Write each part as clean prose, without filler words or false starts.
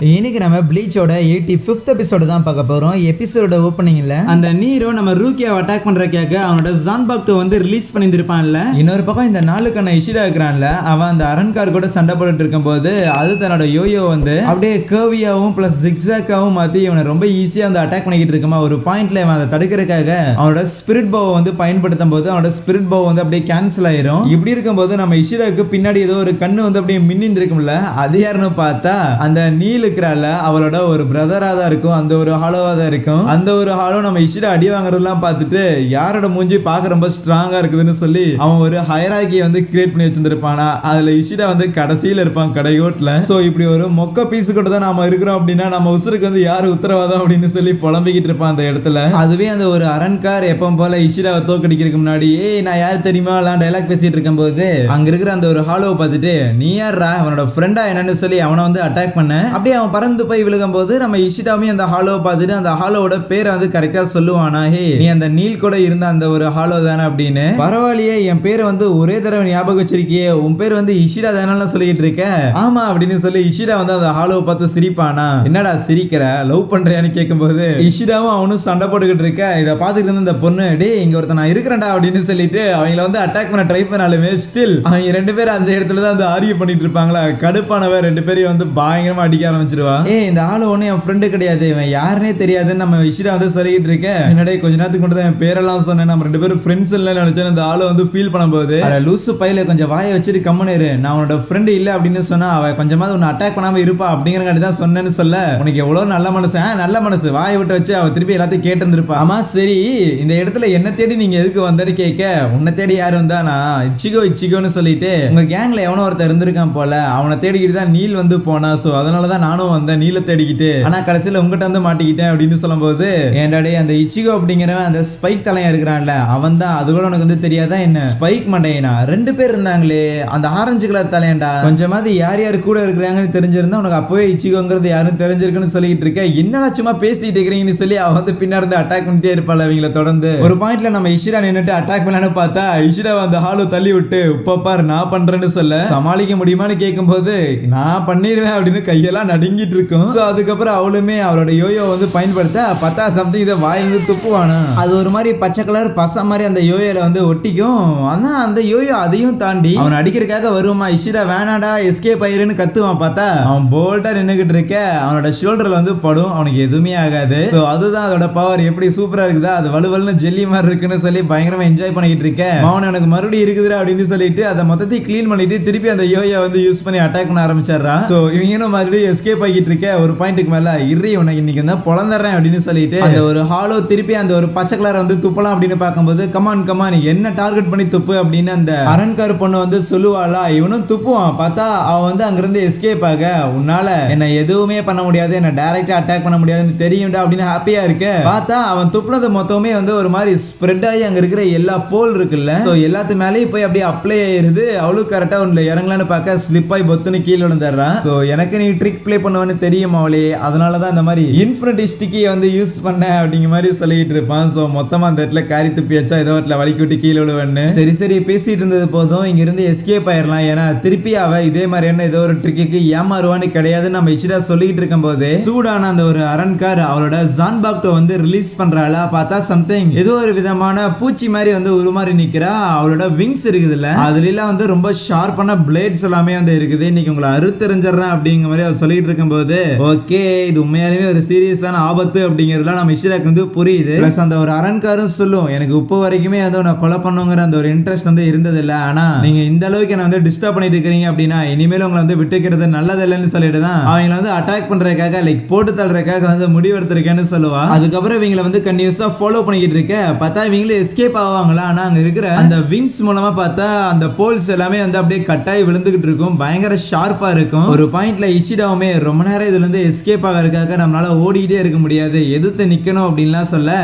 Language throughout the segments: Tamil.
இன்னைக்கு நம்ம ப்ளீச்சோட 85th எபிசோட தான் பார்க்க போறோம். எபிசோட ஓப்பனிங்ல அந்த நீரோ நம்ம ரூக்கியாவை அட்டாக் பண்றதுக்காக அவனோட ஜான்பாக்டோ வந்து ரிலீஸ் பண்ணியிருப்பான்ல. இன்னொரு பக்கம் இந்த நாளுக்கான இஷிடா இருக்கிறான்ல, அவன் அந்த அரண்கார் கூட சண்டை போட்டுட்டு இருக்கும்போது அது தன்னோட யோயோ வந்து அப்படியே கர்வியாவும் பிளஸ் ஜிக்ஸாக்காவும் மாத்தி இவனை ரொம்ப ஈஸியா வந்து அட்டாக் பண்ணிக்கிட்டு இருக்குமா. ஒரு பாயிண்ட்ல அவன் அதை தடுக்கிறதுக்காக அவனோட ஸ்பிரிட் பவ் வந்து பயன்படுத்தும் போது அவனோட ஸ்பிரிட் பவ் வந்து அப்படியே கேன்சல் ஆயிரும். இப்படி இருக்கும்போது நம்ம இஷிடாவுக்கு பின்னாடி ஏதோ ஒரு கண்ணு வந்து அப்படியே மின்னிந்து இருக்கும்ல, அது யாருன்னு பார்த்தா அந்த நீல் இருக்கிறாள் அவளோட ஒரு பிரதரா தான் இருக்கும். அந்த ஒரு ஹாலோவா தான் இருக்கும். அந்த ஒரு ஹாலோ நம்ம இஷிடா அடி வாங்குறதெல்லாம் பார்த்துட்டு யாரோட மூஞ்சி பார்க்க ரொம்ப ஸ்ட்ராங்கா இருக்குதுன்னு சொல்லி அவன் ஒரு ஹைரார்கியை வந்து கிரியேட் பண்ணி வச்சிருந்திருப்பானா. அதுல இஷிடா வந்து கடைசியில இருப்பான் கடையோட்ல. சோ இப்படி ஒரு மொக்க பீஸ் கூட தான் நாம இருக்கிறோம் அப்படின்னா நம்ம உசுருக்கு வந்து யாரு உத்தரவாதம் அப்படின்னு சொல்லி புலம்பிக்கிட்டு இருப்பான் அந்த இடத்துல. அதுவே அந்த ஒரு அரண்கார் எப்பவும் போல இஷிடாவை தோக்கடிக்கிறதுக்கு முன்னாடி நான் யார் தெரியுமா எல்லாம் டைலாக் பேசிட்டு இருக்கும் போது அங்க இருக்கிற அந்த ஒரு ஹாலோவை பார்த்துட்டு நீ யாரா அவனோட ஃப்ரெண்டா என்னன்னு சொல்லி அவனை வந்து அட்டாக் பண்ண. அப்படியே அவன் பறந்து போய் விழுகும் போது நம்ம இஷிடாமே அந்த ஹாலோவை பார்த்துட்டு அந்த ஹாலோவோட பேரை வந்து கரெக்டா சொல்லுவானா, ஹே நீ அந்த நீல் கூட இருந்த அந்த ஒரு ஹாலோ தானே அப்படின்னு. பரவாயில்லையே என் பேரை வந்து ஒரே தடவை ஞாபகம் வச்சிருக்கியே, உன் பேர் வந்து இஷிடா தானே சொல்லிட்டு இருக்க. ஆமா அப்படின்னு சொல்லி இஷிடா வந்து அந்த ஹாலோவை பார்த்து சிரிப்பானா. என்னடா சிரிக்கிற, லவ் பண்றியான்னு கேட்கும்போது இஷிடாவும் அவனும் சண்டை போட்டுக்கிட்டு இருக்க. இதை பார்த்துக்கிட்டு இருந்த இந்த பொண்ணு டே இங்க ஒருத்த நான் இருக்கிறேன்டா அப்படின்னு சொல்லிட்டு அவங்கள வந்து அட்டாக் பண்ண ட்ரை பண்ணாலுமே ஸ்டில் அவங்க ரெண்டு பேரும் அந்த இடத்துல தான் வந்து ஆர்கியூ பண்ணிட்டு இருப்பாங்களா. கடுப்பானவ ரெண்டு பேரையும் வந்து பயங்கரமா அடிக்க ஆரம்பிச்சிருவா. இந்த ஆளு ஒண்ணு என் ஃப்ரெண்டு கிடையாது, இவன் யாருன்னே தெரியாதுன்னு நம்ம இஷிடா வந்து சொல்லிட்டு இருக்க. என்னடே கொஞ்ச நேரத்துக்கு மட்டும் என் பேரெல்லாம் சொன்னேன், நம்ம ரெண்டு பேரும் ஃப்ரெண்ட்ஸ் இல்லைன்னு நினைச்சேன். அந்த ஆளு வந்து ஃபீல் பண்ணும்போது லூசு பையில கொஞ்சம் வாயை வச்சுட்டு கம்முனு நான் உன்னோட ஃப்ரெண்டு இல்ல அப்படின்னு சொன்னா அவ கொஞ்சமாவது உன்னை அட்டாக் பண்ணாம இருப்பா அப்படிங்கிறங்காட்டி தான் சொன்னேன்னு சொல்ல. உனக்கு எவ்வளவு நல்ல மனசு, நல்ல மனசு, வாயை விட்டு வச்சு அவ திருப்பி எல்லாத்தையும் கேட்டு இருந்திருப்பா. ஆமா சரி இந்த இடத்துல என்ன தேடி நீங்க எதுக்கு வந்தேன்னு கேட்க, உன்னை தேடி யாரு வந்தா நான் இச்சிகோன்னு சொல்லிட்டு உங்க கேங்ல எவனோ ஒருத்தர் இருந்திருக்கான் போல, அவனை தேடிக்கிட்டு தான் நீல் வந்து போனா. சோ அதனாலதான் நானும் வந்தேன் நீல தேடிக்கிட்டு, ஆனா கடைசியில உங்ககிட்ட வந்து மாட்டிக்கிட்டேன் அப்படின்னு சொல்லும் போது ஏன்டாடே அந்த இச்சிகோ அப்படிங்கிறவன் அந்த ஸ்பைக் தலையா இருக்கிறான்ல அவன் தான். அது கூட உனக்கு வந்து தெரியாதா என்ன, ஸ்பைக் மண்டையனா ரெண்டு பேர் இருந்தாங்களே அந்த ஆரஞ்சு கலர் தலையண்டா, கொஞ்சமாவது யார் யார் கூட இருக்கிறாங்கன்னு தெரிஞ்சிருந்தா உனக்கு அப்பவே இச்சிகோங்கிறது யாரும் தெரிஞ்சிருக்குன்னு சொல்லிட்டு இருக்க. என்னடா சும்மா பேசிட்டு இருக்கிறீங்கன்னு சொல்லி அவன் வந்து பின்னாடி இருந்து அட்டாக் பண்ணிட்டே இருப்பாள் அவங்கள தொடர்ந்து. ஒரு பாயிண்ட்ல நம்ம இஷிடா நின்னுட்டு அட்டாக் பண்ணலான்னு பார்த்தா இஷிடா அந்த ஹாலோ தள்ளி விட்டு உப்பாரு நான் பண்றேன்னு சொல்ல சமாளிக்க முடியுமான்னு கேட்கும் போது நான் பண்ணிடுவேன் அப்படின்னு கையெல்லாம் நடுங்கிட்டு இருக்கும். சோ அதுக்கப்புறம் அவளுமே அவளோட யோயோ வந்து பயன்படுத்த பத்தா சம்திங் இதை வாயிலிருந்து துப்புவானா. அது ஒரு மாதிரி பச்சை கலர் பசை மாதிரி அந்த யோயோல வந்து ஒட்டிக்கும். ஆனா அந்த யோயோ அதையும் தாண்டி அவன் அடிக்கிறதுக்காக வருமா. இஷிடா வேணாடா எஸ்கேப் ஆயிருன்னு கத்துவான். பார்த்தா அவன் போல்டா நின்னுகிட்டு இருக்க, அவனோட ஷோல்டர்ல வந்து படும், அவனுக்கு எதுவுமே ஆகாது. சோ அதுதான் அதோட பவர். எப்படி சூப்பரா இருக்குதா, அது வலுவல்னு ஜெல்லி மாதிரி இருக்குன்னு சொல்லி பயங்கரமா என்ஜாய் பண்ணிட்டு இருக்க. அவன் எனக்கு மறுபடியும் இருக்குதுடா அப்படின்னு சொல்லிட்டு அதை மொத்தத்தையும் கிளீன் பண்ணிட்டு திருப்பி அந்த யோயோ வந்து யூஸ் பண்ணி அட்டாக் பண்ண ஆரம்பிச்சிடறான். சோ இவங்களும் மறுபடியும் எஸ்கேப் ஆகிட்டு இருக்க. ஒரு பாயிண்ட்டுக்கு மேல இறி உனக்கு இன்னைக்கு வந்து பொழந்துறேன் அப்படின்னு சொல்லிட்டு அந்த ஒரு ஹாலோ திருப்பி அந்த ஒரு பச்சை கலரை வந்து துப்பலாம் அப்படின்னு பார்க்கும்போது கமான் என்ன டார்கெட் பண்ணி துப்பு அப்படின்னு அந்த அரண்கார் பொண்ணு வந்து சொல்லுவாளா. இவனும் துப்புவான். பார்த்தா அவன் வந்து அங்கிருந்து எஸ்கேப் ஆக உன்னால என்ன எதுவுமே பண்ண முடியாது, என்ன டைரக்டா அட்டாக் பண்ண முடியாதுன்னு தெரியும்டா அப்படின்னு ஹாப்பியா இருக்க. பார்த்தா அவன் துப்புனது மொத்தமே வந்து ஒரு மாதிரி ஸ்ப்ரெட் ஆகி அங்க இருக்கிற எல்லா போல் இருக்குல்ல, சோ எல்லாத்து மேலேயும் போய் அப்படியே அப்ளை ஆயிருது. அவளுக்கு கரெக்டா ஒன்றுல இறங்கலான்னு பார்க்க ஸ்லிப் ஆகி பொத்துன்னு கீழே விழுந்துடுறான். சோ எனக்கு நீ ட்ரிக் பிளே பண்ணுவான்னு தெரியும் அவளே, அதனாலதான் இந்த மாதிரி இன்ஃபினிட்டி ஸ்டிக்கி வந்து யூஸ் பண்ண அப்படிங்கிற மாதிரி சொல்லிட்டு இருப்பான். சோ மொத்தமா அந்த இடத்துல காரி துப்பி வச்சா ஏதோ இடத்துல வலிக்கு விட்டு கீழே விழுவேன்னு. சரி பேசிட்டு இருந்தது போதும், இங்க இருந்து எஸ்கேப் ஆயிரலாம். ஏன்னா திருப்பி அவ இதே மாதிரி என்ன ஏதோ ஒரு ட்ரிக்கு ஏமாறுவான்னு கிடையாதுன்னு நம்ம இச்சிடா சொல்லிட்டு இருக்கும் போது சூடான அந்த ஒரு அரண்கார் அவளோட ஜான்பாக்டோ வந்து ரிலீஸ் பண்றாளா. பார்த்தா சம்திங் ஏதோ ஒரு விதமான பூச்சி மாதிரி வந்து உருமாறி நிக்கிறா. அவளோட விங்ஸ் இருக்குதுல்ல அதுல வந்து ரொம்ப ஷார்ப்பான பிளேட்ஸ் எல்லாமே வந்து இருக்குது. இன்னைக்கு உங்களை அறுத்தறிஞ்சிடறேன் அப்படிங்கிற மாதிரி அவர் சொல்லிட்டு இருக்கும் போது ஓகே இது உண்மையாலுமே ஒரு சீரியஸான ஆபத்து அப்படிங்கறதுலாம் நம்ம இஷிடாக்கு வந்து புரியுது. பிளஸ் அந்த ஒரு அரண்காரும் சொல்லும் எனக்கு இப்போ வரைக்குமே வந்து நான் கொலை பண்ணுங்கிற அந்த ஒரு இன்ட்ரெஸ்ட் வந்து இருந்தது இல்ல, ஆனா நீங்க இந்த அளவுக்கு என்ன வந்து டிஸ்டர்ப் பண்ணிட்டு இருக்கீங்க அப்படின்னா இனிமேல் உங்களை வந்து விட்டுக்கிறது நல்லது இல்லைன்னு சொல்லிட்டு தான் அவங்களை வந்து அட்டாக் பண்றதுக்காக லைக் போட்டு தள்ளுறதுக்காக வந்து முடிவெடுத்திருக்கேன்னு சொல்லுவா. அதுக்கப்புறம் இவங்களை வந்து கன்டினியூஸா ஃபாலோ பண்ணிக்கிட்டு இருக்க. பார்த்தா இவங்களே எஸ்கேப் ஆவாங்களா, ஆனா அங்க இருக்கிற அந்த விங்ஸ் மூலமா பார்த்தா அந்த போல்ஸ் எல்லாமே வந்து அப்படியே கட்டாய் விழுந்துகிட்டு இருக்கும், பயங்கர ஷார்ப்பா இருக்கும். ஒரு பாயிண்ட்ல இஷிடாவுமே ரொம்ப நேரம் இதுல இருந்து எஸ்கேப் ஆகிறதுக்காக நம்மளால ஓடிக்கிட்டே இருக்க முடியாது, எதிர்த்து நிக்கணும் அப்படின்லாம் சொல்ல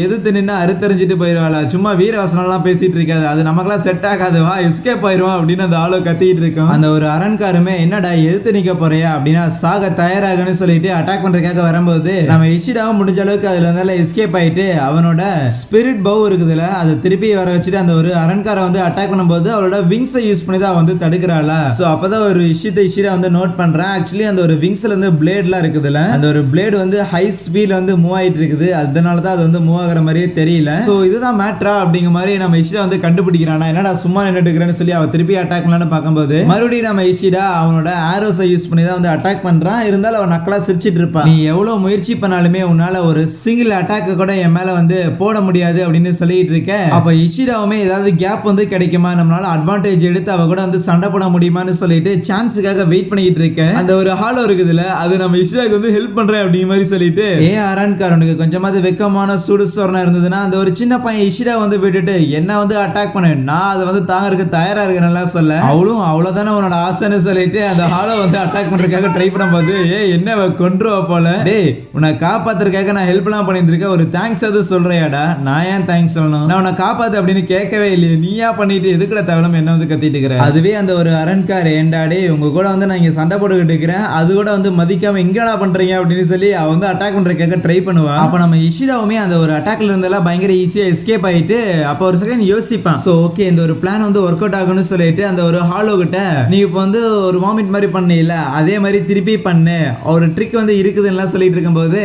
எதிர்த்து நின்று அறுத்தறிஞ்சிட்டு போயிருவாளா, சும்மா வீரவசனம் எல்லாம் பேசிட்டு இருக்காது, அது நமக்கெல்லாம் செட் ஆகாது, வா எஸ்கேப் ஆயிருவான் அப்படின்னு அந்த ஆளோ கத்திட்டு இருக்கும். அந்த ஒரு அரண்காருமே என்னடா எதிர்த்து நிக்க போறியா அப்படின்னா சாக தயாராகன்னு சொல்லிட்டு அட்டாக் பண்றதுக்காக வரும்போது நம்ம இஷிடாவும் முடிஞ்ச அளவுக்கு அதுல இருந்தால எஸ்கேப் ஆயிட்டு அவனோட ஸ்பிரிட் பவ் இருக்குதுல அதை திருப்பி வர வச்சுட்டு அந்த ஒரு அரண்காரை வந்து அட்டாக் பண்ணும்போது அவளோட விங்ஸை யூஸ் பண்ணி தான் வந்து தடுக்கிறாளா. சோ அப்பதான் ஒரு விஷயத்தை இஷிடா வந்து நோட் பண்றேன். ஆக்சுவலி அந்த ஒரு விங்ஸ்ல வந்து பிளேட்லாம் இருக்குதுல, அந்த ஒரு பிளேடு வந்து ஹை ஸ்பீட்ல வந்து மூவ் ஆயிட்டு இருக்குது. அதனால தான் அது வந்து மூவ் ஆகுற மாதிரியே தெரியல. சோ இதுதான் மேட்ரா அப்படிங்கிற மாதிரி நம்ம இஷிடா வந்து கண்டுபிடிக்கிறானா. என்னடா சும்மா நின்னுட்டு இருக்கிறேன்னு சொல்லி அவ திருப்பி அட்டாக் பண்ணலாம்னு பார்க்கும்போது மறுபடியும் நம்ம இஷிடா அவனோட ஆரோஸை யூஸ் பண்ணி தான் வந்து அட்டாக் பண்றான். இருந்தாலும் அவன் நக்கலா சிரிச்சிட்டு இருப்பான். நீ எவ்வளவு முயற்சி பண்ணாலுமே உன்னால ஒரு சிங்கிள் அட்டாக் கூட என் மேல வந்து போட முடியாது அப்படின்னு சொல்லிட்டு இருக்க. அப்ப இஷிடாவுமே ஏதாவது கேப் வந்து கிடைக்குமா, நம்மளால அட்வான்டேஜ் எடுத்து அவ கூட வந்து சண்டை போட முடியுமான்னு சொல்லிட்டு சான்ஸுக்காக வெயிட் பண்ணிட்டு இருக்கேன். அந்த ஒரு ஹாலோ இருக்குதுல, அது நம்ம இஷிடாக்கு வந்து ஹெல்ப் பண்றேன் அப்படிங்கிற மாதிரி சொல்லிட்டு ஆரன்காரனுக்கு கொஞ்சமாவது வெக்கமான சூடு சொரணம் இருந்ததுன்னா அந்த ஒரு சின்ன பையன் இஷிடா வந்து விட்டுட்டு என்ன வந்து அட்டாக் பண்ண, நான் அதை வந்து தாங்கறதுக்கு தயாரா இருக்கேன்னு சொல்ல, அவளும் அவ்வளவுதானே உன்னோட ஆசைன்னு சொல்லிட்டு அந்த ஹாலோ வந்து அட்டாக் பண்றதுக்காக ட்ரை பண்ணும்போது என்ன கொன்றுவா போல, டேய் உன்னை காப்பாத்துறதுக்காக நான் ஹெல்ப் எல்லாம் பண்ணிட்டு இருக்கேன், ஒரு தேங்க்ஸ் அது சொல்றியாடா. நான் ஏன் தேங்க்ஸ் சொல்லணும், நான் உன்னை காப்பாத்து அப்படின்னு கேட்கவே இல்லையே, நீயா பண்ணிட்டு எதுக்குட தவளம் என்ன வந்து கத்திட்டு இருக்கிற. அதுவே அந்த ஒரு அரண்கார் ஏண்டாடே உங்க கூட வந்து நான் இங்க சண்டை போட்டுக்கிட்டு இருக்கிறேன், அது கூட வந்து மதிக்காம எங்கடா பண்றீங்க அப்படின்னு சொல்லி அவ வந்து அட்டாக் பண்றதுக்காக ட்ரை பண்ணுவா. அப்ப நம்ம இஷிடாவுமே அந்த ஒரு அட்டாக்ல இருந்தெல்லாம் பயங்கர ஈஸியா எஸ்கேப் ஆயிட்டு அப்ப ஒரு செகண்ட் யோசிப்பான். சோ ஓகே இந்த ஒரு பிளான் வந்து ஒர்க் அவுட் ஆகும்னு சொல்லிட்டு அந்த ஒரு ஹாலோ கிட்ட நீ இப்போ வந்து ஒரு வாமிட் மாதிரி பண்ணல அதே மாதிரி திருப்பி பண்ணு, ஒரு ட்ரிக் வந்து இருக்குதுன்னு சொல்லிட்டு இருக்கும்போது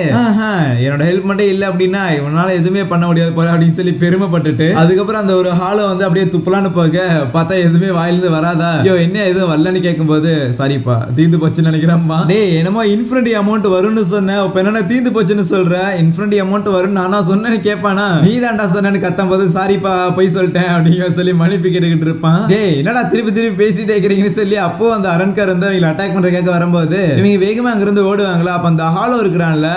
என்னோட ஹெல்ப் மட்டும் இல்ல அப்படின்னா இவனால எதுவுமே பண்ண முடியாது போல அப்படின்னு சொல்லி பெருமைப்பட்டுட்டு அதுக்கப்புறம் அந்த ஒரு ஹாலோ வந்து அப்படியே துப்பலான்னு போக பார்த்தா எதுவுமே வாயிலிருந்து வராதா. ஐயோ என்ன எதுவும் வரலன்னு கேட்கும்போது சாரிப்பா தீந்து போச்சுன்னு நினைக்கிறேன்மா. டேய் என்னமோ இன்ஃபினிட்டி அமௌண்ட் வரும்னு சொன்னேன், இப்ப என்ன தீந்து போச்சுன்னு சொல்ற, இன்ஃபினிட்டி அமௌண்ட் வரும் நானா சொன்னேன்னு கேட்பானா, நீ தான்டா சொன்னு கத்தும் போது சாரிப்பா போய் சொல்லிட்டேன் அப்படின்னு சொல்லி மன்னிப்பு கேட்டுக்கிட்டு இருப்பான். டேய் என்னடா திருப்பி திருப்பி பேசி தேய்க்கிறீங்கன்னு சொல்லி அப்போ அந்த அரண்கார் வந்து அவங்க அட்டாக் பண்றதுக்காக வரும்போது இவங்க வேகமா அங்கிருந்து ஓடுவாங்களா. அப்ப அந்த ஹாலோ இருக்கிறான்ல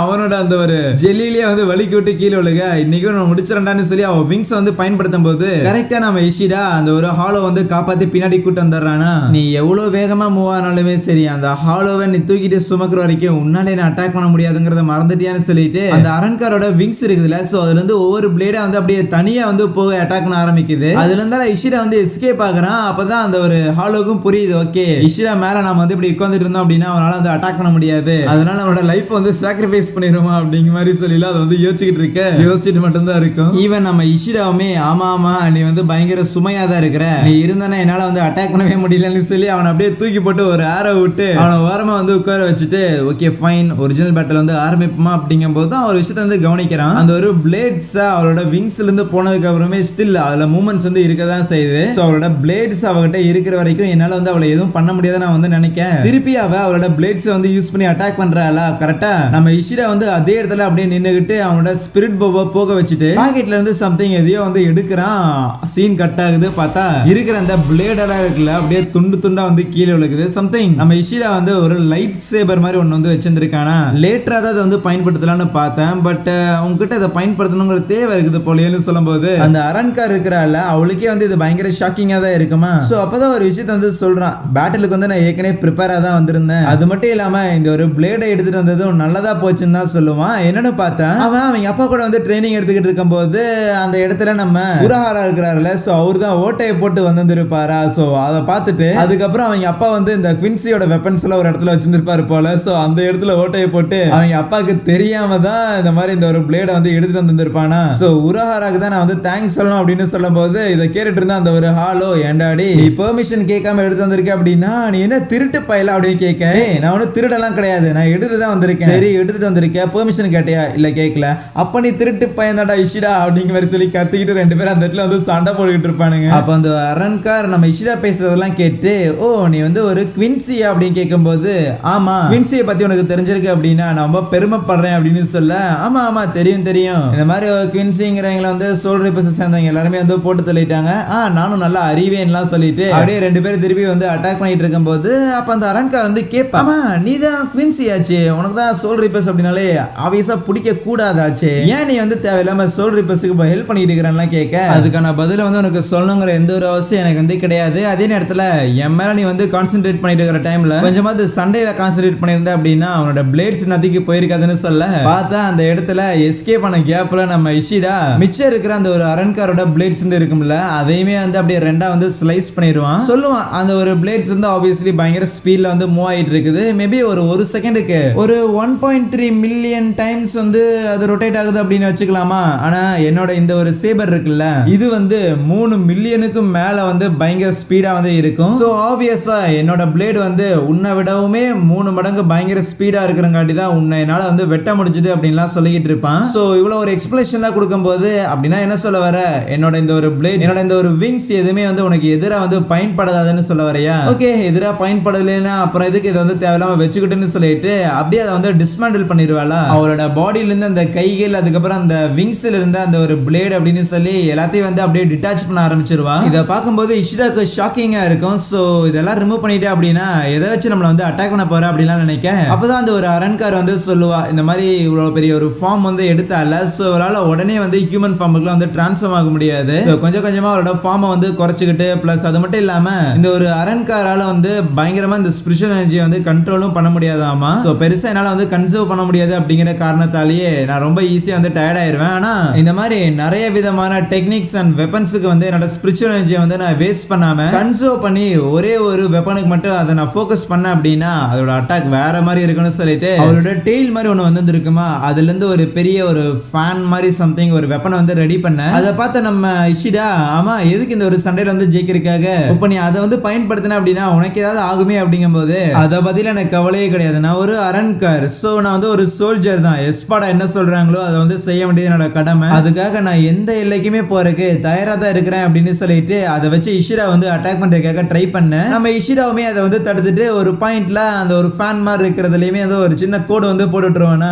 அவனோட அந்த ஒரு ஜெல்லிலேயே வந்து வலிக்கு விட்டு கீழே விழுக இன்னைக்கு நான் முடிச்சிடறான்னு சொல்லி அவன் விங்ஸ் வந்து பயன்படுத்தும் போது கரெக்டா நம்ம இஷிடா அந்த ஒரு ஹாலோ வந்து காப்பாத்தி பின்னாடி கூட்டு வந்துடுறானா. நீ எவ்வளவு வேகமா மூவ் ஆனாலுமே சரி அந்த ஹாலோவை நீ தூக்கிட்டு சுமக்கிற வரைக்கும் உன்னால என்ன அட்டாக் பண்ண முடியாதுங்கிறத மறந்துட்டியான்னு சொல்லிட்டு அந்த அரண்காரோட விங்ஸ் இருக்குதுல, சோ அதுல இருந்து ஒவ்வொரு பிளேடா வந்து அப்படியே தனியா வந்து போக அட்டாக் பண்ண ஆரம்பிக்குது. அதுல இருந்தா இஷிரா வந்து எஸ்கேப் ஆகுறான். அப்பதான் அந்த ஒரு ஹாலோக்கும் புரியுது ஓகே இஷிரா மேல நாம வந்து இப்படி உட்கார்ந்துட்டு இருந்தோம் அப்படின்னா அவனால வந்து அட்டாக் பண்ண முடியாது, அதனால அவனோட லைஃப் வந்து சாக்ரிஃபைஸ் பண்ணிடுமா அப்படிங்கிற மாதிரி சொல்லல அதை வந்து யோசிச்சுட்டு மட்டும்தான் இருக்கும். ஈவன் நம்ம இஷிராவுமே ஆமா ஆமா நீ வந்து பயங்கர சுமையா தான் இருக்கிற, நீ இருந்தானே என்னால வந்து அட்டாக் பண்ணவே முடியலன்னு சொல்லி அவனை அப்படியே தூக்கி போட்டு ஒரு ஆரோ விட்டு அவனை ஓரமா வந்து உட்கார வச்சுட்டு ஓகே ஃபைன் ஒரிஜினல் பேட்டில் வந்து ஆரம்பிப்போமா அப்படிங்கும் போது அவன் ஒரு விஷயத்த வந்து கவனிக்கிறான். அந்த ஒரு பிளேட்ஸ் அவளோட விங்ஸ்ல இருந்து போனதுக்கு அப்புறமே ஸ்டில் அதுல மூவ்மெண்ட்ஸ் வந்து இருக்கதான் செய்யுது. சோ அவளோட பிளேட்ஸ் அவகிட்ட இருக்கிற வரைக்கும் என்னால வந்து அவளை எதுவும் பண்ண முடியாது நான் வந்து நினைக்கிறேன். திருப்பி அவளோட பிளேட்ஸ் வந்து யூஸ் பண்ணி அட்டாக் பண்றாளா கரெக்டா. நம்ம இஷிரா வந்து அதே இடத்துல அப்படியே நின்னுகிட்டு அவனோட ஸ்பிரிட் போவ போக வச்சுட்டு பாக்கெட்ல இருந்து சம்திங் எதையோ வந்து எடுக்கிறான். சீன் கட் ஆகுது, பார்த்தா இருக்கிற அந்த பிளேடெல்லாம் இருக்குல்ல அப்படியே துண்டு துண்டா வந்து கீழே விழுகுது. சம்திங் நம்ம இஷிரா வந்து ஒரு லைட் சேபர் மாதிரி ஒன்னு வந்து வச்சிருக்கானா. லேட்டரா தான் அதை வந்து பயன்படுத்தலாம்னு பார்த்தேன், பட் உங்ககிட்ட இதை பயன்படுத்தணுங்கிற தேவை இருக்குது போலேன்னு சொல்லும்போது அந்த அரண்கார் இருக்கிறாள் அவளுக்கே வந்து இது பயங்கர ஷாக்கிங்கா தான் இருக்குமா. சோ அப்பதான் ஒரு விஷயத்த வந்து சொல்றான், பேட்டிலுக்கு வந்து நான் ஏற்கனவே ப்ரிப்பேரா தான் வந்திருந்தேன், அது மட்டும் இல்லாம இந்த ஒரு பிளேடை எடுத்துட்டு வந்ததும் நல்லதா போச்சுன்னு தான் சொல்லுவான். என்னன்னு பார்த்தா அவன் அவங்க அப்பா கூட வந்து ட்ரைனிங் எடுத்துக்கிட்டு இருக்கும்போது அந்த இடத்துல நம்ம உரஹாரா இருக்கிறாருல, சோ அவர் தான் ஓட்டையை போட்டு வந்திருப்பாரா. சோ அதை பார்த்துட்டு அதுக்கப்புறம் அவங்க அப்பா வந்து இந்த குவின்சியோட வெப்பன்ஸ் எல்லாம் ஒரு இடத்துல வச்சிருந்திருப்பாரு போல. சோ அந்த இடத்துல ஓட்டையை போட்டு அவங்க அப்பாவுக்கு தெரியாம தான் இந்த மாதிரி இந்த ஒரு பிளேடை வந்து எடுத்துட்டு வந்திருப்பானா. சோ உரஹாராக்கு தான் நான் வந்து தேங்க்ஸ் சொல்லணும் அப்படின்னு சொல்லும் போது இதை கேட்டுட்டு இருந்தா அந்த ஒரு ஹாலோ ஏண்டாடி நீ பெர்மிஷன் கேட்காம எடுத்து வந்திருக்க அப்படின்னா நீ என்ன திருட்டு பையல அப்படின்னு கேட்க, நான் ஒன்னும் திருடெல்லாம் கிடையாது, நான் எடுத்து தான் வந்திருக்கேன். சரி எடுத்துட்டு வந்திருக்கேன், பெர்மிஷன் கேட்டியா, இல்ல கேட்கல, அப்ப நீ திருட்டு பையன் தான்டா இஷிடா அப்படிங்கிற மாதிரி சொல்லி கத்திக்கிட்டு ரெண்டு பேரும் அந்த இடத்துல வந்து சண்டை போட்டுக்கிட்டு இருப்பானுங்க. அப்ப அந்த அரண்கார் நம்ம இஷிடா பேசுறதெல்லாம் கேட்டு ஓ நீ வந்து ஒரு குவின்சியா அப்படின்னு கேட்கும்போது ஆமா குவின்சியை பத்தி உனக்கு தெரிஞ்சிருக்கு அப்படின்னா நான் ரொம்ப பெருமைப்படுறேன் அப்படின்னு சொல்ல, ஆமா ஆமா தெரியும் தெரியும், இந்த மாதிரி குவின்சிங்கிறவங்களை வந்து சோல் ரிப்பர்ஸ் சேர்ந்தவங்க எல்லாருமே வந்து போட்டு தள்ளிட்டாங்க, நானும் நல்லா அறிவேன்லாம் சொல்லிட்டு அப்படியே ரெண்டு பேரும் திருப்பி வந்து அட்டாக் பண்ணிட்டு இருக்கும்போது அப்ப அந்த அரண்கார் வந்து கேட்பா, ஆமா நீ தான் குவின்சி ஆச்சு, உனக்கு தான் சோல் ரிப்பர்ஸ் அப்படின்னாலே ஆவியஸா பிடிக்க கூடாதாச்சு, ஏன் நீ வந்து தேவையில்லாம சோல் ரிப்பர்ஸுக்கு ஹெல்ப் பண்ணிட்டு இருக்கிறேன்லாம் கேட்க அதுக்கான பதில வந்து உனக்கு சொல்லணுங்கிற எந்த ஒரு அவசியம் எனக்கு வந்து கிடையாது. அதே நேரத்துல என் மேல நீ வந்து கான்சென்ட்ரேட் பண்ணிட்டு இருக்கிற டைம்ல கொஞ்சமாவது சண்டையில கான்சென்ட்ரேட் பண்ணியிருந்த அப்படின்னா அவனோட பிளேட்ஸ் நதிக்கு போயிருக்காதுன்னு சொல்ல பார்த்தா அந்த இடத்துல எஸ்கேப் ஆன கேப்ல நம்ம இஷிடா மிச்சம் இருக்கிற அந்த ஒரு அரண்காரோட பிளேட்ஸ் வந்து இருக்கும்ல அதையுமே வந்து அப்படியே ரெண்டா வந்து ஸ்லைஸ் பண்ணிடுவான். சொல்லுவான் அந்த ஒரு பிளேட்ஸ் வந்து ஆப்வியஸ்லி பயங்கர ஸ்பீட்ல வந்து மூவ் ஆயிட்டு இருக்குது. மேபி ஒரு செகண்டுக்கு ஒரு 1.3 மில்லியன் டைம்ஸ் வந்து அது ரொட்டேட் ஆகுது அப்படின்னு வச்சுக்கலாமா. ஆனா என்னோட இந்த ஒரு சேபர் இருக்குல்ல இது வந்து 3 மில்லியனுக்கு மேல வந்து பயங்கர ஸ்பீடா வந்து இருக்கும். சோ ஆப்வியஸா என்னோட பிளேட் வந்து உன்னை விடவும் இஷிடாவுமே 3 மடங்கு பயங்கர ஸ்பீடா இருக்கிறங்காட்டி தான் உன்னை என்னால வந்து வெட்ட முடிஞ்சது அப்படின்லாம் சொல்லிக்கிட்டு இருப்பான். சோ இவ்வளவு ஒரு எக்ஸ்பிளேஷன்லாம் கொடுக்கும்போது அப்படின்னா என்ன சொல்ல வர, என்னோட இந்த ஒரு பிளேட், என்னோட இந்த ஒரு விங்ஸ் எதுவுமே வந்து உனக்கு எதிரா வந்து பயன்படாதுன்னு சொல்ல வரையா? ஓகே, எதிரா பயன்படலைன்னா அப்புறம் எதுக்கு இதை வந்து தேவையில்லாம வச்சுக்கிட்டுன்னு சொல்லிட்டு அப்படியே அதை வந்து டிஸ்மேண்டில் பண்ணிடுவாளா. அவளோட பாடியில இருந்து அந்த கைகள், அதுக்கப்புறம் அந்த விங்ஸ்ல இருந்து அந்த ஒரு பிளேட் அப்படின்னு சொல்லி எல்லாத்தையும் வந்து அப்படியே டிட்டாச் பண்ண ஆரம்பிச்சிருவா. இதை பார்க்கும்போது இஷிடாக்கு ஷாக்கிங்கா இருக்கும். சோ இதெல்லாம் ரிமூவ் பண்ணிட்டு அப்படின்னா எதை வச்சு நம்மள வந்து அட்டாக் பண்ண போற அப்படின்லாம் நினைக்க, அப்பதான் அந்த ஒரு அரண்கார் வந்து சொல்லுவா, இந்த மாதிரி இவ்வளவு பெரிய ஒரு ஃபார்ம் வந்து எடுத்தால, சோ அவரால் உடனே வந்து ஹியூமன் ஃபார்முக்கு வந்து டிரான்ஸ்ஃபார்ம் ஆக முடியாது. கொஞ்சம் கொஞ்சமா அவரோட ஃபார்மை வந்து குறைச்சிக்கிட்டு, பிளஸ் அது மட்டும் இல்லாம இந்த ஒரு அரண்காரால வந்து பயங்கரமா இந்த ஸ்பிரிச்சுவல் எனர்ஜியை வந்து கண்ட்ரோலும் பண்ண முடியாதாமா. சோ பெருசா என்னால வந்து கன்சர்வ் பண்ண முடியாது அப்படிங்கிற காரணத்தாலேயே நான் ரொம்ப ஈஸியா வந்து டயர்ட் ஆயிருவேன். ஆனா இந்த மாதிரி நிறைய விதமான டெக்னிக்ஸ் அண்ட் வெப்பன்ஸுக்கு வந்து என்னோட ஸ்பிரிச்சுவல் எனர்ஜியை வந்து நான் வேஸ்ட் பண்ணாம கன்சர்வ் பண்ணி ஒரே ஒரு வெப்பனுக்கு மட்டும் அதை நான் ஃபோக்கஸ் பண்ணேன் அப்படின்னா அதோட அட்டாக் வேற மாதிரி இருக்குன்னு சொல்லிட்டு அவரோட டெயில் மாதிரி ஒன்று வந்து இருக்குமா, அதுல இருந்து ஒரு பெரிய ஒரு ஃபேன் மாதிரி சம்திங் ஒரு வெப்பனை வந்து ரெடி பண்ண. அதை பார்த்த நம்ம இஷிடா, ஆமா எதுக்கு இந்த ஒரு சண்டையில வந்து ஜெயிக்கிறதுக்காக இப்ப நீ அதை வந்து பயன்படுத்தின அப்படின்னா உனக்கு ஏதாவது ஆகுமே அப்படிங்கும் போது அதை பத்தில எனக்கு கவலையே கிடையாது. நான் ஒரு அரண்கார், சோ நான் வந்து ஒரு சோல்ஜர் தான். எஸ்பாடா என்ன சொல்றாங்களோ அதை வந்து செய்ய வேண்டியது என்னோட கடமை. அதுக்காக நான் எந்த எல்லைக்குமே போறதுக்கு தயாரா தான் இருக்கிறேன் அப்படின்னு சொல்லிட்டு அதை வச்சு இஷிடா வந்து அட்டாக் பண்றதுக்காக ட்ரை பண்ண. நம்ம இஷிடாவுமே அதை வந்து தடுத்துட்டு ஒரு பாயிண்ட்ல அந்த ஒரு ஃபேன் மாதிரி இருக்கிறதுலயுமே வந்து ஒரு சின்ன கோடு வந்து போட்டுட்டுருவானா,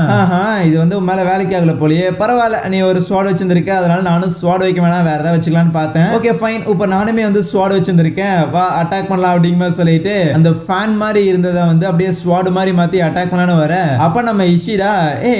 இது வந்து மேல வேலைக்கு ஆகல போலயே, பரவாயில்ல நீ ஒரு ஸ்வாட் வச்சிருந்திருக்க, அதனால நானும் ஸ்வாட் வைக்க வேணாம் வேற ஏதாவது வச்சுக்கலான்னு பார்த்தேன். ஓகே ஃபைன், இப்ப நானுமே வந்து ஸ்வாட் வச்சிருந்திருக்கேன், வா அட்டாக் பண்ணலாம் அப்படிங்கிற சொல்லிட்டு அந்த ஃபேன் மாதிரி இருந்ததை வந்து அப்படியே ஸ்வாட் மாதிரி மாத்தி அட்டாக் பண்ணலான்னு வர. அப்ப நம்ம இஷிடா,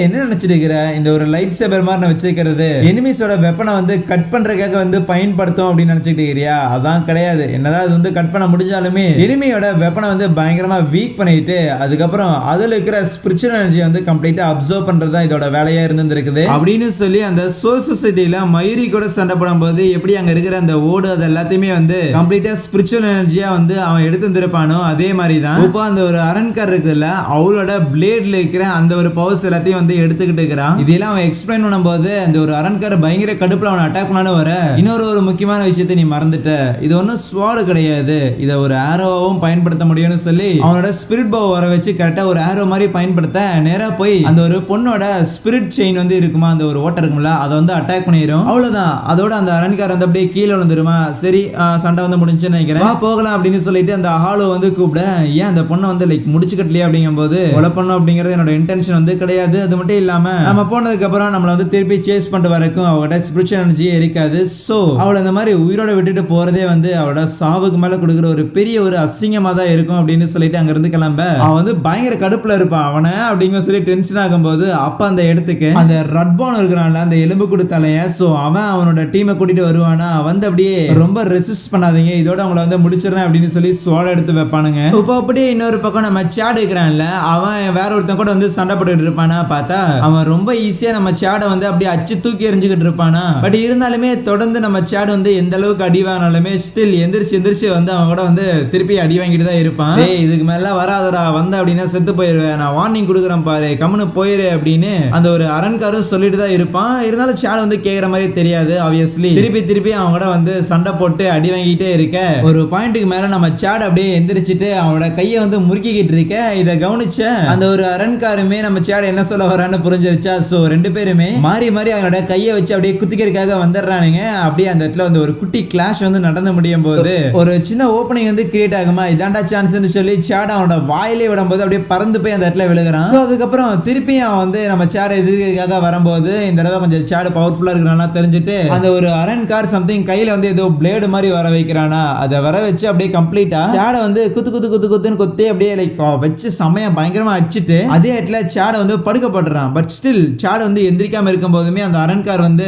என்ன நினைச்சிட்டு இருக்கிற, இந்த ஒரு லைட் சேபர் மாதிரி நான் வச்சிருக்கிறது எனிமீஸோட வெப்பனை வந்து கட் பண்றதுக்காக வந்து பயன்படுத்தும் அப்படின்னு நினைச்சிட்டு இருக்கிறியா? அதான் கிடையாது. என்னதான் அது வந்து கட் பண்ண முடிஞ்சாலுமே எனிமியோட வெப்பனை வந்து பயங்கரமா வீக் பண்ணிட்டு அதுக்கப்புறம் அதுல இருக்கிற ஸ்பிரிச்சுவல் எனர்ஜியை வந்து கம்ப்ளீட்டா அப்சர்வ் பண்றது தான் இதோட வேலையா இருந்திருக்குது அப்படின்னு சொல்லி அந்த சோல் சொசைட்டில மயூரி கூட சண்டை போடும்போது எப்படி அங்க இருக்கிற அந்த ஓடு அது எல்லாத்தையுமே வந்து கம்ப்ளீட்டா ஸ்பிரிச்சுவல் எனர்ஜியா வந்து அவன் எடுத்து வந்திருப்பானோ அதே மாதிரி தான் இப்போ அந்த ஒரு அரண்கார் இருக்குல்ல, அவளோட பிளேட்ல இருக்கிற அந்த ஒரு பவர்ஸ் எல்லாத்தையும் வந்து எடுத்துக்கிட்டு இருக்கிறான். இதெல்லாம் அவன் எக்ஸ்பிளைன் பண்ணும்போது அந்த ஒரு அரண்கார் பயங்கர கடுப்புல அவன் அட்டாக் பண்ணான்னு வர. இன்னொரு முக்கியமான விஷயத்தை நீ மறந்துட்ட, இது ஒன்னும் ஸ்வாடு கிடையாது, இதை ஒரு ஆரோவாவும் பயன்படுத்த முடியும்னு சொல்லி அவனோட ஸ்பிரிட் பவர் வர வச்சு கரெக்டா ஒரு ஆரோ மாதிரி பயன்படுத்த நேரா போய் அந்த ஒரு பொண்ணோட ஸ்பிரிட் செயின் வந்து இருக்குமா, அந்த ஒரு ஓட்டர் இருக்கும்ல, அதை வந்து அட்டாக் பண்ணிடும். அவ்வளவுதான். அதோட அந்த அரண்கார் வந்து அப்படியே கீழே விழுந்துருமா. சரி சண்டை வந்து முடிஞ்சுன்னு நினைக்கிறேன், வா போகலாம் அப்படின்னு சொல்லிட்டு அந்த ஹாலோ வந்து கூப்பிட, ஏன் அந்த பொண்ணை வந்து லைக் முடிச்சு கட்டலையே அப்படிங்கும் போது கொலை பண்ணணும் அப்படிங்கிறது என்னோட இன்டென்ஷன் வந்து கிடையாது. அது மட்டும் இல்லாம நம்ம போனதுக்கு அப்புறம் நம்மள வந்து திருப்பி சேஸ் பண்ணிட்டு வரைக்கும் அவட ஸ்பிரிச்சுவல் எனர்ஜியே இருக்காது. சோ அவளை இந்த மாதிரி உயிரோட விட்டுட்டு போறதே வந்து அவளோட சாவுக்கு மேல கொடுக்குற ஒரு பெரிய ஒரு அசிங்கமா தான் இருக்கும் அப்படின்னு சொல்லிட்டு அங்க இருந்து கிளம்ப அவன் வந்து பயங்கர கடுப்புல இருப்பான். அவனை அப்படிங்கிற சொல்லி டென்ஷன் ஆகும்போது அப்ப அந்த இடத்துக்கு அந்த ரட்பான் இருக்கிறான்ல, அந்த எலும்பு கூடு தலைய, சோ அவன் அவனோட டீமை கூட்டிட்டு வருவானா, வந்து அப்படியே ரொம்ப ரெசிஸ்ட் பண்ணாதீங்க, இதோட அவங்கள வந்து முடிச்சிடறேன் அப்படின்னு சொல்லி சோட எடுத்து வைப்பானுங்க. இப்போ அப்படியே இன்னொரு பக்கம் நம்ம சேட் இருக்கிறான்ல, அவன் வேற ஒருத்தன் கூட வந்து சண்டை போட்டுட்டு இருப்பானா, பார்த்தா அவன் ரொம்ப ஈஸியா நம்ம சேடை வந்து அப்படியே அச்சு தூக்கி எறிஞ்சுக்கிட்டு இருப்பானா. பட் இருந்தாலுமே தொடர்ந்து நம்ம சேட் வந்து எந்த அளவுக்கு அடி வாங்கினாலுமே ஸ்டில் எந்திரிச்சு வந்து அவன் கூட வந்து திருப்பி அடி வாங்கிட்டு தான் இருப்பான். இதுக்கு மேல வராதடா, வந்த அப்படின்னா செத்து போயிருவேன், நான் வார்னிங் கொடுக்குறேன் பாரு, கம்முன்னு போயிரு அப்படின்னு அந்த ஒரு அரண்காரும் சொல்லிட்டு தான் இருப்பான். இருந்தாலும் சேட் வந்து கேட்குற மாதிரி தெரியாது. ஆப்வியஸ்லி திருப்பி அவங்க கூட வந்து சண்டை போட்டு அடி வாங்கிட்டே இருக்க ஒரு பாயிண்ட்டுக்கு மேல நம்ம சேட் அப்படியே எந்திரிச்சிட்டு அவனோட கையை வந்து முறுக்கிக்கிட்டு இருக்க. இதை கவனிச்ச அந்த ஒரு அரண்காருமே நம்ம சேட் என்ன சொல்ல வரான்னு புரிஞ்சிருச்சா. சோ ரெண்டு பேருமே மாறி அவனோட கையை வச்சு அப்படியே குத்திக்கிறதுக்காக வந்துடுறானுங்க. அப்படியே அந்த இடத்துல வந்து ஒரு குட்டி கிளாஷ் வந்து நடந்து முடியும் போது ஒரு சின்ன ஓப்பனிங் வந்து கிரியேட் ஆகுமா, இதாண்டா சான்ஸ்னு சொல்லி சேட் அவனோட வாயிலே விடும்போது அப்படியே பறந்து போய் அந்த இடத்துல விழுகிறான். சோ அதுக்கப்புறம் திருப்பி அவன் வந்து நம்ம சேட் எதிர்க்கிறதுக்காக வரும்போது இந்த தடவை கொஞ்சம் சேட் பவர்ஃபுல்லா இருக்கிறானா தெரிஞ்சுட்டு அந்த ஒரு அரண்கார் சம்திங் கையில வந்து ஏதோ பிளேடு மாதிரி வர வைக்கிறானா, அதை வர வச்சு அப்படியே கம்ப்ளீட்டா சேட வந்து குத்துன்னு கொத்தி அப்படியே லைக் வச்சு சமய பயங்கரமா அடிச்சுட்டு அதே இடத்துல சேட வந்து படுக்கப்படுறான். பட் ஸ்டில் சேட வந்து எந்திரிக்காம இருக்கும் போதுமே அந்த அரண்கார் வந்து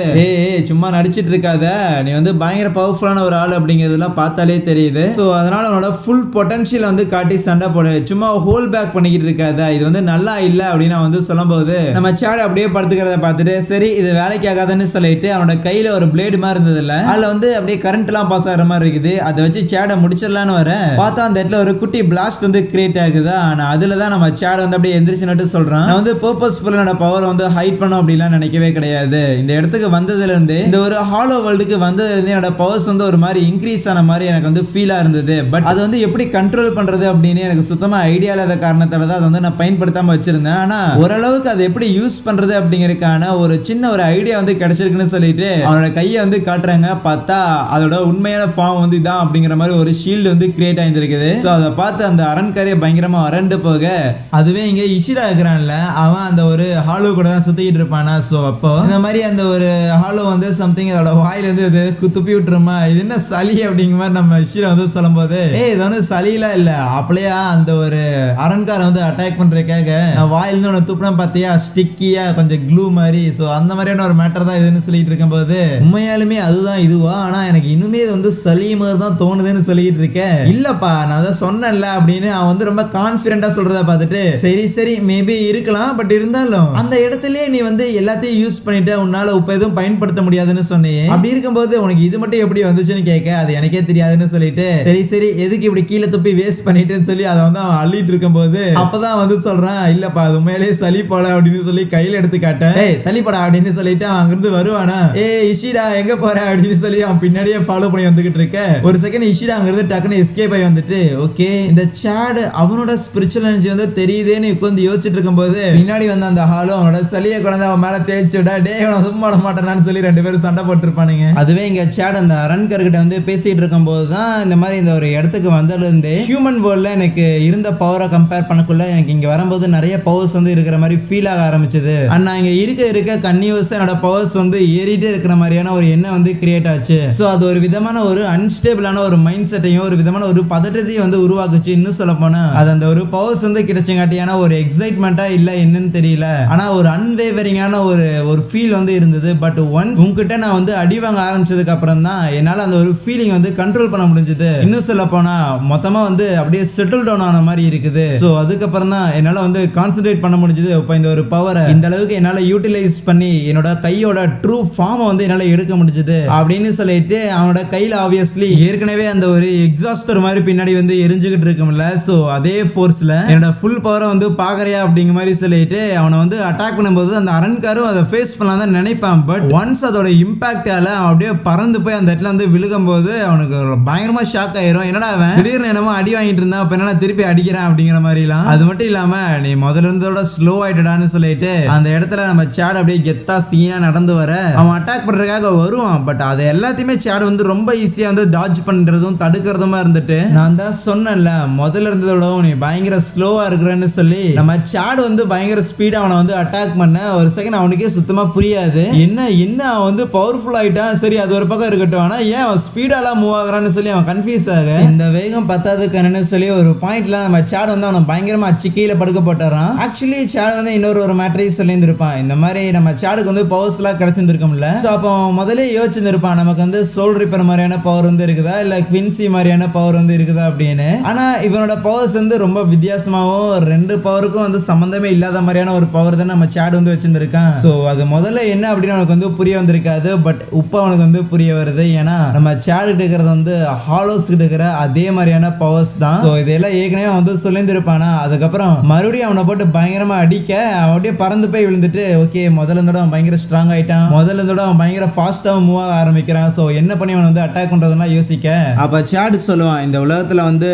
சும்மா நடிச்சிட்டு இருக்காத, நீ வந்து பயங்கர பவர்ஃபுல்லான ஒரு ஆள் அப்படிங்கிறதுலாம் பார்த்தாலே தெரியுது. சோ அதனால அவனோட ஃபுல் பொட்டன்ஷியல் வந்து காட்டி சண்டை போடு, சும்மா ஹோல் பேக் பண்ணிக்கிட்டு இருக்காத, இது வந்து நல்லா இல்ல அப்படின்னு வந்து சொல்லும் போது நம்ம சேட அப்படியே படுத்துக்கிறத பார்த்துட்டு சரி இது வேலைக்கு ஆகாதுன்னு சொல்லிட்டு அவனோட கையில ஒரு பிளேடு மாதிரி இருந்தது இல்ல, அதுல வந்து அப்படியே கரண்ட் எல்லாம் பாஸ் ஆகிற மாதிரி இருக்குது, அதை வச்சு சேட முடிச்சிடலான்னு வர பார்த்தா அந்த இடத்துல ஒரு குட்டி பிளாஸ்ட் வந்து கிரியேட் ஆகுதா. ஆனா அதுலதான் நம்ம சேட வந்து அப்படியே எந்திரிச்சுன்னு சொல்றான். நான் வந்து பர்பஸ்ஃபுல்லா என்னோட பவர் வந்து ஹைட் பண்ணும் அப்படிலாம் நினைக்கவே கிடையாது. இந்த இடத்துக்கு வந்ததுல இருந்து இந்த ஒரு ஹாலோ வேர்ல்டுக்கு வந்ததுல இருந்து என்னோட பவர்ஸ் வந்து ஒரு மாதிரி இன்க்ரீஸ் ஆன மாதிரி எனக்கு வந்து ஃபீலா இருந்தது. பட் அது வந்து எப்படி கண்ட்ரோல் பண்றது அப்படின்னு எனக்கு எனக்கு சுத்தமா ஐடியா இல்லாத காரணத்தால தான் அதை வந்து நான் பயன்படுத்தாம வச்சிருந்தேன். ஆனா ஓரளவுக்கு அதை எப்படி யூஸ் பண்றது அப்படிங்கறதுக்கான ஒரு சின்ன ஒரு ஐடியா வந்து கிடைச்சிருக்குன்னு சொல்லிட்டு அவனோட கையை வந்து காட்டுறாங்க. பார்த்தா அதோட உண்மையான ஃபார்ம் வந்து இதான் அப்படிங்கிற மாதிரி ஒரு ஷீல்டு வந்து கிரியேட் ஆயிருக்குது. ஸோ அதை பார்த்து அந்த அரண்காரியை பயங்கரமா அரண்டு போக, அதுவே இங்க இஷிரா இருக்கிறான்ல, அவன் அந்த ஒரு ஹாலோ கூட தான் சுத்திக்கிட்டு இருப்பானா. ஸோ அப்போ இந்த மாதிரி அந்த ஒரு ஹாலோ வந்து சம்திங் அதோட வாயில இருந்து அது துப்பி விட்டுருமா, இது என்ன சளி அப்படிங்கிற மாதிரி நம்ம இஷிரா வந்து சொல்லும் போது, இது வந்து சளியெல்லாம் இல்ல, அப்படியா அந்த ஒரு அரண்காரை வந்து அட்டாக் பண்றதுக்காக நான் வாயிலிருந்து ஒன்று துப்புனா பார்த்தியா, ஸ்டிக்கியா கொஞ்சம் க்ளூ மாதிரி. ஸோ அந்த மாதிரியான ஒரு மேட்டர் தான் இதுன்னு சொல்லிட்டு இருக்கும்போது, உண்மையாலுமே அதுதான் இதுவா, ஆனா எனக்கு இன்னுமே இது வந்து சளி மாதிரி தான் தோணுதுன்னு சொல்லிட்டு இருக்கேன். இல்லப்பா நான் அதை சொன்னேன்ல அப்படின்னு அவன் வந்து ரொம்ப கான்பிடண்டா சொல்றத பார்த்துட்டு, சரி சரி மேபி இருக்கலாம், பட் இருந்தாலும் அந்த இடத்துலயே நீ வந்து எல்லாத்தையும் யூஸ் பண்ணிட்டு உன்னால இப்ப எதுவும் பயன்படுத்த முடியாதுன்னு சொன்னீங்க. அப்படி இருக்கும்போது உனக்கு இது மட்டும் எப்படி வந்துச்சுன்னு கேட்க, அது எனக்கே தெரியாதுன்னு சொல்லிட்டு, சரி சரி எதுக்கு இப்படி கீழே துப்பி வேஸ்ட் பண்ணிட்டுன்னு சொல்லி அதை வந்து அவன் அள்ளிட்டு இருக்கும்போது, அப்பதான் வந்து சொல்றான், இல்லப்பா அது உண்மையிலேயே சளி போல அப்படின்னு சொல்லி கையில எடுத்து காட்டேன். தள்ளிப்படா அப்படின்னு சொல்லிட்டு அவன் அங்கிருந்து வருவானா, இஷிரா எங்க போற அப்படின்னு சொல்லி அவன் பின்னாடியே ஃபாலோ பண்ணி வந்துகிட்டு இருக்க. ஒரு செகண்ட் இஷிரா அங்கிருந்து டக்குன்னு எஸ்கேப் ஆகி வந்துட்டு, ஓகே இந்த சாட் அவனோட ஸ்பிரிச்சுவல் எனர்ஜி வந்து தெரியுதேன்னு உட்கார்ந்து யோசிச்சுட்டு இருக்கும்போது, பின்னாடி வந்து அந்த ஹாலோ அவனோட சளியை குழந்தை அவன் மேல தேய்ச்சி விட, டே அவன் சும்மா விட மாட்டானான்னு சொல்லி ரெண்டு பேரும் சண்டை போட்டுருப்பானுங்க. அதுவே இங்க சாட் அந்த அரண்கர்கிட்ட வந்து பேசிட்டு இருக்கும் போதுதான் இந்த மாதிரி இந்த ஒரு இடத்துக்கு வந்ததுலேருந்து ஹியூமன் வேர்ல்ட்ல எனக்கு இருந்த பவரை கம்பேர் பண்ணக்குள்ள எனக்கு இங்க வரும்போது நிறைய பவர்ஸ் வந்து இருக்கிற மாதிரி ஃபீல் ஆக ஆரம்பிச்சது. அண்ணா இங்க இருக்க கன்னியூஸா என்னோட பவர்ஸ் வந்து ஏறிட்டே இருக்கிற மாதிரியான ஒரு எண்ணம் வந்து கிரியேட் ஆச்சு. ஸோ அது ஒரு விதமான ஒரு அன்ஸ்டேபிளான ஒரு மைண்ட் செட்டையும் ஒரு விதமான ஒரு பதட்டத்தையும் வந்து உருவாக்குச்சு. இன்னும் சொல்ல போனா அது அந்த ஒரு பவர்ஸ் வந்து கிடைச்சங்காட்டியான ஒரு எக்ஸைட்மெண்டா இல்ல என்னன்னு தெரியல, ஆனா ஒரு அன்வேவரிங்கான ஒரு ஃபீல் வந்து இருந்தது. பட் ஒன்ஸ் உங்ககிட்ட நான் வந்து அடி வாங்க ஆரம்பிச்சதுக்கு அப்புறம் தான் என்னால அந்த ஒரு ஃபீலிங் வந்து கண்ட்ரோல் பண்ண முடிஞ்சது. இன்னும் சொல்ல போனா மொத்தமா வந்து அப்படியே செட்டில் டவுன் ஆன மாதிரி இருக்குது. ஸோ அதுக்கப்புறம் தான் என்னால வந்து கான்சென்ட்ரேட் பண்ண முடிஞ்சது. இப்போ இந்த ஒரு பவரை இந்த அளவுக்கு என்னால யூட்டிலைஸ் பண்ணி என்னோட கையோட ட்ரூ ஃபார்மை வந்து என்னால எடுக்க முடிஞ்சது அப்படின்னு சொல்லிட்டு அவனோட கையில ஆப்வியஸ்லி ஏற்கனவே அந்த ஒரு எக்ஸாஸ்டர் மாதிரி பின்னாடி வந்து எரிஞ்சுக்கிட்டு இருக்கும்ல. ஸோ அதே ஃபோர்ஸ்ல என்னோட ஃபுல் பவரை வந்து பாக்குறியா அப்படிங்கிற மாதிரி சொல்லிட்டு அவனை வந்து அட்டாக் பண்ணும்போது அந்த அரண்காரும் அதை ஃபேஸ் பண்ணலாம் தான் நினைப்பான். பட் ஒன்ஸ் அதோட இம்பாக்டால அப்படியே பறந்து போய் அந்த இடத்துல வந்து விழுகும் போது அவனுக்கு பயங்கரமா ஷாக் ஆயிரும். என்னடா அவன் திடீர்னு என்னமோ அடி வாங்கிட்டு இருந்தா, அப்ப என்னடா திருப்பி அடிக்கிறான் அப்படிங்கிற மாதிரிலாம். அது மட்டும் இல்லாம நீ முதல்ல இருந்தோட ஸ்லோ ஆயிட்டடான்னு சொல்லிட்டு அந்த இடத்துல நம்ம சாட் அப்படியே கெத்தா சீனா நடந்து வர அவன் அட்டாக் பண்றதுக்காக வருவான். பட் அது எல்லாத்தையுமே சாட் வந்து ரொம்ப ஈஸியா வந்து டாஜ் பண்றதும் தடுக்கிறதுமா இருந்துட்டு, நான் தான் சொன்னேன்ல முதல்ல இருந்ததோட நீ பயங்கர ஸ்லோவா இருக்கிறேன்னு சொல்லி நம்ம சாட் வந்து பயங்கர ஸ்பீடா அவனை வந்து அட்டாக் பண்ண ஒரு செகண்ட் அவனுக்கே சுத்தமா புரியாது. என்ன அவன் வந்து பவர்ஃபுல் ஆயிட்டான், சரி அது ஒரு பக்கம் இருக்கட்டும், ஆனா ஏன் அவன் ஸ்பீடாலாம் மூவ் ஆகுறான்னு சொல்லி அவன் கன்ஃபியூஸ் ஆக, இந்த வேகம் பத்தாது கண்ணு சொல்லி ஒரு பாயிண்ட்ல நம்ம சாட் வந்து அவனை பயங்கரமா அச்சு கீழே படுக்க போட்டாரான். ஆக்சுவலி சாட் வந்து இன்னொரு மேட்டரையும் சொல்லியிருந்திருப்பான், இந்த மாதிரி நம்ம சாடுக்கு வந்து பவர்ஸ் எல்லாம் கிடைச்சிருந்திருக்கும்ல. ஸோ அப்போ முதல்ல யோசிச்சிருப்பான் நமக்கு வந்து சோல் ரிப்பர் மாதிரியான பவர் வந்து இருக்குதா இல்ல குவின்சி மாதிரியான பவர் வந்து இருக்குதா அப்படின்னு. ஆனா இவனோட பவர்ஸ் வந்து ரொம்ப வித்தியாசமாவும் ரெண்டு பவருக்கும் வந்து சம்பந்தமே இல்லாத மாதிரியான ஒரு பவர் தான் நம்ம சாட் வந்து வச்சிருந்திருக்கான். ஸோ அது முதல்ல என்ன அப்படின்னு அவனுக்கு வந்து புரிய வந்திருக்காது. பட் இப்போ அவனுக்கு வந்து புரிய வருது. ஏன்னா நம்ம சாட் கிட்ட இருக்கிறது வந்து ஹாலோஸ் கிட்ட இருக்கிற அதே மாதிரியான பவர்ஸ் தான். ஸோ இதெல்லாம் ஏற்கனவே வந்து சொல்லியிருந்திருப்பானா. அதுக்கப்புறம் மறுபடியும் அவனை போட்டு பயங்கரமா அடிக்க அப்படியே பறந்து போய் விழுந்துட்டு, ஓகே முதல்ல இருந்தோட அவன் பயங்கர ஸ்ட்ராங் ஆயிட்டான், முதல்ல இருந்தோட அவன் பயங்கர ஃபாஸ்ட்டாகவும் மூவ் ஆக ஆரம்பிக்கிறான். ஸோ என்ன பண்ணி அவன் வந்து அட்டாக் பண்றதுலாம் யோசிக்க, அப்ப சாட் சொல்லுவான், இந்த உலகத்துல வந்து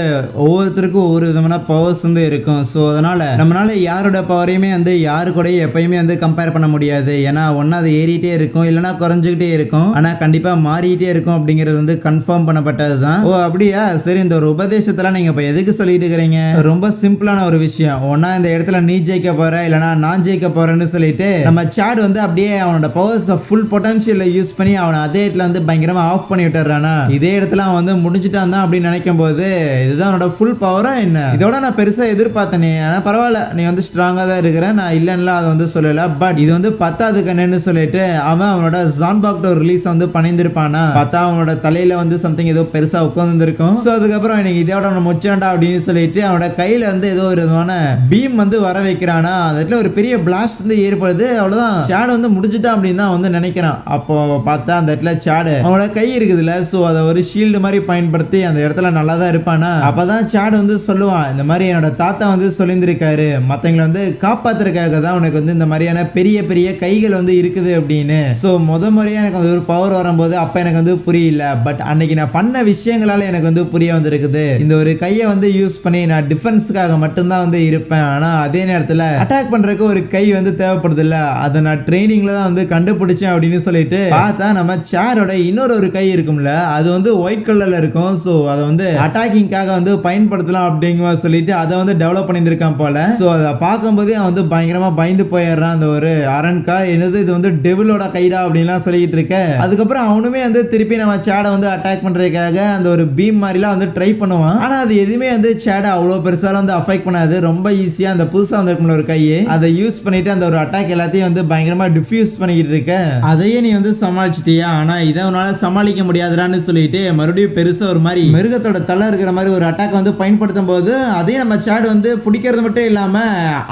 ஒவ்வொருத்தருக்கும் ஒவ்வொரு விதமான பவர்ஸ் வந்து இருக்கும். ஸோ அதனால நம்மளால யாரோட பவரையுமே வந்து யாரு கூட எப்பயுமே வந்து கம்பேர் பண்ண முடியாது. ஏன்னா ஒன்னா அது ஏறிட்டே இருக்கும், இல்லைன்னா குறைஞ்சுக்கிட்டே இருக்கும், ஆனா கண்டிப்பா மாறிட்டே இருக்கும் அப்படிங்கிறது வந்து கன்ஃபார்ம் பண்ணப்பட்டது தான். ஓ அப்படியா, சரி இந்த ஒரு உபதேசத்தெல்லாம் நீங்க இப்ப எதுக்கு சொல்லிட்டு இருக்கிறீங்க? ரொம்ப சிம்பிளான ஒரு விஷயம், ஒன்னா இந்த இடத்துல நீ ஜெயிக்க போற இல்லைன்னா நான் ஜெயிக்க போறேன்னு சொல்லிட்டு நம்ம சாட் வந்து அப்படியே அவனோட பவர்ஸ் ஃபுல் பொட்டன்ஷியலை யூஸ் பண்ணி அவனை அதே இடத்துல வந்து பயங்கரமா ஆஃப் பண்ணி விட்டுறானா. இதே இடத்துல அவன் வந்து முடிஞ்சுட்டான் தான் அப்படின்னு நினைக்கும் போது, இதுதான் அவனோட ஃபுல் பவரா என்ன? இதோட நான் பெருசா எதிர்பார்த்தனே, ஆனா பரவாயில்ல நீ வந்து ஸ்ட்ராங்கா தான் இருக்கிற, நான் இல்லைன்னா அதை வந்து சொல்லல. பட் இது வந்து பத்தாவது கண்ணு சொல்லிட்டு அவனோட ஜான்பாக்டோ ரிலீஸ் வந்து பண்ணியிருந்திருப்பானா. பார்த்தா அவனோட தலையில வந்து சம்திங் ஏதோ பெருசா உட்காந்துருக்கும். ஸோ அதுக்கப்புறம் எனக்கு இதோட முச்சாண்டா அப்படின்னு சொல்லிட்டு அவனோட கையில வந்து ஏதோ ஒரு விதமான பீம் வந்து வர வைக்கிறானா. அதுல ஒரு பெரிய பிளாஸ்ட் வந்து ஏற்படுது. அவ்வளவுதான், சாட் வந்து முடிஞ்சுட்டான் அப்படின்னு தான் வந்து நினைக்கிறான். அப்போ பார்த்தா அந்த இடத்துல சாட் அவனோட கை இருக்குதுல்ல, ஸோ அதை ஒரு ஷீல்டு மாதிரி பயன்படுத்தி அந்த இடத்துல நல்லா தான் இருப்பானா. அப்பதான் சாட் வந்து சொல்லுவான், இந்த மாதிரி என்னோட தாத்தா வந்து சொல்லியிருந்திருக்காரு, மற்றவங்களை வந்து காப்பாத்துறதுக்காக தான் உனக்கு வந்து இந்த மாதிரியான பெரிய பெரிய கைகள் வந்து இருக்குது அப்படின்னு. ஸோ முறையா எனக்கு அந்த ஒரு பவர் வரும்போது அப்ப எனக்கு வந்து புரியல. பட் அன்னைக்கு நான் பண்ண விஷயங்களால எனக்கு வந்து புரிய வந்திருக்குது. இந்த ஒரு கையை வந்து யூஸ் பண்ணி நான் டிஃபென்ஸ்க்காக மட்டும்தான் வந்து இருப்பேன், ஆனா அதே நேரத்துல அட்டாக் பண்றதுக்கு ஒரு கை வந்து தேவைப்படுது இல்ல, அதை நான் ட்ரைனிங்ல தான் வந்து கண்டுபிடிச்சேன் அப்படின்னு சொல்லிட்டு பார்த்தா நம்ம சேரோட இன்னொரு கை இருக்கும்ல, அது வந்து ஒயிட் கலர்ல இருக்கும். சோ அதை வந்து அட்டாக்கிங்காக வந்து பயன்படுத்தலாம் அப்படிங்கிற சொல்லிட்டு அதை வந்து டெவலப் பண்ணியிருக்கான் போல. சோ அதை பார்க்கும்போதே அவன் வந்து பயங்கரமா பயந்து போயிடுறான். அந்த ஒரு அரண்கா என்னது இது வந்து டெவிலோட கைடா அப்படின்லாம் சொல்லிட்டு இருக்க, அதுக்கப்புறம் அவனுமே வந்து திருப்பி நம்ம சேடை வந்து அட்டாக் பண்றதுக்காக அந்த ஒரு பீம் மாதிரிலாம் வந்து ட்ரை பண்ணுவான். ஆனா அது எதுவுமே வந்து சேடை அவ்வளவு பெருசால வந்து அஃபெக்ட் பண்ணாது. ரொம்ப ஈஸியா அந்த புதுசா வந்திருக்கும் ஒரு கையை அதை யூஸ் பண்ணிட்டு அந்த ஒரு அட்டாக் எல்லாத்தையும் வந்து பயங்கரமா டிஃப்யூஸ் பண்ணிக்கிட்டு இருக்க, அதையே நீ வந்து சமாளிச்சிட்டியா, ஆனா இதை உன்னால சமாளிக்க முடியாதுடான்னு சொல்லிட்டு மறுபடியும் பெருசா ஒரு மாதிரி மிருகத்தோட தலை இருக்கிற மாதிரி ஒரு அட்டாக் வந்து பயன்படுத்தும் போது அதையும் நம்ம சேட் வந்து பிடிக்கிறது மட்டும் இல்லாம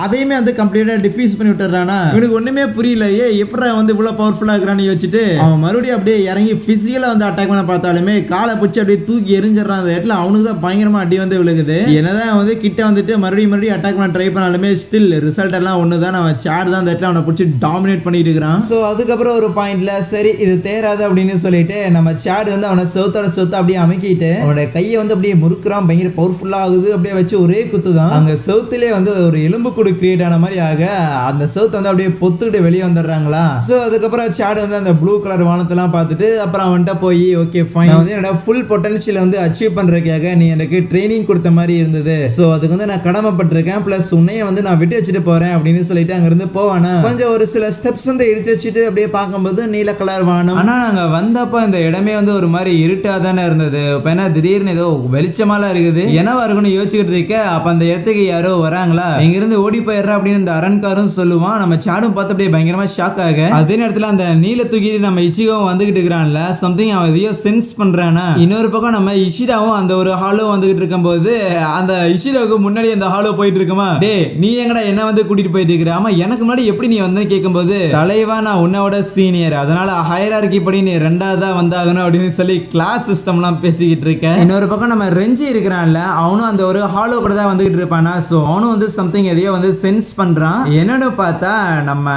அதையுமே வந்து கம்ப்ளீட்டா டிஃப்யூஸ் பண்ணி விட்டுறானா. இவனுக்கு ஒண்ணுமே புரியலையே எப்படி வந்து இவ்வளவு பவர்ஃபுல்லா இருக்கிறான்னு யோசிச்சுட்டு அவன் மறுபடியும் அப்படியே இறங்கி பிசிக்கலா வந்து அட்டாக் பண்ண பார்த்தாலுமே காலை பிடிச்சி அப்படியே தூக்கி எரிஞ்சிடறான். அந்த இடத்துல அவனுக்கு தான் பயங்கரமா அடி வந்து விழுகுது. என்னதான் வந்து கிட்ட வந்துட்டு மறுபடியும் அட்டாக் பண்ண ட்ரை பண்ணாலுமே ஸ்டில் ரிசல்ட் எல்லாம் ஒண்ணுதான். நம்ம சேட் தான் அந்த இடத்துல அவனை பிடிச்சி டாமினேட் பண்ணிட்டு இருக்கிறான். சோ அதுக்கப்புறம் ஒரு பாயிண்ட்ல சரி இது தேராது அப்படின்னு சொல்லிட்டு நம்ம சேட் வந்து அவனை செவுத்தோட செவுத்த அப்படியே அமைக்கிட்டு அவனோட கையை வந்து அப்படியே முறுக்குறான். பயங்கர பவர்ஃபுல்லா ஆகுது. அப்படியே வச்சு ஒரே குத்து தான் அங்க செவுத்திலே வந்து ஒரு எலும்பு கூடு கிரியேட் ஆன மாதிரி ஆக அந்த செவுத்து வந்து அப்படியே பொத்துக்கிட்டு வெளியே வந்துடுறாங்களா. சோ அதுக்கப்புறம் சேட் வந்து அந்த ப்ளூ கலர் வானத்தெல்லாம் பார்த்துட்டு அப்புறம் அவன்கிட்ட போய் ஓகே ஃபைன் வந்து என்னோட ஃபுல் பொட்டன்ஷியல் வந்து அச்சீவ் பண்றதுக்காக நீ எனக்கு ட்ரைனிங் கொடுத்த மாதிரி இருந்தது. சோ அதுக்கு வந்து நான் கடமைப்பட்டிருக்கேன். பிளஸ் உன்னைய வந்து நான் விட்டு வச்சுட்டு போறேன் அப்படின்னு சொல்லிட்டு அங்க இருந்து போவானா. கொஞ்சம் ஒரு சில ஸ்டெப்ஸ் வந்து எடுத்து வச்சுட்டு அப்படியே பார்க்கும்போது நீல கலர் வானம். ஆனா நாங்க வந்தப்போ இந்த இடமே வந்து ஒரு மாதிரி இருட்டா தானே இருந்தது. இப்போ என்ன திடீர்னு ஏதோ வெளிச்சமாலாம் இருக்குது, என்னவா இருக்குன்னு யோசிச்சுட்டு இருக்க. அப்ப அந்த இடத்துக்கு யாரோ வராங்களா, இங்க இருந்து ஓடி போயிடுற அப்படின்னு இந்த அரண்காரும் சொல்லுவான். நம்ம சாடும் பார்த்து அப்படியே பயங்கரமா ஷாக் ஆக, அதே நேரத்துல அந்த நீல தூக்கிட்டு நம்ம இச்சிகாவும் வந்துகிட்டு இருக்கிறான்ல, சம்திங் அவன் எதையோ சென்ஸ் பண்றானா. இன்னொரு பக்கம் நம்ம இஷிடாவும் அந்த ஒரு ஹாலோ வந்துகிட்டு இருக்கும் போது அந்த இஷிடாவுக்கு முன்னாடி அந்த ஹாலோ போயிட்டு இருக்குமா, டே நீ எங்கடா என்ன வந்து கூட்டிட்டு போயிட்டு இருக்கிற, ஆமா எனக்கு முன்னாடி எப்படி நீ வந்து கேட்கும்போது தலைவா நான் உன்னோட சீனியர், அதனால ஹையரார்கி படி நீ ரெண்டாவதா வந்தாகணும் அப்படின்னு சொல்லி கிளாஸ் சிஸ்டம்லாம் பேசிக்கிட்டு இருக்கேன். இன்னொரு பக்கம் நம்ம ரெஞ்சி இருக்கிறான்ல, அவனும் அந்த ஒரு ஹாலோ கூட தான் வந்துகிட்டு இருப்பானா. சோ அவனும் வந்து சம்திங் எதையோ வந்து சென்ஸ் பண்றான். என்னன்னு பார்த்தா நம்ம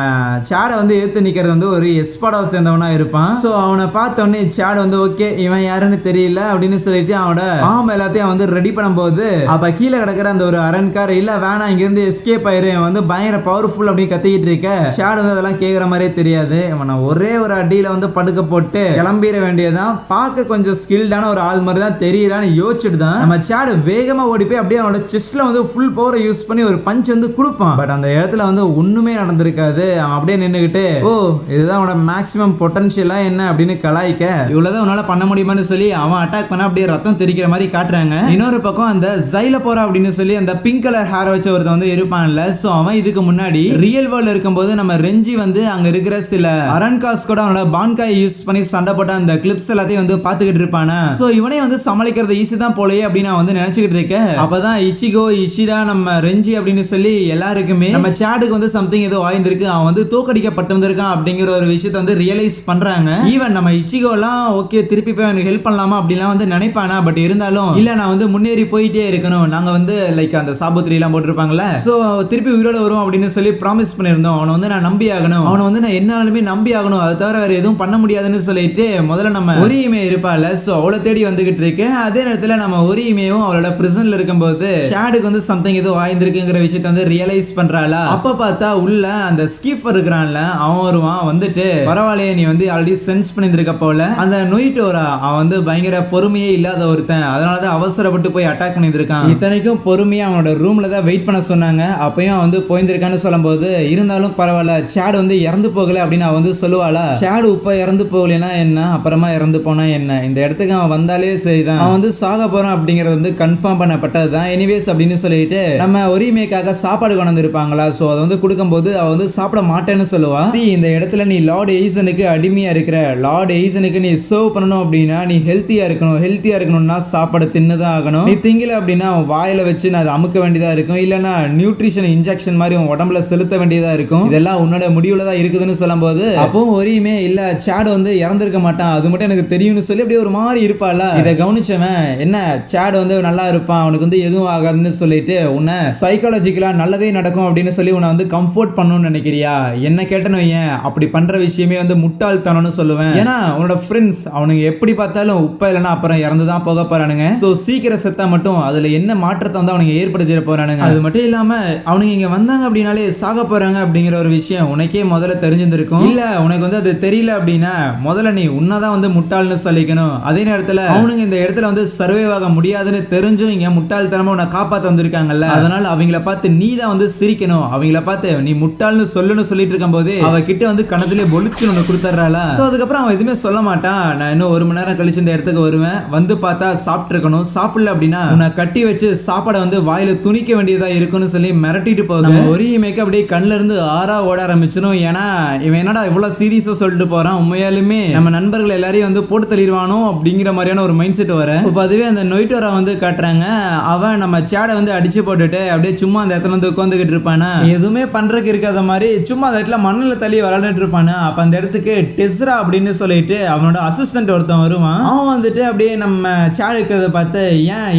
சேடை வந்து ஏத்து நிக்கிறது வந்து ஒரு எஸ்பாடாவை சேர்ந்தவனா இருப்பான். சோ அவனை பார்த்த உடனே சேடு வந்து ஓகே இவன் யாருன்னு தெரியல அப்படின்னு சொல்லிட்டு அவனோட ஆம் எல்லாத்தையும் வந்து ரெடி பண்ணும்போது அப்ப கீழே கிடக்கிற அந்த ஒரு அரண்கார் இல்ல வேணாம் இங்க இருந்து எஸ்கேப் ஆயிரு வந்து பயங்கர பவர்ஃபுல் அப்படின்னு கத்திக்கிட்டு இருக்க, சேடு வந்து அதெல்லாம் கேட்கற மாதிரியே தெரியாது. இவனை ஒரே ஒரு அடியில வந்து படுக்க போட்டு கிளம்பிட வேண்டியதான். பார்க்க கொஞ்சம் ஸ்கில்டான ஒரு ஆள் மாதிரி தான் தெரியறான்னு யோசிச்சுட்டு தான் நம்ம சேடு வேகமா ஓடி போய் அப்படியே அவனோட செஸ்ட்ல வந்து ஃபுல் பவரை யூஸ் பண்ணி ஒரு பஞ்ச் வந்து கொடுப்பான். பட் அந்த இடத்துல வந்து ஒண்ணுமே நடந்திருக்காது. அவன் அப்படியே நின்னுகிட்டு ஓ இதுதான் அவனோட மேக்ஸிமம் பொட்டன்ஷியலா என்ன அப்படின்னு கலாய்க்க, இவ்வளவுதான் உன்னால பண்ண முடியுமான்னு சொல்லி அவன் அட்டாக் பண்ண அப்படியே ரத்தம் தெரிக்கிற மாதிரி காட்டுறாங்க. இன்னொரு பக்கம் அந்த ஜைல போறா அப்படின்னு சொல்லி அந்த பிங்க் கலர் ஹேர் வச்ச ஒருத்தன் வந்து இருப்பான்ல, சோ அவன் இதுக்கு முன்னாடி ரியல் வேர்ல்ட் இருக்கும்போது நம்ம ரெஞ்சி வந்து அங்க இருக்கிற சில அரண்காஸ் கூட அவனோட பான்காய் யூஸ் பண்ணி சண்டை போட்ட அந்த கிளிப்ஸ் எல்லாத்தையும் வந்து பாத்துக்கிட்டு இருப்பானா. சோ இவனே வந்து சமாளிக்கிறது ஈஸி தான் போலயே அப்படின்னு நான் வந்து நினைச்சுக்கிட்டு இருக்கேன். அப்பதான் இச்சிகோ இஷிடா நம்ம ரெஞ்சி அப்படின்னு சொல்லி எல்லாருக்குமே நம்ம சேடுக்கு வந்து சம்திங் ஏதோ ஆயிருந்திருக்கு, அவன் வந்து தோக்கடிக்கப்பட்டிருந்திருக்கான் அப்படிங்கிற ஒரு விஷயத்தை வந்து ரியலைஸ் பண்றாங்க. ஈவன் நம்ம இச்சிகோ எல்லாம் ஓகே திருப்பி போய் எனக்கு ஹெல்ப் பண்ணலாமா அப்படிலாம் வந்து நினைப்பானா. பட் இருந்தாலும் இல்ல நான் வந்து முன்னேறி போயிட்டே இருக்கணும், நாங்க வந்து லைக் அந்த சாபுத்திரி எல்லாம் போட்டிருப்பாங்கல்ல, சோ திருப்பி உயிரோட வரும் அப்படின்னு சொல்லி ப்ராமிஸ் பண்ணியிருந்தோம். அவனை வந்து நான் நம்பி ஆகணும், அவனை வந்து நான் என்னாலுமே நம்பி ஆகணும், அதை தவிர வேற எதுவும் பண்ண முடியாதுன்னு சொல்லிட்டு முதல்ல நம்ம ஒரியுமே இருப்பாள். சோ அவளை தேடி வந்துகிட்டு இருக்கு. அதே நேரத்துல நம்ம ஒரியுமேவும் அவளோட பிரிசன்ல இருக்கும்போது ஷேடுக்கு வந்து சம்திங் ஏதோ ஆயிருந்திருக்குங்கிற விஷயத்தை வந்து ரியலைஸ் பண்றாளா. அப்ப பார்த்தா உள்ள அந்த ஸ்கீப்பர் இருக்கிறான்ல, அவன் வருவான். வந்துட்டு பரவாயில்லையே நீ வந்து ஆல்ரெடி சென்ஸ் பண்ணிருக்க போல, அந்த நொயிட்டோரா அவன் வந்து பயங்கர பொறுமையே இல்லாத ஒருத்தன், அதனாலதான் அவசரப்பட்டு போய் அட்டாக் பண்ணிருக்கான். இத்தனைக்கும் பொறுமையா அவனோட ரூம்ல தான் வெயிட் பண்ண சொன்னாங்க. அப்பயும் அவன் வந்து போயிருக்கான்னு சொல்லும் போது இருந்தாலும் பரவாயில்ல சேடு வந்து இறந்து போகல அப்படின்னு அவன் வந்து சொல்லுவாளா. சேடு இப்ப இறந்து போகலன்னா என்ன, அப்புறமா இறந்து போனா என்ன, இந்த இடத்துக்கு அவன் வந்தாலே சரிதான், அவன் வந்து சாக போறான் அப்படிங்கறது வந்து கன்ஃபார்ம் பண்ணப்பட்டதுதான். எனிவேஸ் அப்படின்னு சொல்லிட்டு நம்ம ஒரிமேக்காக சாப்பாடு கொண்டு வந்திருப்பாங்களா, சோ அதை வந்து கொடுக்கும்போது அவன் வந்து சாப்பிட மாட்டேன்னு சொல்லுவா. இந்த இடத்துல நீ லார்ட் எய்சனுக்கு அடிமையா இருக்கிற, லார்ட் எய்சனுக்கு நீ சர்வ் பண்ணணும் அப்படின்னா நீ ஹெல்த்தியா இருக்கணும், ஹெல்த்தியா இருக்கணும்னா சாப்பாடு தின்னுதான் ஆகணும், நீ திங்கல அப்படின்னா வாயில வச்சு நான் அதை அமுக்க வேண்டியதா இருக்கும், இல்லைன்னா நியூட்ரிஷன் இன்ஜெக்ஷன் மாதிரி உன் உடம்புல செலுத்த வேண்டியதா இருக்கும், இதெல்லாம் உன்னோட முடிவுல தான் இருக்குதுன்னு சொல்லும் போது அப்போ ஒரியுமே இல்ல சேடு வந்து இறந்திருக்க மாட்டான் அது மட்டும் எனக்கு தெரியும்னு சொல்லி அப்படியே ஒரு மாதிரி இருப்பாள. இதை கவனிச்சவன் என்ன சேடு வந்து நல்லா இருப்பான், அவனுக்கு வந்து எதுவும் ஆகாதுன்னு சொல்லிட்டு உன்னை சைக்காலஜிக்கலா நல்லதே நடக்கும் அப்படின்னு சொல்லி உன்னை வந்து கம்ஃபோர்ட் பண்ணணும்னு நினைக்கிறியா, என்ன கேட்டனும் ஏன் அப்படி பண்ற விஷயமே வந்து முட்டாள்தனம்னு சொல்லுவேன். ஏன்னா உன்னோட ஃப்ரெண்ட்ஸ் அவனுக்கு எப்படி பார்த்தாலும் உப்ப இல்லைன்னா அப்புறம் இறந்துதான் போக போறானுங்க. சோ சீக்கிரம் செத்தா மட்டும் அது அதுல என்ன மாற்றத்தை வந்து அவனுங்க ஏற்படுத்திட போறானுங்க. அது மட்டும் இல்லாம அவனுங்க இங்க வந்தாங்க அப்படின்னாலே சாக போறாங்க அப்படிங்கிற ஒரு விஷயம் உனக்கே முதல்ல தெரிஞ்சிருக்கும். இல்ல உனக்கு வந்து அது தெரியல அப்படின்னா முதல்ல நீ உன்னதான் வந்து முட்டாள்னு சொல்லிக்கணும். அதே நேரத்துல அவனுங்க இந்த இடத்துல வந்து சர்வைவ் ஆக முடியாதுன்னு தெரிஞ்சும் இங்க முட்டாள்தனமா உன்னை காப்பாத்த வந்திருக்காங்கல்ல, அதனால அவங்கள பார்த்து நீ தான் வந்து சிரிக்கணும். அவங்கள பார்த்து நீ முட்டாள்னு சொல்லுன்னு சொல்லிட்டு இருக்கும் போது அவகிட்ட வந்து கணத்திலே பொலிச்சு ஒண்ணு கொடுத்துறாள. சோ அதுக்கப்புறம் அவன் எதுவுமே சொல்ல மாட்டான். நான் இன்னும் 1 மணி நேரம் கழிச்சு இந்த இடத்துக்கு வருவேன், வந்து பார்த்தா சாப்பிட்டு இருக்கணும், சாப்பிடல அப்படின்னா உன்னை கட்டி வச்சு சாப்பாடை வந்து வாயில துணிக்க வேண்டியதா இருக்குன்னு சொல்லி மிரட்டிட்டு போக ஒரு மேக்கப் அப்படியே கண்ணுல இருந்து ஆறா ஓட ஆரம்பிச்சிடும். ஏன்னா இவன் என்னடா இவ்வளவு சீரியஸா சொல்லிட்டு போறான், உண்மையாலுமே நம்ம நண்பர்கள் எல்லாரையும் வந்து போட்டு தள்ளிடுவானோ அப்படிங்கிற மாதிரியான ஒரு மைண்ட் செட் வர. இப்போ அதுவே அந்த நொய்டோரா வந்து காட்டுறாங்க. அவன் நம்ம சேடை வந்து அடிச்சு போட்டுட்டு அப்படியே சும்மா அந்த இடத்துல வந்து உட்காந்துக்கிட்டு இருப்பானா, எதுவுமே பண்றதுக்கு இருக்காத மாதிரி சும்மா அந்த இடத்துல மண்ணில் தள்ளி விளையாண்டுட்டு இருப்பானா. அப்ப அந்த இடத்துக்கு டெஸ்ரா அப்படின்னு சொல்லிட்டு அவனோட அசிஸ்டன்ட் ஒருத்தன் வருவான். அவன் வந்துட்டு அப்படியே நம்ம சேடு இருக்கிறத பார்த்து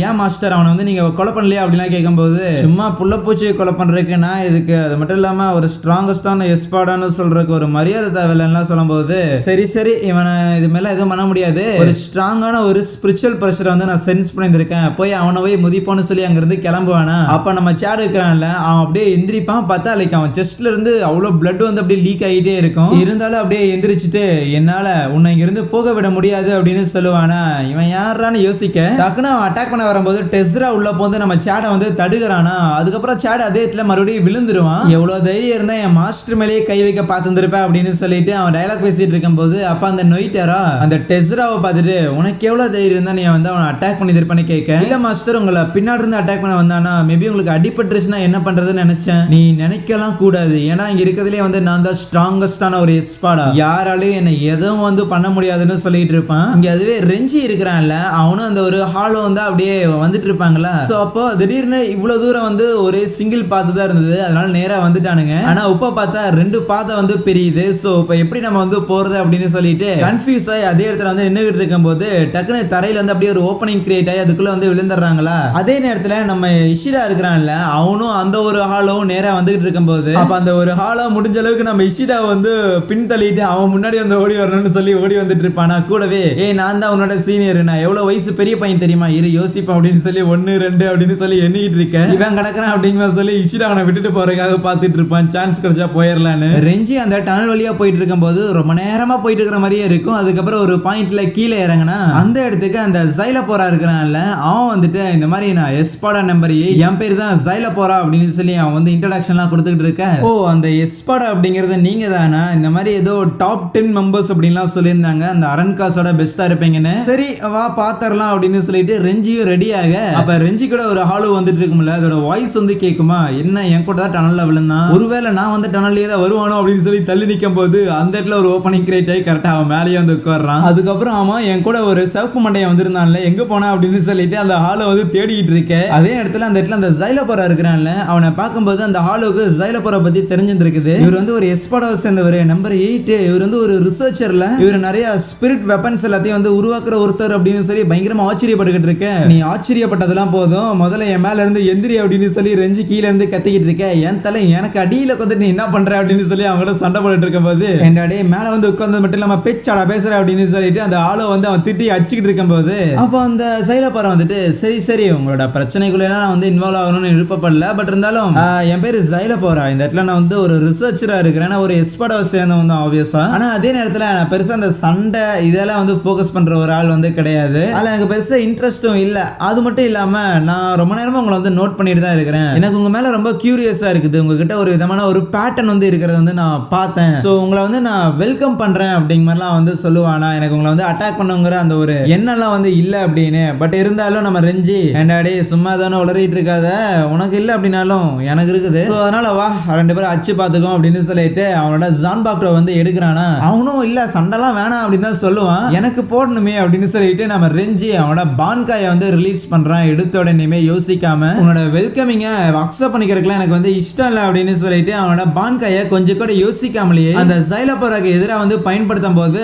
ஏன் மாஸ்டர் அவனை வந்து நீங்க கொலை பண்ணலையா அப்படின்லாம் கேட்கும்போது சும்மா புள்ளப்பூச்சியை கொலை பண்றதுக்குன்னா இதுக்கு அது மட்டும் இல்லாம ஒரு ஸ்ட்ராங்கஸ்டான எஸ்பாடான்னு சொல்றதுக்கு ஒரு மரியாதை தேவையில்லைன்னா சொல்லும்போது சரி இவனை இது மேல எதுவும் பண்ண முடியாது, ஒரு ஸ்ட்ராங்கான ஒரு ஸ்பிரிச்சுவல் ப்ரெஷரை வந்து நான் சென்ஸ் பண்ணியிருக்கேன், போய் அவனை போய் முதிப்போன்னு சொல்லி அங்கிருந்து கிளம்புவானா. அப்ப நம்ம சேடு இருக்கிறான்ல அவன் அப்படியே எந்திரிப்பான். பார்த்தா லைக் அவன் செஸ்ட்ல இருந்து அவ்வளவு பிளட் வந்து அப்படியே லீக் ஆகிட்டே இருக்கும். இருந்தாலும் அப்படியே எந்திரிச்சிட்டு என்னால உன்னை இங்க இருந்து போக விட முடியாது அப்படின்னு சொல்லுவானா. இவன் யாரான்னு யோசிக்க டக்குன்னு அவன் அட்டாக் பண்ண வரும்போது டெஸ்ரா உள்ள போந்து நம்ம சேடை வந்து தடுக்கிறானா. அதுக்கப்புறம் சேடு அதே இடத்துல மறுபடியும் விழுந்துருவான். எவ்வளவு தைரியம் இருந்தா என் மாஸ்டர் மேலேயே கை வைக்க பார்த்துருப்பேன் அப்படின்னு சொல்லிட்டு அவன் டயலாக் பேசிட்டு இருக்கும் போது அப்ப அந்த நொய்டரா அந்த டெஸ்ராவை பார்த்துட்டு உனக்கு எவ்வளவு தைரியம் இருந்தா நீ வந்து அவனை அட்டாக் பண்ணி இருப்பான்னு கேட்க, இல்ல மாஸ்டர் உங்களை பின்னாடி இருந்து அட்டாக் பண்ண வந்தானா மேபி உங்களுக்கு அடிபட்டுருச்சுன்னா என்ன பண்றதுன்னு நினைச்சேன். நீ நினைக்கலாம் கூடாது, ஏன்னா இங்க இருக்கிறதுலே வந்து நான் தான் ஸ்ட்ராங்கஸ்டான ஒரு எஸ்பாடா, யாராலையும் என்ன எதுவும் வந்து பண்ண முடியாதுன்னு சொல்லிட்டு இருப்பான். இங்க அதுவே ரெஞ்சி இருக்கிறான்ல அவனும் அந்த ஒரு ஹாலோ வந்து அப்படியே வந்துட்டு இருப்பாங்களா. சோ அப்போ திடீர்னு இவ்வளவு தூரம் வந்து ஒரு சிங்கிள் பாத்து தான் இருந்தது, அதனால நேரா வந்துட்டானுங்க. ஆனா உப்ப பார்த்தா 2 பாதை வந்து பெரியுது. சோ இப்ப எப்படி நம்ம வந்து போறது அப்படின்னு சொல்லிட்டு கன்ஃபியூஸ் ஆகி அதே இடத்துல வந்து நின்னுகிட்டு இருக்கும் போது டக்குனு தரையில வந்து அப்படியே ஒரு ஓப்பனிங் கிரியேட் ஆகி அதுக்குள்ள வந்து விழுந்துடுறாங்களா. அதே நேரத்துல நம்ம இஷிடா இருக்கிறான்ல அவனும் அந்த ஒரு ஹாலோவும் நேரா வந்துகிட்டு இருக்கும் போது அப்ப அந்த ஒரு ஹாலோ முடிஞ்ச அளவுக்கு நம்ம இஷிடா வந்து பின் தள்ளிட்டு அவன் முன்னாடி வந்து ஓடி வரணும்னு சொல்லி ஓடி வந்துட்டு இருப்பானா. கூடவே நான் தான் உன்னோட சீனியர், நான் எவ்வளவு வயசு பெரிய பையன் தெரியுமா, இரு யோசிப்பேன் அப்படின்னு சொல்லி 1 2 அப்படின்னு சொல்லி எண்ணிக்கிட்டு இருக்கேன். இவன் கிடக்குறான் அப்படிங்கிற சொல்லி இஷிடா அவனை விட்டுட்டு போறதுக்காக பார்த்துட்டு இருப்பான், சான்ஸ் கிடைச்சா போயிடலான்னு. ரெஞ்சி அந்த டனல் வழியா போயிட்டு இருக்கும் போது ரொம்ப நேரமா போயிட்டு இருக்கிற மாதிரியே இருக்கும். அதுக்கப்புறம் ஒரு பாயிண்ட்ல கீழே இறங்கினா அந்த இடத்துக்கு அந்த ஜைலபோரா இருக்கிறான்ல அவன் வந்துட்டு இந்த மாதிரி நான் எஸ்பாடா நம்பர் 8 என் பேர் தான் ஜைலபோரா அப்படின்னு சொல்லி அவன் வந்து இன்ட்ரோடக்ஷன்லாம் கொடுத்துக்கிட்டு இருக்க. ஓ அந்த எஸ்பாடா அப்படிங்கிறது நீங்க தானா, இந்த மாதிரி ஏதோ டாப் 10 மெம்பர்ஸ் அப்படின்லாம் சொல்லியிருந்தாங்க, அந்த அரண்காஸோட பெஸ்டா இருப்பீங்கன்னு. சரி வா பாத்தரலாம் அப்படின்னு சொல்லிட்டு ரெஞ்சியும் ரெடியாக. அப்ப ரெஞ்சி கூட ஒரு ஹாலோ வந்துட்டு இருக்கும்ல அதோட வாய்ஸ் வந்து கேட்குமா, என்ன என் கூட தான் டனல்ல விழுந்தான், ஒருவேளை நான் வந்து டனல்லே தான் வருவானோ அப்படின்னு சொல்லி தள்ளி நிற்கும் போது அந்த இடத்துல ஒரு ஓப்பனிங் கிரியேட் ஆகி கரெக்டா அவன் மேலேயே வந்து உட்கார்றான். அதுக்கப்புறம் அவன் என் கூட ஒரு சிவப்பு மண்டையை வந்திருந்தான்ல எங்க போனா அப்படின்னு சொல்லிட்டு அந்த ஹாலோ வந்து தேடிக்கிட்டு இருக்க. அதே இடத்துல அந்த இடத்துல அந்த ஜைலபோரா இருக்கிறான்ல அவனை பார்க்கும்போது அந்த ஹாலோக்கு ஜைலபோரா பத்தி தெரிஞ்சிருக்குது. இவர் வந்து ஒரு எஸ்பாடாவை சேர்ந்தவர் நம்பர் 8. இவர் வந்து ஒரு ரிசர்ச்சர்ல இவர் நிறைய ஸ்பிரிட் வெப்பன்ஸ் எல்லாத்தையும் வந்து உருவாக்குற ஒருத்தர் அப்படின்னு சொல்லி பயங்கரமா ஆச்சரியப்பட்டுக்கிட்டு இருக்க. நீ ஆச்சரியப்பட்டதெல்லாம் போதும், முதல்ல என் மேல இருந்து எந்திரி அப்படின்னு சொல்லி ரெஞ்சி கீழே இருந்து கத்திக்கிட்டு இருக்க. என் தலை எனக்கு அடியில வந்து நீ என்ன பண்ற அப்படின்னு சொல்லி அவங்களோட சண்டை போட்டுட்டு இருக்கும் போது என்னடே மேல வந்து உட்கார்ந்து மட்டும் இல்லாம பேச்சாடா பேசுற அப்படின்னு சொல்லிட்டு அந்த ஆளோ வந்து அவன் திட்டி அடிச்சுக்கிட்டு இருக்கும் போது அப்போ அந்த சைலபோரா வந்துட்டு சரி உங்களோட பிரச்சனைக்குள்ள நான் வந்து இன்வால்வ் ஆகணும்னு விருப்பப்படல, பட் இருந்தாலும் என் பேரு ஜைலபோரா, இந்த இடத்துல நான் வந்து ஒரு ரிசர்ச்சரா இருக்கிறேன், ஒரு எஸ்பாடாவை சேர்ந்தவன் தான் ஆப்வியஸா. ஆனா அதே நேரத்துல நான் பெருசா அந்த சண்டை இதெல்லாம் வந்து ஃபோக்கஸ் பண்ற ஒரு ஆள் வந்து கிடையாது, அதுல எனக்கு பெருசா இன்ட்ரெஸ்டும் இல்ல. அது மட்டும் இல்லாம நான் ரொம்ப நேரமா உங்களை வந்து நோட் பண்ணிட்டு தான் இருக்கிறேன், எனக்கு உங்க மேல ரொம்ப கியூரியஸா இருக்குது, உங்ககிட்ட ஒரு விதமான ஒரு பேட்டர்ன் வந்து இருக்கிறத வந்து நான் பார்த்தேன், ஸோ உங்களை வந்து நான் வெல்கம் பண்றேன் அப்படிங்கிற மாதிரிலாம் வந்து சொல்லுவானா. எனக்கு உங்களை வந்து அட்டாக் பண்ணுங்கிற அந்த ஒரு எண்ணெல்லாம் வந்து இல்லை அப்படின்னு. பட் இருந்தாலும் நம்ம ரெஞ்சி என்னடே சும்மா தானே உளறிட்டு இருக்காத, உனக்கு இல்லை அப்படின்னாலும் எனக்கு இருக்குது, ஸோ அதனால வா 2 பேரும் அச்சு பார்த்துக்கோ அப்படின்னு சொல்லிட்டு அவனோட ஜான்பாக்டோ வந்து எடுக்கிறானா. அவனும் இல்லை சண்டைலாம் வேணாம் அப்படின்னு தான் சொல்லுவான், எனக்கு போடணுமே அப்படின்னு சொல்லிட்டு நம்ம ரெஞ்சி அவனோட பான்காயை வந்து ரிலீஸ் பண்றான். எடுத்த உடனே யோசிக்காம உன்னோட வெல்கமிங்க அக்செப்ட் பண்ணிக்கிறதுக்குலாம் எனக்கு வந்து இஷ்டம் இல்லை அப்படின்னு சொல்லிட்டு அவனோட பான்காயை கொஞ்சம் கூட யோசிக்காமலேயே அந்த ஜைலபோராக்கு எதிராக வந்து பயன்படுத்தும் போது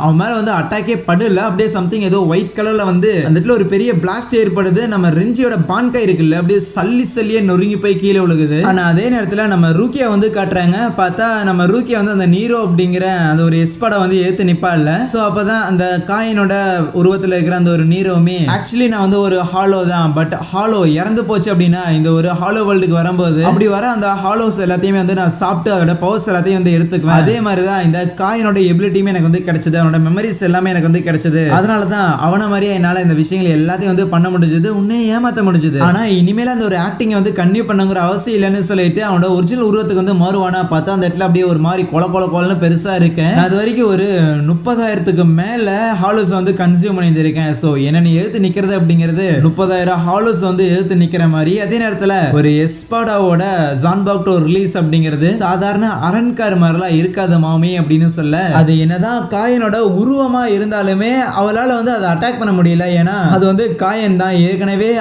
அவன் மேல வந்து அட்டாக்கே படல, அப்படியே சம்திங் ஏதோ ஒயிட் கலர்ல வந்து அந்த இடத்துல ஒரு பெரிய பிளாஸ்ட் ஏற்படுது. நம்ம ரெஞ்சியோட பான்காய் இருக்குல்ல அப்படியே சல்லியே நொறுங்கி போய் கீழே விழுகுது. ஆனா அதே நேரத்துல நம்ம ரூக்கியா வந்து காட்டுறாங்க. பார்த்தா நம்ம ரூக்கியா வந்து அந்த நீரோ அப்படிங்கிற அந்த ஒரு எஸ்பாடை வந்து ஏத்து நிப்பா இல்ல. சோ அப்பதான் அந்த காயினோட உருவத்துல இருக்கிற அந்த ஒரு நீரோவுமே ஆக்சுவலி நான் வந்து ஒரு ஹாலோ தான். பட் ஹாலோ இறந்து போச்சு அப்படின்னா இந்த ஒரு ஹாலோ வேர்ல்டுக்கு வரும்போது அப்படி வர அந்த ஹாலோஸ் எல்லாத்தையுமே வந்து நான் சாப்பிட்டு அதோட பவர்ஸ் எல்லாத்தையும் வந்து எடுத்துக்குவேன். அதே மாதிரி தான் இந்த காயினோட எபிலிட்டியுமே எனக்கு வந்து கிடைச்சது, அவனோட மெமரிஸ் எல்லாமே எனக்கு வந்து கிடைச்சது. அதனால தான் அவன மாதிரியே என்னால இந்த விஷயங்கள் எல்லாத்தையும் வந்து பண்ண முடிஞ்சது, உன்னை ஏமாத்த முடிஞ்சது. ஆனா இனிமேல அந்த ஒரு ஆக்டிங் வந்து கன்டினியூ பண்ணுங்கிற அவசியம் இல்லைன்னு சொல்லிட்டு அவனோட ஒரிஜினல் உருவத்துக்கு வந்து மாறுவானா பார்த்தா அந்த இடத்துல அப்படியே ஒரு மாதிரி கொல பெருசா இருக்கேன். அது வரைக்கும் ஒரு 30,000க்கு மேல ஹாலோஸ் வந்து கன்சியூம் பண்ணியிருக்கேன். சோ என்ன நீ எழுத்து நிக்கிறது அப்படிங்கிறது 30,000 ஹாலோஸ் வந்து எழுத்து நிக்கிற மாதிரி. அதே நேரத்துல ஒரு எஸ்பாடாவோட ஜான் பாக்டோ ரிலீஸ் அப்படிங்கிறது சாதாரண அரண்கார் மாதிரிலாம் இருக்காது மாமி அப்படின்னு சொல்ல, அது என்னதான் காயனோட உருவமா இருந்தாலுமே அவளால வந்து அதை அட்டாக் பண்ண முடியல. ஏன்னா அது வந்து காயன் தான். ஏற்கனவே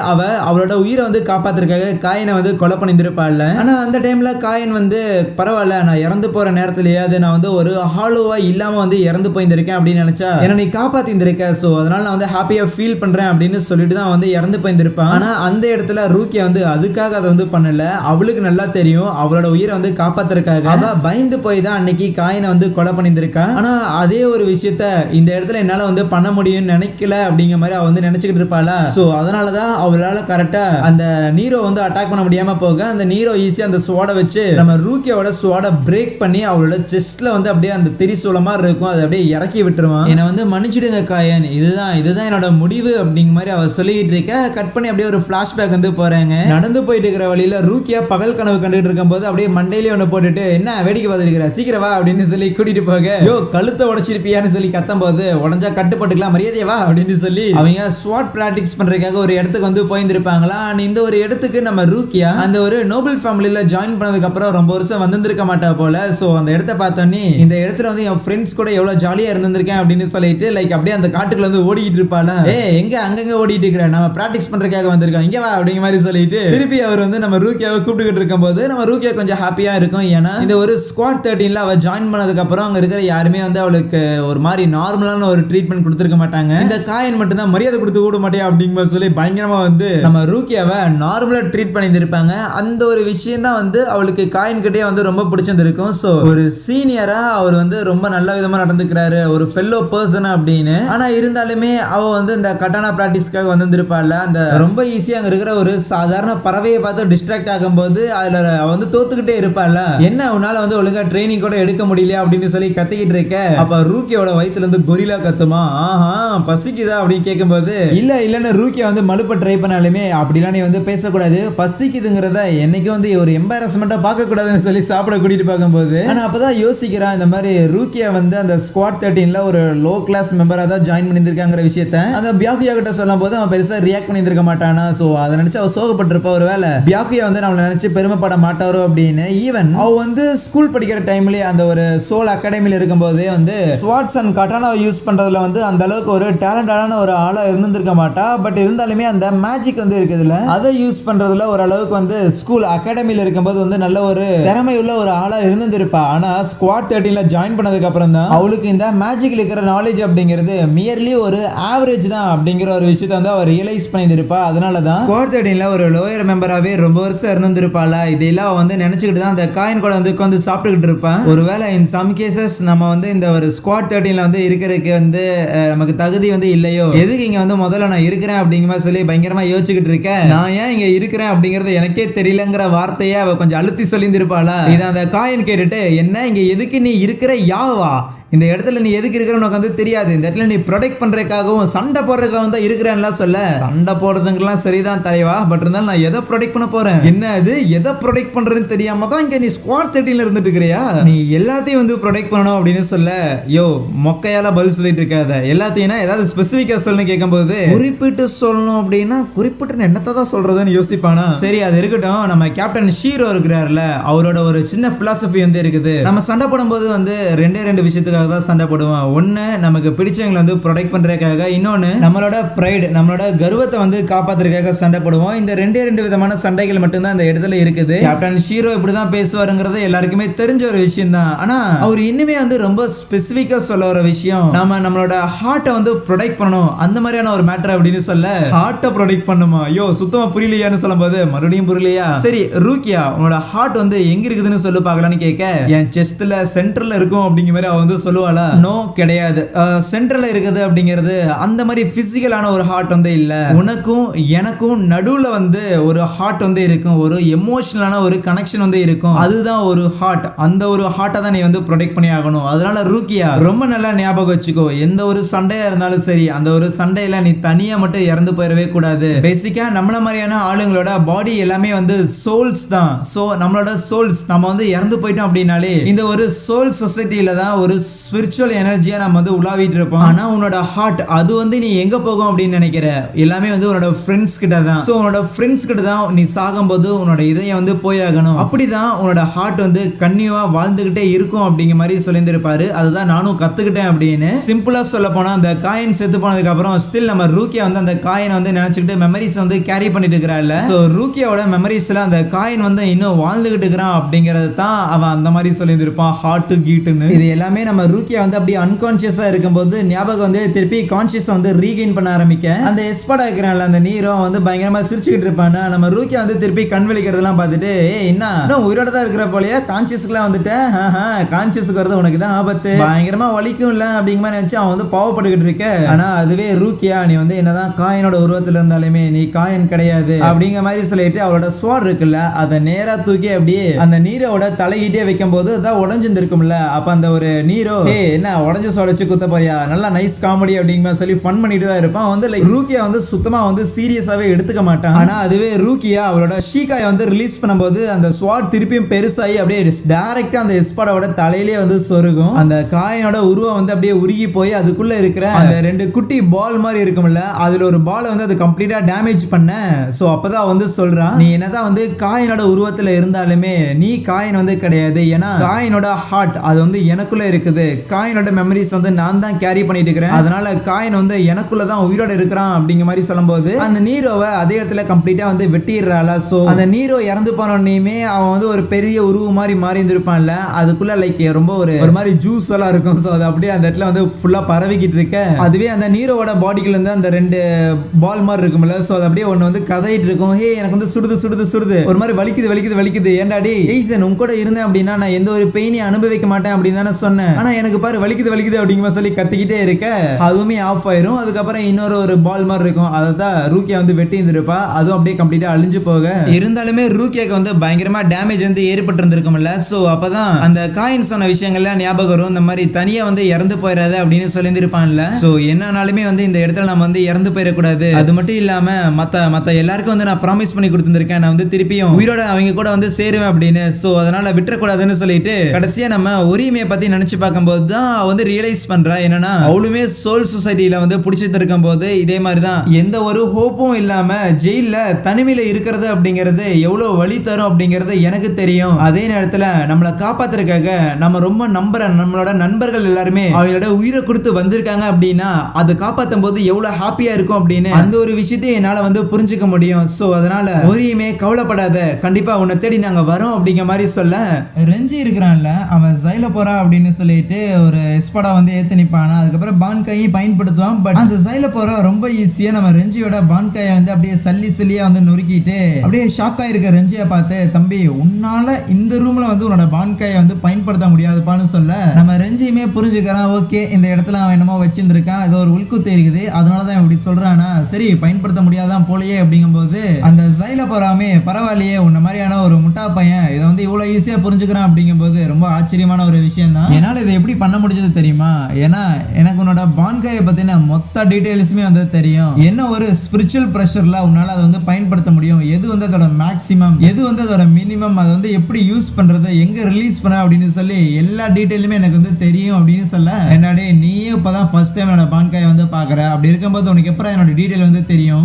அவளோட உயிரை வந்து காப்பாத்துறதுக்காக காயனை வந்து கொலை பண்ணிருப்பாள். ஆனா அந்த டைம்ல காயன் வந்து பரவாயில்ல, நான் இறந்து போற நேரத்திலேயே அது நான் வந்து ஒரு ஹாலோவா இல்லாம வந்து இறந்து போயிருந்திருக்கேன் அப்படின்னு நினைச்சா என்ன நீ காப்பாத்திருக்க, சோ அதனால நான் வந்து ஹாப்பியா ஃபீல் பண்றேன் அப்படின்னு சொல்லிட்டு தான் வந்து இறந்து போயிருந்திருப்பான். ஆனா அந்த இடத்துல ரூக்கியா வந்து அதுக்காக அதை வந்து பண்ணல. அவளுக்கு நல்லா தெரியும் அவளோட உயிரை வந்து காப்பாத்துறதுக்காக அவ பயந்து போய் தான் அன்னைக்கு காயினை வந்து கொலை பண்ணியிருக்கா. ஆனா அதே ஒரு விஷயத்த இந்த இடத்துல என்னால வந்து பண்ண முடியும்னு நினைக்கல அப்படிங்கிற மாதிரி அவ வந்து நினைச்சுக்கிட்டு இருப்பாளா. சோ அதனாலதான் அவளால கரெக்டா அந்த நீரோ வந்து அட்டாக் பண்ண முடியாம போக அந்த நீரோ ஈஸியா அந்த ஸ்வாட வச்சு நம்ம ரூக்கியாவோட ஸ்வாட பிரேக் பண்ணி அவளோட செஸ்ட்ல வந்து அப்படியே அந்த திரிசூலமா இருக்கும் அதை அப்படியே இறக்கி விட்டுருவான். என்னை வந்து மன்னிச்சிடுங்க காயன், இதுதான் என்னோட முடிவு அப்படிங்கிற மாதிரி அவ சொல்லிட்டு இருக்க. கட் பண்ணி அப்படியே ஒரு பிளாஷ்பேக் வந்து போறாங்க. நடந்து போயிட்டு இருக்கிற வழியில ரூக்கியா பகல் கனவு கண்டுட்டு இருக்கும் போது அப்படியே மண்டையிலே ஒண்ணு போட்டுட்டு என்ன வேடிக்கை பார்த்துருக்கிற சீக்கிரம் வா அப்படின்னு சொல்லி கூட்டிட்டு போக, யோ கழுத்தை உடைச்சிருப்பியான்னு சொல்லி கத்தும் போது உடஞ்சா கட்டுப்பட்டுக்கலாம் மரியாதையவா அப்படின்னு சொல்லி அவங்க ஸ்வாட் பிராக்டிஸ் பண்றதுக்காக ஒரு இடத்துக்கு வந்து போயிருந்திருப்பாங்களா. இந்த ஒரு இடத்துக்கு நம்ம ரூக்கியா அந்த ஒரு நோபல் ஃபேமிலியில ஜாயின் பண்ணதுக்கு அப்புறம் ரொம்ப வருஷம் வந்திருக்க மாட்டா போல. சோ அந்த இடத்த பார்த்தோன்னே இந்த இடத்துல வந்து என் ஃப்ரெண்ட்ஸ் கூட எவ்வளவு ஜாலியா இருந்திருக்கேன் அப்படின்னு சொல்லிட்டு லைக் அப்படியே அந்த காட்டுக்குள்ள வந்து ஓடிட்டு இருப்பாளா. எங்க அங்கங்க ஓடிட்டு இருக்கிற, நம்ம பிராக்டிஸ் பண்றதுக்காக வந்திருக்கோம் இங்க வா அப்படிங்கிற மாதிரி சொல்லிட்டு திருப்பி அவர் வந்து நம்ம ரூக்கியாவை கூப்பிட்டுக்கிட்டு இருக்கும் போது நம்ம ரூக்கியா கொஞ்சம் ஹாப்பியா இருக்கும். ஏன்னா இந்த ஒரு ஸ்குவாட் 13ல அவ ஜாயின் பண்ணதுக்கு அப்புறம் அங்க இருக்கிற யாருமே வந்து அவளுக்கு ஒரு மாதிரி நார்மலான ஒரு ட்ரீட்மெண்ட் கொடுத்துருக்க மாட்டாங்க. இந்த காயின் மட்டும் தான் மரியாதை கொடுத்து கூட மாட்டேன் அப்படிங்கிற சொல்லி பயங்கரமா வந்து நம்ம ரூக்கியாவை நார்மலா ட்ரீட் பண்ணியிருப்பாங்க. அந்த ஒரு விஷயம் தான் வந்து அவளுக்கு காயின் கிட்டே வந்து ரொம்ப பிடிச்சிருந்திருக்கும். சோ ஒரு சீனியரா அவர் வந்து ரொம்ப நல்ல விதமா நடந்துக்கிறாரு, ஒரு ஃபெல்லோ பர்சன் அப்படின்னு. ஆனா இருந்தாலுமே அவ வந்து இந்த கட்டானா பிராக்டிஸ்க்காக வந்திருப்பாள். அந்த ரொம்ப ஈஸியா அங்க இருக்கிற ஒரு சாதாரண பறவையை பார்த்து டிஸ்ட்ராக்ட் ஆகும்போது அதுல அவ வந்து தோத்துக்கிட்டே இருப்பாள். என்ன உன்னால வந்து ஒழுங்கா ட்ரைனிங் கூட எடுக்க முடியல அப்படின்னு சொல்லி கத்திக்கிட்டு இருக்க, அப்ப ரூக்கியோட வயித்துல இருந்து கொரிலா கத்துமா, ஆஹா பசிக்குதா அப்படின்னு கேட்கும்போது இல்லன்னு ரூக்கியா வந்து மலுப்ப ட்ரை பண்ணாலுமே அப்படிலாம் நீ வந்து பேசக்கூடாது, பசிக்குதுங்கிறத என்னைக்கும் வந்து ஒரு எம்பாரஸ்மெண்டா பார்க்க கூடாதுன்னு சொல்லி சாப்பிட கூட்டிட்டு பார்க்கும்போது ஆனா அப்பதான் யோசிக்கிறான் இந்த மாதிரி ரூக்கியா வந்து அந்த ஸ்குவாட் 13ல ஒரு லோ கிளாஸ் மெம்பரா தான் ஜாயின் பண்ணியிருக்காங்கிற விஷயத்த அந்த பியாக்குயா கிட்ட சொல்லும் போது அவன் பெருசா ரியாக்ட் பண்ணியிருக்க மாட்டானா. சோ அதை நினைச்சு அவ சோகப்பட்டிருப்பா. ஒரு வேலை பியாக்குயா வந்து நம்மளை நினைச்சு பெருமைப்பட மாட்டாரோ அப்படின்னு. ஈவன் அவ வந்து ஸ்கூல் படிக்கிற டைம்லயே அந்த ஒரு சோல் அகாடமில இருக்கும்போதே வந்து ஸ்வாட்ஸ் அண்ட் கட்டானா யூஸ் பண்றதுல வந்து அந்த அளவுக்கு ஒரு டேலண்டான ஒரு ஆளா இருந்திருக்க மாட்டா. பட் இருந்தாலுமே அந்த மேஜிக் வந்து இருக்குதுல அதை யூஸ் பண்றதுல ஓரளவுக்கு வந்து ஸ்கூல் அகாடமில இருக்கும்போது வந்து நல்ல ஒரு திறமை உள்ள ஒரு ஆளா இருந்திருப்பா. ஆனா ஸ்குவாட் 13ல ஜாயின் பண்ணதுக்கு அப்புறம் தான் அவளுக்கு இந்த மேஜிக்ல இருக்கிற நாலேஜ் அப்படிங்கிறது மியர்லி ஒரு ஆவரேஜ் தான் அப்படிங்கிற ஒரு விஷயத்தை வந்து அவர் ரியலைஸ் பண்ணியிருப்பா. அதனாலதான் ஸ்குவாட் 13ல ஒரு லோயர் மெம்பராகவே ரொம்ப வருஷம் இருந்திருப்பாள். இதெல்லாம் வந்து நினைச்சுக்கிட்டு தான் அந்த காயின் கூட வந்து உட்காந்து சாப்பிட்டுக்கிட்டு இருப்பான். ஒருவேளை இன் சம் கேசஸ் நம்ம வந்து இந்த ஒரு ஸ்குவாட் 13ல வந்து இருக்கிறதுக்கு வந்து நமக்கு தகுதி வந்து இல்லையோ, எதுக்கு இங்க வந்து முதல்ல நான் இருக்கிறேன் அப்படிங்கிற மாதிரி சொல்லி பயங்கரமா யோசிச்சுக்கிட்டு இருக்கேன், நான் ஏன் இங்க இருக்கிறேன் அப்படிங்கறது எனக்கே தெரியலங்கிற வார்த்தையை அவ கொஞ்சம் அழுத்தி சொல்லியிருப்பாளா. இதை அந்த காயின் கேட்டுட்டு என்ன இங்க எதுக்கு நீ இருக்கிற யாவா, இந்த இடத்துல நீ எதுக்கு இருக்கிற உனக்கு வந்து தெரியாது, இந்த இடத்துல நீ ப்ரொடெக்ட் பண்றதுக்காகவும் சண்டை போடுறதுக்காகவும் தான் இருக்கிறேன்லாம் சொல்ல. சண்டை போடுறதுங்கெல்லாம் சரிதான் தலைவா, பட் இருந்தாலும் நான் எதை ப்ரொடெக்ட் பண்ண போறேன், என்ன அது எதை ப்ரொடெக்ட் பண்றதுன்னு தெரியாம தான் இங்க நீ ஸ்குவாட் 13ல இருந்துட்டு இருக்கிறியா, நீ எல்லாத்தையும் வந்து ப்ரொடெக்ட் பண்ணணும் அப்படின்னு சொல்ல. யோ மொக்கையால பதில் சொல்லிட்டு இருக்காத, எல்லாத்தையும் ஏதாவது ஸ்பெசிஃபிக்கா சொல்லணும் கேட்கும்போது குறிப்பிட்டு சொல்லணும் அப்படின்னா குறிப்பிட்டு என்னத்தை தான் சொல்றதுன்னு யோசிப்பானா. சரி அது இருக்கட்டும், நம்ம கேப்டன் ஷீரோ இருக்கிறாருல, அவரோட ஒரு சின்ன பிலாசபி வந்து இருக்குது. நம்ம சண்டை போடும்போது வந்து ரெண்டு விஷயத்துக்கு தான் சண்டை போடுவோம். ஒன்னு நமக்கு பிடிச்சவங்களை வந்து ப்ரொடெக்ட் பண்றதுக்காக, இன்னொன்னு நம்மளோட பிரைட் நம்மளோட கர்வத்தை வந்து காப்பாத்துறதுக்காக சண்டை போடுவோம். இந்த ரெண்டு விதமான சண்டைகள் மட்டும்தான் இந்த இடத்துல இருக்குது. கேப்டன் ஷீரோ இப்படிதான் பேசுவாருங்கிறது எல்லாருக்குமே தெரிஞ்ச ஒரு விஷயம் தான். ஆனா அவர் இன்னுமே வந்து ரொம்ப ஸ்பெசிபிக்கா சொல்ல ஒரு விஷயம், நாம நம்மளோட ஹார்ட்டை வந்து ப்ரொடெக்ட் பண்ணணும் அந்த மாதிரியான ஒரு மேட்டர் அப்படின்னு சொல்ல. ஹார்ட்டை ப்ரொடெக்ட் பண்ணுமா, ஐயோ சுத்தமா புரியலையான்னு சொல்லும் போது மறுபடியும் புரியலையா, சரி ரூக்கியா உன்னோட ஹார்ட் வந்து எங்க இருக்குதுன்னு சொல்லு பார்க்கலான்னு கேட்க, என் செஸ்ட்ல சென்டர்ல இருக்கும் அப்படிங்கிற மாதிரி அவ வந்து சொல்லுவாளா? நோ, கிடையாது. சென்ட்ரல்ல இருக்குது அப்படிங்கிறது அந்த மாதிரி பிசிக்கலான ஒரு ஹார்ட் வந்து இல்ல. உனக்கும் எனக்கும் நடுவுல வந்து ஒரு ஹார்ட் வந்து இருக்கும், ஒரு எமோஷனலான ஒரு கனெக்ஷன் வந்து இருக்கும். அதுதான் ஒரு ஹார்ட். அந்த ஒரு ஹார்ட்டை தான் நீ வந்து ப்ரொடெக்ட் பண்ணி ஆகணும். அதனால ரூக்கியா ரொம்ப நல்லா ஞாபகம் வச்சுக்கோ. எந்த ஒரு சண்டையா இருந்தாலும் சரி, அந்த ஒரு சண்டையில நீ தனியா மட்டும் இறந்து போயிடவே கூடாது. பேசிக்கா நம்மள மாதிரியான ஆளுங்களோட பாடி எல்லாமே வந்து சோல்ஸ் தான். சோ நம்மளோட சோல்ஸ் நம்ம வந்து இறந்து போயிட்டோம் அப்படின்னாலே இந்த ஒரு சோல் சொசைட்டில தான் ஒரு ஸ்பிரிச்சுவல் எனர்ஜியா நம்ம வந்து உலாவிட்டு இருப்போம். ஆனா உன்னோட ஹார்ட் அது வந்து நீ எங்க போகும் அப்படின்னு நினைக்கிற? எல்லாமே வந்து உன்னோட ஃப்ரெண்ட்ஸ் கிட்ட தான். சோ உன்னோட ஃப்ரெண்ட்ஸ் கிட்ட தான் நீ சாகும்போது உன்னோட இதயம் வந்து போயாகணும். அப்படிதான் உன்னோட ஹார்ட் வந்து கன்னியூவா வாழ்ந்துகிட்டே இருக்கும் அப்படிங்கிற மாதிரி சொல்லியிருப்பாரு. அதுதான் நானும் கத்துக்கிட்டேன் அப்படின்னு. சிம்பிளா சொல்ல போனா அந்த காயின் செத்து போனதுக்கு அப்புறம் ஸ்டில் நம்ம ரூக்கியா வந்து அந்த காயினை வந்து நினைச்சுக்கிட்டு மெமரிஸ் வந்து கேரி பண்ணிட்டு இருக்கிறாள். சோ ரூக்கியாவோட மெமரிஸ்ல அந்த காயின் வந்து இன்னும் வாழ்ந்துகிட்டு இருக்கிறான் அப்படிங்கறது தான் அவன் அந்த மாதிரி சொல்லியிருப்பான், ஹார்ட் கீட்டுன்னு. இது எல்லாமே நம்ம ரூக்கியா வந்து அப்படியே அன்கான்சியஸா இருக்கும்போது ஞாபகம் வந்து திருப்பி கான்சியஸ் வந்து ரீகெயின் பண்ண ஆரம்பிக்க அந்த எஸ்படா இருக்கிறான்ல அந்த நீரோ வந்து பயங்கரமா சிரிச்சுக்கிட்டு இருப்பானா. நம்ம ரூக்கியா வந்து திருப்பி கண் விழிக்கிறதெல்லாம் பார்த்துட்டு என்ன உயிரோட தான் இருக்கிற போலயே கான்சியஸ்க்குலாம் வந்துட்டேன், கான்சியஸ்க்கு வரது உனக்கு தான் ஆபத்து, பயங்கரமா வலிக்கும் இல்ல அப்படிங்கிற மாதிரி நினைச்சு அவன் வந்து பாவப்பட்டுக்கிட்டு இருக்க. ஆனா அதுவே ரூக்கியா நீ வந்து என்னதான் காயினோட உருவத்துல இருந்தாலுமே நீ காயின் கிடையாது அப்படிங்கிற மாதிரி சொல்லிட்டு அவளோட ஸ்வாட் இருக்குல்ல அதை நேரா தூக்கி அப்படியே அந்த நீரோட தலையிட்டே வைக்கும் போது அதான் உடஞ்சிருக்கும்ல. அப்ப அந்த ஒரு நீரோ என்ன உடஞ்ச சோட வச்சு குத்த போறியா, நல்லா நைஸ் காமெடி அப்படிங்கிற சொல்லி ஃபன் பண்ணிட்டு தான் இருப்பான். வந்து லைக் ரூக்கியா வந்து சுத்தமா வந்து சீரியஸாவே எடுத்துக்க மாட்டான். ஆனா அதுவே ரூக்கியா அவளோட ஷீகாயை வந்து ரிலீஸ் பண்ணும்போது அந்த ஸ்வாட் திருப்பியும் பெருசாகி அப்படியே டைரக்டா அந்த எஸ்பாடோட தலையிலே வந்து சொருகும். அந்த காயினோட உருவம் வந்து அப்படியே உருகி போய் அதுக்குள்ள இருக்கிற அந்த ரெண்டு குட்டி பால் மாதிரி இருக்கும்ல, அதுல ஒரு பாலை வந்து அது கம்ப்ளீட்டா டேமேஜ் பண்ண. சோ அப்பதான் வந்து சொல்றான், நீ என்னதான் வந்து காயினோட உருவத்துல இருந்தாலுமே நீ காயின் வந்து கிடையாது. ஏன்னா காயினோட ஹார்ட் அது வந்து எனக்குள்ள இருக்குது. காயினோட மெமரிஸ் வந்து நான் தான் கேரி பண்ணிட்டு இருக்கிறேன். அதனால காயின் வந்து எனக்குள்ள தான் உயிரோட இருக்கிறான் அப்படிங்கிற மாதிரி சொல்லும்போது அந்த நீரோவை அதே இடத்துல கம்ப்ளீட்டா வந்து வெட்டிடுறாளா. சோ அந்த நீரோ இறந்து போனோடனே அவன் வந்து ஒரு பெரிய உருவம் மாதிரி மாறி இருந்திருப்பான்ல, அதுக்குள்ள லைக் ரொம்ப ஒரு மாதிரி ஜூஸ் எல்லாம் இருக்கும். சோ அது அப்படியே அந்த இடத்துல வந்து ஃபுல்லா பரவிக்கிட்டு இருக்க. அதுவே அந்த நீரோட பாடிக்குள்ள இருந்து அந்த ரெண்டு பால் மாதிரி இருக்கும்ல, சோ அது அப்படியே ஒன்னு வந்து கதறிட்டு இருக்கும். ஹே எனக்கு வந்து சுடுது சுடுது சுடுது, ஒரு மாதிரி வலிக்குது வலிக்குது வலிக்குது, ஏண்டாடி ஏய்சன் உன் கூட இருந்தேன் அப்படின்னா நான் எந்த ஒரு பெயினையும் அனுபவிக்க மாட்டேன் அப்படின்னு தானே சொன்னேன். ஆனா எனக்கு பாரு வலிக்குது வலிக்குது அப்படிங்கிற சொல்லி கத்திக்கிட்டே இருக்க அதுவுமே ஆஃப் ஆயிரும். அதுக்கப்புறம் இன்னொரு ஒரு பால் மாதிரி இருக்கும், அதை தான் ரூக்கியா வந்து வெட்டி இருந்திருப்பா. அதுவும் அப்படியே கம்ப்ளீட்டா அழிஞ்சு போக இருந்தாலுமே ரூக்கியாக்கு வந்து பயங்கரமா டேமேஜ் வந்து ஏற்பட்டு இருந்திருக்கும்ல. சோ அப்பதான் அந்த காயின் சொன்ன விஷயங்கள்லாம் ஞாபகம் வரும். இந்த மாதிரி தனியா வந்து இறந்து போயிடாது அப்படின்னு சொல்லியிருப்பான்ல. சோ என்னன்னாலுமே வந்து இந்த இடத்துல நம்ம வந்து இறந்து போயிடக்கூடாது. அது மட்டும் இல்லாம மத்த எல்லாருக்கும் வந்து நான் ப்ராமிஸ் பண்ணி கொடுத்துருக்கேன், நான் வந்து திருப்பியும் உயிரோட அவங்க கூட வந்து சேருவேன் அப்படின்னு. சோ அதனால விட்டுறக்கூடாதுன்னு சொல்லிட்டு கடைசியா நம்ம உரிமையை பத்தி நினைச்சு பார்க்கும்போது தான் வந்து ரியலைஸ் பண்றா என்னன்னா அவளுமே சோல் சொசைட்டில வந்து பிடிச்சிட்டு இருக்கும் போது இதே மாதிரிதான் எந்த ஒரு ஹோப்பும் இல்லாம ஜெயில தனிமையில இருக்கிறது அப்படிங்கிறது எவ்வளவு வழி தரும் அப்படிங்கிறது எனக்கு தெரியும். அதே நேரத்துல நம்மளை காப்பாத்துறதுக்காக நம்ம ரொம்ப நம்புற நம்மளோட நண்பர்கள் எல்லாருமே அவங்களோட உயிரை கொடுத்து வந்திருக்காங்க அப்படின்னா அதை காப்பாற்றும் போது எவ்வளவு ஹாப்பியா இருக்கும் அப்படின்னு அந்த ஒரு விஷயத்தை என்னால வந்து புரிஞ்சுக்க முடியும். சோ அதனால ஒரியுமே கவலைப்படாத, கண்டிப்பா உன்னை தேடி நாங்க வரோம் அப்படிங்கிற மாதிரி சொல்ல ரெஞ்சி இருக்கிறான்ல அவன் ஜைல போறா அப்படின்னு சொல்லிட்டு ஒரு எஸ்படா வந்து ஏத்து நிப்பானா. அதுக்கப்புறம் பான்காயை பயன்படுத்துவான். பட் அந்த ஜைல போற ரொம்ப ஈஸியா நம்ம ரெஞ்சியோட பான்காயை வந்து அப்படியே சல்லியா வந்து நொறுக்கிட்டு அப்படியே ஷாக் ஆயிருக்க ரெஞ்சியை பார்த்து, தம்பி உன்னால இந்த ரூம்ல வந்து உன்னோட பான்காயை வந்து பயன்படுத்த முடியாதுப்பான்னு சொல்ல நம்ம ரெஞ்சியுமே புரிஞ்சுக்கிறான். ஓகே இந்த இடத்துல அவன் என்னமோ வச்சிருந்திருக்கான், ஏதோ ஒரு உள்குத்து இருக்குது, அதனாலதான் இப்படி சொல்றானா, சரி பயன்படுத்த முடியாதான் போலயே அப்படிங்கும்போது அந்த ஜைல போறாமே பரவாயில்லையே உன்ன மாதிரியான ஒரு முட்டா பையன் இதை வந்து இவ்வளவு ஈஸியா புரிஞ்சுக்கிறான் அப்படிங்கும்போது ரொம்ப ஆச்சரியமான ஒரு விஷயம் தான். என்னால இதை எப்படி பண்ண முடிஞ்சது தெரியுமா? ஏன்னா எனக்கு உன்னோட பான்காயை பத்தின மொத்த டீடைல்ஸுமே வந்து தெரியும். என்ன ஒரு ஸ்பிரிச்சுவல் பிரஷர்ல உன்னால அதை வந்து பயன்படுத்த முடியும், எது வந்து அதோட மேக்ஸிமம், எது வந்து அதோட மினிமம், அதை வந்து எப்படி யூஸ் பண்றது, எங்க ரிலீஸ் பண்ண அப்படின்னு சொல்லி எல்லா டீடைலுமே எனக்கு வந்து தெரியும் அப்படின்னு சொல்ல, என்னடே நீயே இப்பதான் ஃபர்ஸ்ட் டைம் என்னோட பான்காயை வந்து பாக்குற, அப்படி இருக்கும்போது உனக்கு எப்பறம் என்னோட டீடைல் வந்து தெரியும்?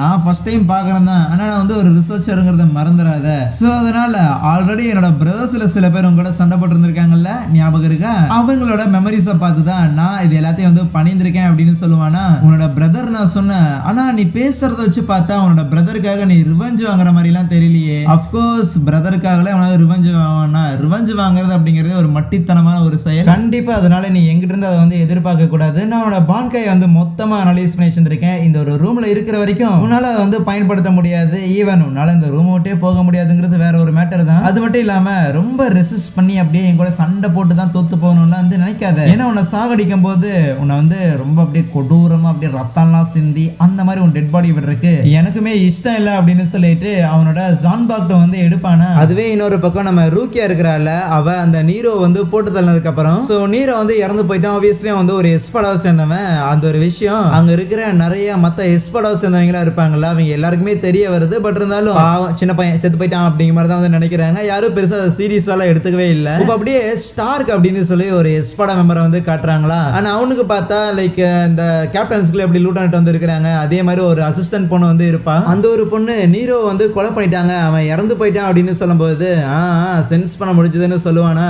நான் ஃபர்ஸ்ட் டைம் பாக்குறேன் தான், ஆனா நான் வந்து ஒரு ரிசர்ச்சருங்கிறத மறந்துடாத. சோ அதனால ஆல்ரெடி என்னோட பிரதர்ஸ்ல சில பேர் உங்க கூட சண்டை போட்டு இருந்திருக்காங்கல்ல, ஞாபகம் இருக்கா? அவங்களோட மெமரிஸை பார்த்து தான் நான் இது எல்லாத்தையும் வந்து பண்ணியிருந்திருக்கேன் அப்படின்னு சொல்லுவானா. உன்னோட பிரதர் நான் சொன்னேன், ஆனா நீ பேசுறத வச்சு பார்த்தா உன்னோட பிரதருக்காக நீ ரிவெஞ்ச் வாங்குற மாதிரி எல்லாம் தெரியலையே. அப்கோர்ஸ் பிரதருக்காகலாம் அவனால ரிவெஞ்ச் வாங்கினா ரிவெஞ்ச் வாங்குறது அப்படிங்கிறது ஒரு மட்டித்தனமான ஒரு செயல். கண்டிப்பா அதனால நீ எங்கிட்ட இருந்து அதை வந்து எதிர்பார்க்க கூடாது. நான் உன்னோட பான்காயை வந்து மொத்தமா அனலைஸ் பண்ணி வச்சிருக்கேன். இந்த ஒரு ரூம்ல இருக்கிற வரைக்கும் உன்னால அதை வந்து பயன்படுத்த முடியாது. ஈவன் உன்னால இந்த ரூம் விட்டே போக முடியாதுங்கிறது வேற ஒரு மேட்டர் தான். அது மட்டும் இல்லாம ரொம்ப ரெசிஸ்ட் பண்ணி அப்படியே என் கூட சண்டை போட்டு தான் தோத்து போகணும்லாம் வந்து நினைக்காத. ஏன்னா உன்னை சாகடிக்கும் போது உன்னை வந்து ரொம்ப அப்படியே கொடூரமா அப்படியே ரத்தம்லாம் சிந்தி அந்த மாதிரி உன் டெட் பாடி விடுறதுக்கு எனக்குமே இஷ்டம் இல்லை அப்படின்னு சொல்லிட்டு அவனோட ஜான்பாக்டோ வந்து எடுப்பானா. அதுவே இன்னொரு பக்கம் நம்ம ரூக்கியா இருக்கிறாள், அவ அந்த நீரோ வந்து போட்டு தள்ளதுக்கு அப்புறம் சோ நீரோ வந்து இறந்து போயிட்டான். ஆப்வியஸ்லி வந்து ஒரு எஸ்படாவை சேர்ந்தவன். அந்த ஒரு விஷயம் அங்க இருக்கிற நிறைய மத்த எஸ்படாவை சேர்ந்தவங்களா இருப்பாங்கல்ல, அவங்க எல்லாருக்குமே தெரிய வருது. பட் இருந்தாலும் சின்ன பையன் செத்து போயிட்டான் அப்படிங்கிற மாதிரி தான் வந்து நினைக்கிறாங்க. யாரும் பெருசா சீரியஸால எடுத்துக்கவே இல்லை. இப்போ அப்படியே ஸ்டார்க் அப்படின்னு சொல்லி ஒரு எஸ்படா மெம்பரை வந்து காட்டுறாங்களா. ஆனா அவனுக்கு பார்த்தா லைக் இந்த கேப்டன்ஸ்குள்ள எப்படி லூட்டானிட்டு வந்து இருக்கிறாங்க, அதே மாதிரி ஒரு அசிஸ்டன்ட் பொண்ணு வந்து இருப்பா. அந்த ஒரு பொண்ணு நீரோ வந்து கொலை பண்ணிட்டாங்க, அவன் இறந்து போயிட்டான் அப்படின்னு சொல்லும்போது சென்ஸ் பண்ண முடிஞ்சதுன்னு சொல்லுவானா.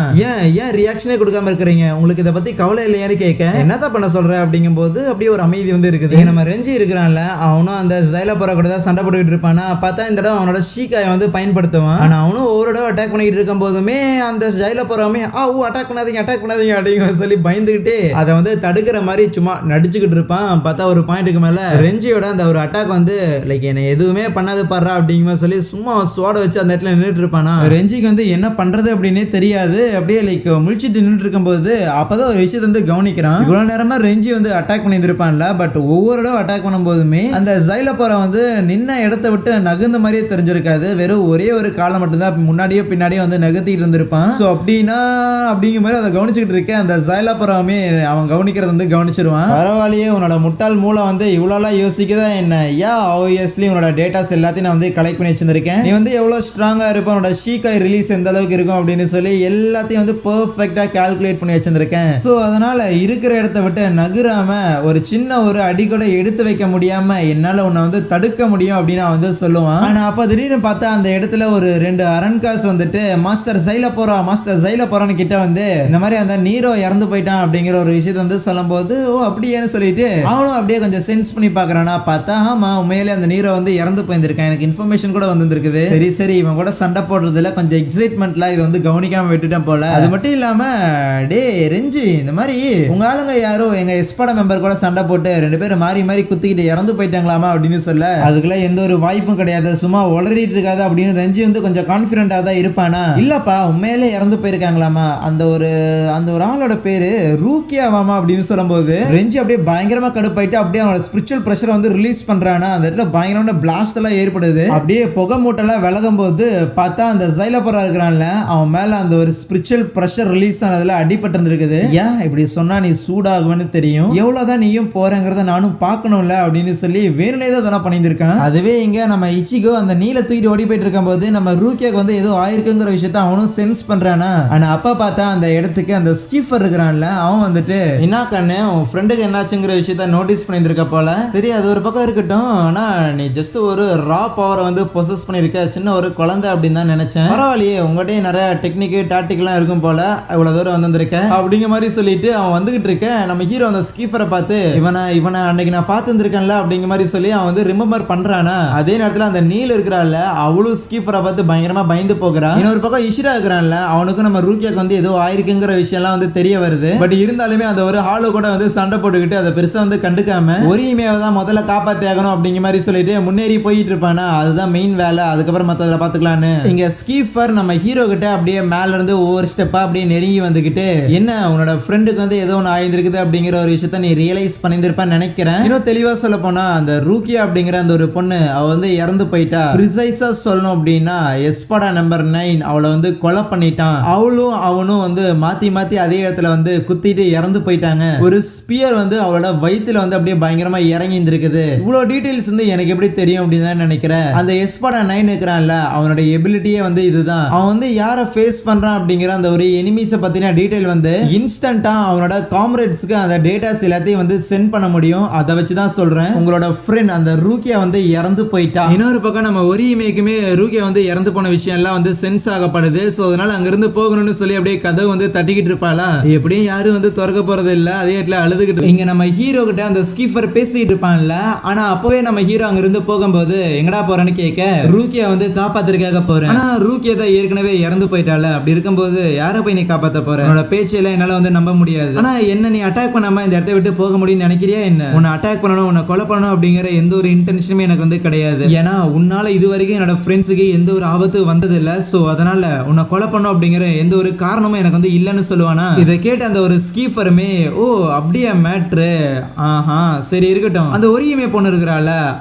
ஏன் ரியாக்ஷனே கொடுக்காம இருக்கிறீங்க, உங்களுக்கு இதை பத்தி கவலை இல்லையான்னு கேட்க என்னதான் பண்ண சொல்ற அப்படிங்கும் போது அப்படியே ஒரு அமைதி வந்து இருக்குது. நம்ம ரெஞ்சி இருக்கிறான்ல, அவனும் அந்த ஜைலபோரா கூட தான் சண்டை போட்டுக்கிட்டு இருப்பானா. பார்த்தா இந்த தடவை அவனோட ஷீக்காயை வந்து பயன்படுத்துவான். ஆனா அவனும் ஒவ்வொரு தடவை அட்டாக் பண்ணிட்டு இருக்கும் போதுமே அந்த ஜைலபோராமே அட்டாக் பண்ணாதீங்க அப்படிங்கிற சொல்லி பயந்துகிட்டு அதை வந்து தடுக்கிற மாதிரி சும்மா நடிச்சுக்கிட்டு இருப்பான். பார்த்தா ஒரு பாயிண்ட்டுக்கு மேல ரெஞ்சியோட அந்த ஒரு அட்டாக் வந்து லைக் என்ன எதுவுமே பண்ணாது பாடுறா அப்படிங்கிற சொல்லி சும்மா சோட வச்சு அந்த இடத்துல நின்றுட்டு இருப்பானா. ரெஞ்சிக்கு வந்து என்ன பண்றது அப்படின்னே தெரியாது. அப்படியே லைக் முழிச்சிட்டு நின்றுட்டு இருக்கும் போது அப்பதான் ஒரு விஷயத்தை வந்து கவனிக்கிறான். இவ்வளவு நேரமா ரெஞ்சி வந்து அட்டாக் பண்ணிட்டு இருப்பான்ல, பட் ஒவ்வொரு தடவை அட்டாக் பண்ணும் போதுமே அந்த ஜைலபோரா வந்து நின்ன இடத்தை விட்டு நகுந்த மாதிரியே தெரிஞ்சிருக்காது. வெறும் ஒரே ஒரு காலம் மட்டும்தான் முன்னாடியோ பின்னாடியோ வந்து நகர்த்திட்டு இருந்திருப்பான். ஸோ அப்படின்னா அப்படிங்கிற மாதிரி அதை கவனிச்சுக்கிட்டு இருக்கேன். அந்த ஜைலபோராமே அவன் கவனிக்கிறது வந்து கவனிச்சிருவான். பரவாயில்லையே, உன்னோட முட்டாள் மூளை வந்து இவ்வளோலாம் யோசிக்கதான் என்ன. ஆப்வியஸ்லி உன்னோட டேட்டாஸ் எல்லாத்தையும் நான் வந்து கலெக்ட் பண்ணி வச்சிருக்கேன். நீ வந்து எவ்வளோ ஸ்ட்ராங்காக இருப்ப, உன்னோட ஷீக்காய் ரிலீஸ் எந்த அளவுக்கு இருக்கும் அப்படின்னு சொல்லி எல்லாத்தையும் வந்து பெர்ஃபெக்டாக கால்குலேட் பண்ணி வச்சிருக்கேன். ஸோ அதனால இருக்கிற இடத்த விட்டு நகராம ஒரு சின்ன ஒரு அடி கூட எடுத்து வைக்க முடியாம என்னால் உன்னை வந்து தடுக்க முடியும் அப்படின்னு அவன் வந்து சொல்லுவான். ஆனால் அப்போ திடீர்னு பார்த்தா அந்த இடத்துல ஒரு 2 அரண்காஸ் வந்துட்டு மாஸ்டர் ஜைலபோரான்னு கிட்ட வந்து இந்த மாதிரி அந்த நீரோ இறந்து போயிட்டான் அப்படிங்கிற ஒரு விஷயத்தை வந்து சொல்லும் போது அப்படியேன்னு சொல்லிட்டு அவனும் அப்படியே கொஞ்சம் சென்ஸ் பண்ணி பாக்குறானா. பார்த்தா ஆமா உண்மையிலே அந்த நீரோ வந்து இறந்து போயிருந்திருக்கான், எனக்கு இன்ஃபர்மேஷன் கூட வந்துருக்குது. சரி இவன் கூட சண்டை போடுறதுல கொஞ்சம் எக்ஸைட்மெண்ட்ல இது வந்து கவனிக்காம விட்டுட்டேன் போல. அது மட்டும் இல்லாம டே ரெஞ்சி, இந்த மாதிரி உங்க ஆளுங்க யாரோ எங்க எஸ்படா மெம்பர் கூட சண்டை போட்டு 2 பேரும் மாறி குத்திக்கிட்டு இறந்து போயிட்டாங்களாமா அப்படின்னு சொல்ல, அதுக்கெல்லாம் எந்த ஒரு வாய்ப்பும் கிடையாது, சும்மா உளறிட்டு இருக்காது அப்படின்னு ரெஞ்சி வந்து கொஞ்சம் கான்பிடண்டா தான் இருப்பானா. இல்லப்பா உண்மையிலே இறந்து போயிருக்காங்களாமா, அந்த ஒரு ஆளோட பேரு ரூக்கியாவாமா அப்படின்னு சொல்லும்போது ரெஞ்சி அப்படியே பயங்கரமா கடுப்பாயிட்டு அப்படியே அவனோட ஸ்பிரிச்சுவல் பிரஷரை வந்து ரிலீஸ் பண்றானா. அந்த இடத்துல பயங்கரமான பிளாஸ்ட் எல்லாம் ஏற்படுது. அப்படியே புகை மூட்டெல்லாம் விலகும் போது பார்த்தா அந்த ஜைலபோரா இருக்கிறான்ல, அவன் மேல அந்த ஒரு ஸ்பிரிச்சுவல் பிரஷர் ரிலீஸ் ஆனதுல அடிபட்டு இருந்திருக்குது. ஏன் இப்படி சொன்னா நீ சூடாகுவேன்னு தெரியும், எவ்வளவுதான் நீயும் போறேங்கிறத நானும் பார்க்கணும்ல அப்படின்னு சொல்லி வேணுனே தான் அதெல்லாம் பண்ணியிருக்கான். அதுவே இங்க நம்ம இச்சிகோ அந்த நீல தூக்கிட்டு ஓடி போயிட்டு இருக்கும் போது நம்ம ரூக்கியாக்கு வந்து ஏதோ ஆயிருக்குங்கிற விஷயத்த அவனும் சென்ஸ் பண்றானா. ஆனா அப்பா பார்த்தா அந்த இடத்துக்கு அந்த ஸ்கீஃபர் இருக்கிறான்ல, அவன் வந்துட்டு என்ன கண்ணு உன் ஃப்ரெண்டுக்கு என்னாச்சுங்கிற விஷயத்த நோட்டீஸ் பண்ணியிருக்க போல. சரி அது ஒரு பக்கம் இருக்கட்டும், ஆனா நீ ஜஸ்ட் ஒரு ரா பவரை வந்து பொசஸ் பண்ணிருக்க, சின்ன ஒரு குழந்தை அப்படின்னு தான் நினைச்சேன். பரவாயில்லையே உங்ககிட்டயே நிறைய டெக்னிக்கு டாக்டிக்லாம் இருக்கும் போல, இவ்வளவு தூரம் வந்திருக்க அப்படிங்கிற மாதிரி சொல்லிட்டு அவன் வந்துகிட்டு இருக்க. நம்ம ஹீரோ அந்த ஸ்கீஃபரை பார்த்து இவனை அன்னைக்கு நான் பார்த்துருக்கேன்ல அப்படிங்கிற மாதிரி சொல்லி அவன் வந்து ரிமெம்பர் பண்றானா. அதே நேரத்தில் அந்த நீல் இருக்கிறாள்ல, அவளும் ஸ்கீஃபரை பார்த்து பயங்கரமா பயந்து போகிறான். இன்னொரு பக்கம் இஷிரா இருக்கிறான்ல, அவனுக்கும் நம்ம ரூக்கியாக்கு வந்து ஏதோ ஆயிருக்குங்கிற விஷயம்லாம் வந்து தெரிய வருது. பட் இருந்தாலுமே அந்த ஒரு ஹாலோ கூட வந்து சண்டை போட்டுக்கிட்டு அதை பெருசா வந்து கண்டுக்காம ஒரு இமேவை தான் முதல்ல காப்பாத்தியாகணும் அப்படிங்கிற மாதிரி சொல்லிட்டு முன்னேறி போயிட்டு இருப்பானா. அதுதான் மெயின் வேலை, அதுக்கப்புறம் மற்றதில் பார்த்துக்கலான்னு. இங்க ஸ்கீஃபர் நம்ம ஹீரோ கிட்ட அப்படியே மேல இருந்து ஒவ்வொரு ஸ்டெப்பா அப்படியே நெருங்கி வந்துகிட்டு, என்ன உன்னோட ஃப்ரெண்டுக்கு வந்து ஏதோ ஒன்று ஆயிருக்குது அப்படிங்கிற ஒரு விஷயத்த நீ ரியலைஸ் பண்ணியிருப்பான்னு நினைக்கிறேன். இன்னும் தெளிவா சொல்ல போனா அந்த ரூக்கியா அப்படிங்கிற அந்த ஒரு பொண்ணு அவ வந்து இறந்து போயிட்டா. ப்ரிசைஸா சொல்லணும் அப்படின்னா எஸ்படா நம்பர் 9 அவளை வந்து கொலை பண்ணிட்டான். அவனும் வந்து மாத்தி அதே இடத்துல வந்து குத்திட்டு இறந்து போயிட்டாங்க. ஒரு ஸ்பியர் வந்து அவளோட வயித்துல வந்து அப்படியே பயங்கரமா இறங்கி இருந்திருக்குது. இவ்வளவு டீடைல்ஸ் வந்து எனக்கு எப்படி தெரியும் அப்படின்னு தான் நினைக்கிறேன். அந்த எஸ்படா 9 இருக்கிறான்ல, அவனோட எபிலிட்டியே வந்து இதுதான். அவன் வந்து யாரை ஃபேஸ் பண்றான் அப்படிங்கிற அந்த ஒரு எனிமீஸை பத்தின டீடைல் வந்து இன்ஸ்டன்டா அவனோட காம்ரேட்ஸ்க்கு அந்த டேட்டாஸ் எல்லாத்தையும் வந்து சென்ட் பண்ண முடியும். அதை வச்சுதான் சொல்றேன் உங்களோட ஃப்ரெண்ட் அந்த ரூக்கியா வந்து இறந்து போயிட்டா. இன்னொரு பக்கம் நம்ம ஒரு இமேக்குமே ரூக்கியா வந்து இறந்து போன விஷயம் எல்லாம் வந்து சென்ஸ் ஆகப்படுது. சோ அதனால அங்கிருந்து போகணும்னு சொல்லி அப்படியே கதவு வந்து தட்டிக்கிட்டு இருப்பாளா. எப்படியும் யாரும் வந்து திறக்க போறது இல்ல. அதே இடத்துல அழுதுகிட்டு இங்க நம்ம ஹீரோ கிட்ட அந்த ஸ்கீஃபர் பேசிட்டு இருப்பான்ல. ஆனா அப்பவே நம்ம ஹீரோ அங்க இருந்து போகும்போது எங்கடா போறேன்னு கேட்க ரூக்கியா வந்து காப்பாத்துறதுக்காக போறேன். ஆனா ரூக்கியா தான் ஏற்கனவே இறந்து போயிட்டால, அப்படி இருக்கும்போது யாரை போய் நீ காப்பாத்த போற? உன்னோட பேச்சையில என்னால வந்து நம்ப முடியாது. ஆனா என்ன நீ அட்டாக் பண்ணாம இந்த இடத்தை விட்டு போக முடியும்னு நினைக்கிறியா என்ன? உன்னை அட்டாக் பண்ணணும், உன்னை கொலை பண்ணணும் அப்படிங்கிற எந்த ஒரு இன்டென்ஷனுமே எனக்கு வந்து கிடையாது. ஏன்னா உன்னால இது வரைக்கும் என்னோட ஃப்ரெண்ட்ஸுக்கு எந்த ஒரு ஆபத்து வந்தது இல்ல. சோ அதனால உன்னை கொலை பண்ணணும் அப்படிங்கிற எந்த ஒரு காரணமும் எனக்கு வந்து இல்லைன்னு சொல்லுவானா. இதை கேட்ட அந்த ஒரு ஸ்கீஃபருமே, ஓ அப்படியே மேட்ரு, ஆஹா சரி இருக்கட்டும், அந்த ஒரியுமே பொண்ணு இருக்கிறாள்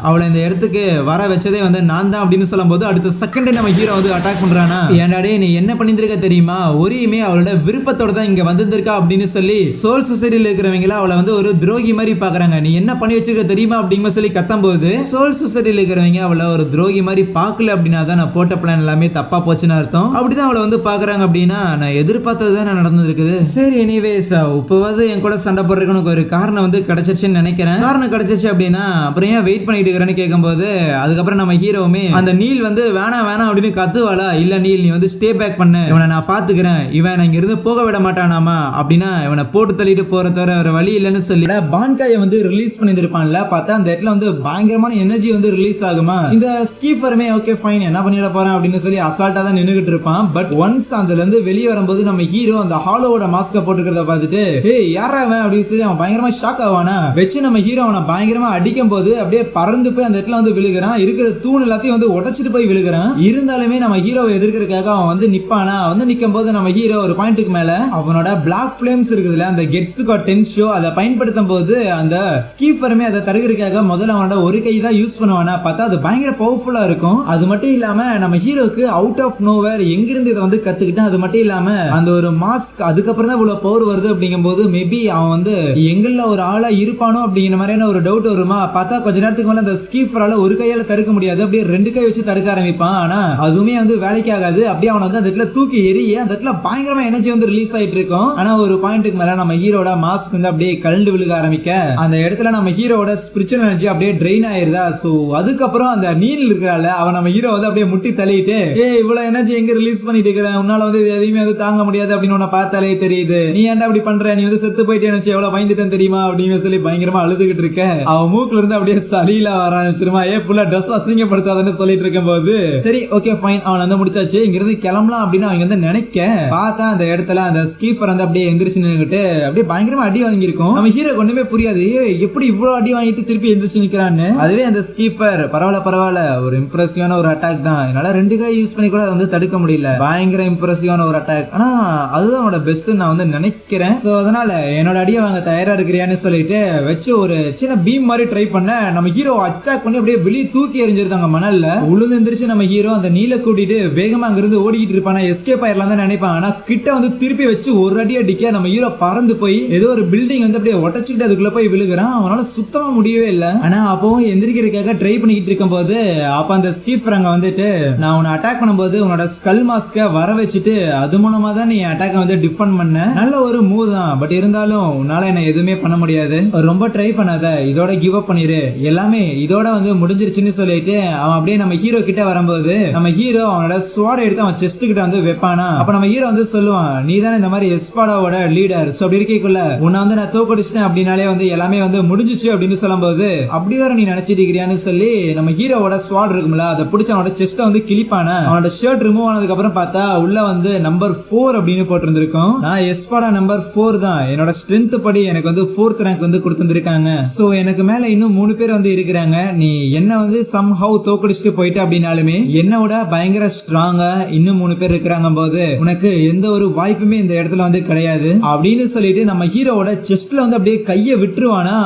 அவளை இந்த இடத்துக்கு வர வச்சதே வந்து நான் தான் அப்படின்னு சொல்லும் போது அடுத்த செகண்டே நம்ம ஹீரோ வந்து அட்டாக் பண்றானா. ஏன்டாடே நீ என்ன பண்ணிருக்க தெரியுமா, ஒரியுமே அவளோட விருப்பத்தோட தான் இங்க வந்திருக்கா அப்படின்னு சொல்லி சோல் சொசைட்டில இருக்கிறவங்கள அவளை வந்து ஒரு துரோகி மாதிரி பாக்குறாங்க. நீ என்ன பண்ணி வச்சிருக்க தெரியுமா அப்படிங்கிற சொல்லி கத்தும் போது சோல் சொசைட்டில இருக்கிறவங்க அவளை ஒரு துரோகி மாதிரி பார்க்கல அப்படின்னா தான் நான் போட்ட பிளான் எல்லாமே தப்பா போச்சுன்னு அர்த்தம். அப்படிதான் அவளை வந்து பாக்குறாங்க அப்படின்னா நான் எதிர்பார்த்தது தான் நடந்திருக்குது. சரி எனிவேஸ் இப்போவாது என் கூட சண்டை போடுறதுக்கு ஒரு காரணம் வந்து கிடைச்சிருச்சுன்னு நினைக்கிறேன். காரணம் கிடைச்சிருச்சு அப்படின்னா அப்புறம் ஏன் வெயிட் பண்ணிட்டு இருக்கிறேன்னு கேட்கும்போது அதுக்கப்புறம் நம்ம ஹீரோவுமே அந்த நீல் வந்து வேணாம் வேணாம் அப்படின்னு கத்துவாளா. இல்ல நீல் நீ வந்து ஸ்டே பேக் பண்ணு, இவனை நான் பாத்துக்கிறேன், இவன் இங்க இருந்து போக விட மாட்டானாமா அப்படின்னா இவனை போட்டு தள்ளிட்டு போற தவிர வேற வழி இல்லைன்னு சொல்லி பான்காயை வந்து ரிலீஸ் பண்ணிருப்பான்ல. பார்த்தா அந்த இடத்துல வந்து பயங்கரமான எனர்ஜி வந்து ரிலீஸ் ஆகுமா. இந்த ஸ்கீப்பருமே ஓகே ஃபைன் என்ன பண்ணிட போறேன் அப்படின்னு சொல்லி அசால்ட்டா தான் நின்னுகிட்டு இருப்பான். பட் ஒன்ஸ் அதுல இருந்து வெளியே வரும்போது நம்ம ஹீரோ அந்த ஹாலோவோட மாஸ்க போட்டுக்கிறத பார்த்துட்டு ஏய் யாரா அவன் அப்படின்னு சொல்லி அவன் பயங்கரமா ஷாக் ஆவானா. வச்சு நம்ம ஹீரோ அவனை பயங்கரமா அடிக்கும் போது அப்படியே பறந்து போய் அந்த இடத்துல வந்து விழுகிறான். இருக்கிற தூண் எல்லாத்தையும் வந்து உடைச்சிட்டு போய் விழுகிறான். இருந்தாலுமே நம்ம ஹீரோவை எதிர்க்கிறதுக்காக அவன் வந்து நிப்பானா. வந்து நிக்கும் போது நம்ம ஹீரோ ஒரு பாயிண்ட்டுக்கு மேல அவனோட பிளாக் ஃபிளேம்ஸ் இருக்குதுல அந்த கெட்ஸ் காட் 10 ஷோ அதை பயன்படுத்தும் போது அந்த ஸ்கீப்பருமே அதை தடுக்கிறதுக்காக முதல்ல அவனோட ஒரு கை தான் யூஸ் பண்ணுவானா. பார்த்தா அது பயங்கர பவர்ஃபுல்லா இருக்கும். அது மட்டும் இல்லாம நம்ம ஹீரோக்கு அவுட் ஆஃப் நோவேர் எங்கிருந்து இதை வந்து கத்துக்கிட்டான். அது மட்டும் இல்லாம அந்த ஒரு மாஸ்க் அதுக்கப்புறம் தான் இவ்வளவு பவர் வருது அப்படிங்கும் போது மேபி அவன் வந்து எங்கள்ல ஒரு ஆளா இருப்பானோ அப்படிங்கிற மாதிரியான ஒரு டவுட் வருமா. பார்த்தா கொஞ்ச நேரத்துக்கு மேல அந்த ஸ்கீப்பரால ஒரு கையால தடுக்க முடியாது, அப்படியே 2 கை வச்சு தடுக்க ஆரம்பிப்பான். ஆனா அதுவுமே வந்து வேலைக்கு ஆகாது. அப்படியே அவனை வந்து அந்த இடத்துல தூக்கி எரிய அந்த இடத்துல பயங்கரமா எனர்ஜி வந்து ரிலீஸ் ஆயிட்டு இருக்கும். ஆனா ஒரு பாயிண்ட்டுக்கு மேல நம்ம ஹீரோட மாஸ்க் வந்து அப்படியே கலண்டு விழுக ஆரம்பிக்க அந்த இடத்துல நம்ம ஹீரோட ஸ்பிரிச்சுவல் எனர்ஜி அப்படியே ட்ரெயின் ஆயிருதா. சோ அதுக்கப்புறம் அந்த நீல் இருக்கிறாள் அவன் நம்ம ஹீரோ வந்து அப்படியே முட்டி தள்ளிட்டு இவ்வளவு எனர்ஜி எங்க ரிலீஸ் பண்ணிட்டு இருக்கிறேன், உன்னால வந்து எதையுமே வந்து தாங்க முடியாது அப்படின்னு உன்னை பார்த்தாலே தெரியுது, நீ ஏன்டா அப்படி பண்ற, நீ வந்து செத்து போயிட்டு நினைச்சு எவ்வளவு பயந்துட்டேன் தெரியுமா அப்படின்னு சொல்லி பயங்கரமா அழுதுகிட்டு இருக்க. அவன் மூக்குல இருந்து அப்படியே சளியில வர ஆரம்பிச்சிருமா. புள்ள ட்ரெஸ் அசிங்கப்படுத்தாதன்னு சொல்லிட்டு இருக்கும் போது சரி ஓகே ஃபைன் அவன் வந்து முடிச்சாச்சு, இங்க இருந்து கிளம்பலாம் அப்படின்னு அவங்க வந்து நினைக்க பார்த்தா அந்த இடத்துல அந்த ஸ்கீப்பர் வந்து அப்படியே எந்திரிச்சு நின்னுகிட்டு அப்படியே பயங்கரமா அடி வாங்கி இருக்கும். நம்ம ஹீரோ ஒண்ணுமே புரியாது, எப்படி இவ்வளவு அடி வாங்கிட்டு திருப்பி எந்திரிச்சு நிக்கிறான்னு. அதுவே அந்த ஸ்கீப்பர் பரவாயில்ல ஒரு இம்ப்ரெசிவான ஒரு அட்டாக் தான், என்னால 2 கை யூஸ் பண்ணி கூட வந்து தடுக்க முடியல, பயங்கர இம்ப்ரெசிவான ஒரு அட்டாக், ஆனா அதுதான் அவனோட பெஸ்ட் நான் வந்து நினைக்கிறேன். சோ அதனால என்னோட அடியை வாங்க தயாரா இருக்கிறியான்னு சொல்லிட்டு வச்சு ஒரு சின்ன பீம் மாதிரி ட்ரை பண்ண நம்ம ஹீரோ அட்டாக் பண்ணி அப்படியே வெளியே தூக்கி எறிஞ்சிருந்தாங்க மணல்ல. உழுந்து எந்திரிச்சு நம்ம ஹீரோ அந்த நீல கூட்டிட்டு வேகமா அங்கிருந்து ஓடிக்கிட்டு இருப்பானா, எஸ்கேப் ஆயிரலாம் தான் நினைப்பான். ஆனா கிட்ட வந்து திருப்பி வச்சு ஒரு அடி அடிக்க நம்ம ஹீரோ பறந்து போய் ஏதோ ஒரு பில்டிங் வந்து அப்படியே உடச்சுக்கிட்டு அதுக்குள்ள போய் விழுகிறான். அவனால சுத்தமா முடியவே இல்லை. ஆனா அப்பவும் எந்திரிக்கிறதுக்காக ட்ரை பண்ணிக்கிட்டு இருக்கும் போது அப்ப அந்த ஸ்கீப்பர் அங்க வந்துட்டு நான் உன்னை அட்டாக் பண்ணும்போது உன்னோட ஸ்கல் மாஸ்க வர வச்சுட்டு அது மூலமா தான் நீ அட்டாக் வந்து டிஃபெண்ட் பண்ண, நல்ல ஒரு மூவ் தான், பட் இருந்தாலும் உன்னால என்ன எதுவுமே பண்ண முடியாது, ரொம்ப ட்ரை பண்ணாத, இதோட கிவ் அப் பண்ணிரு, எல்லாமே இதோட வந்து முடிஞ்சிருச்சுன்னு சொல்லிட்டு அவன் அப்படியே நம்ம ஹீரோ கிட்ட வரும்போது நம்ம ஹீரோ அவனோட ஸ்வாட் எடுத்து அவன் செஸ்ட் கிட்ட வந்து வைப்பானா. அப்ப நம்ம ஹீரோ வந்து சொல்லுவான், நீ தானே இந்த மாதிரி எஸ்பாடாவோட லீடர், சோ அப்படி இருக்கக்குள்ள உன்னை வந்து நான் தோக்கடிச்சிட்டேன் அப்படின்னாலே வந்து எல்லாமே வந்து முடிஞ்சிச்சு அப்படின்னு சொல்லும்போது அப்படி வர நீ நினைச்சிட்டு இருக்கிறியான்னு சொல்லி நம்ம ஹீரோவோட ஸ்வாட் இருக்கும்ல அதை பிடிச்ச அவனோட செஸ்ட வந்து கிளிப்பான. அவனோட ஷர்ட் ரிமூவ் ஆனதுக்கு அப்புறம் பார்த்தா உள்ள வந்து நம்பர் 4 அப்படின்னு போட்டிருந்திருக்கும். நான் எஸ்பாடா நம்பர் 4 தான், என்னோட ஸ்ட்ரென்த் படி எனக்கு வந்து 4th ரேங்க் வந்து கொடுத்திருக்காங்க. சோ எனக்கு மேல இன்னும் 3 பேர் வந்து இருக்கிறாங்க, நீ என்ன வந்து சம்ஹவ் தோக்கடிச்சிட்டு போயிட்டு அப்படின்னாலுமே என்னோட பயங்கர ஸ்ட்ராங்கா இன்னும் 3 பேர் இருக்கிறாங்க போது உனக்கு எந்த ஒரு வாய்ப்புமே இந்த இடத்துல வந்து கிடையாது அப்படின்னு சொல்லிட்டு நம்ம ஹீரோவோட செஸ்ட்ல வந்து அப்படியே கையை விட்டுருவானா.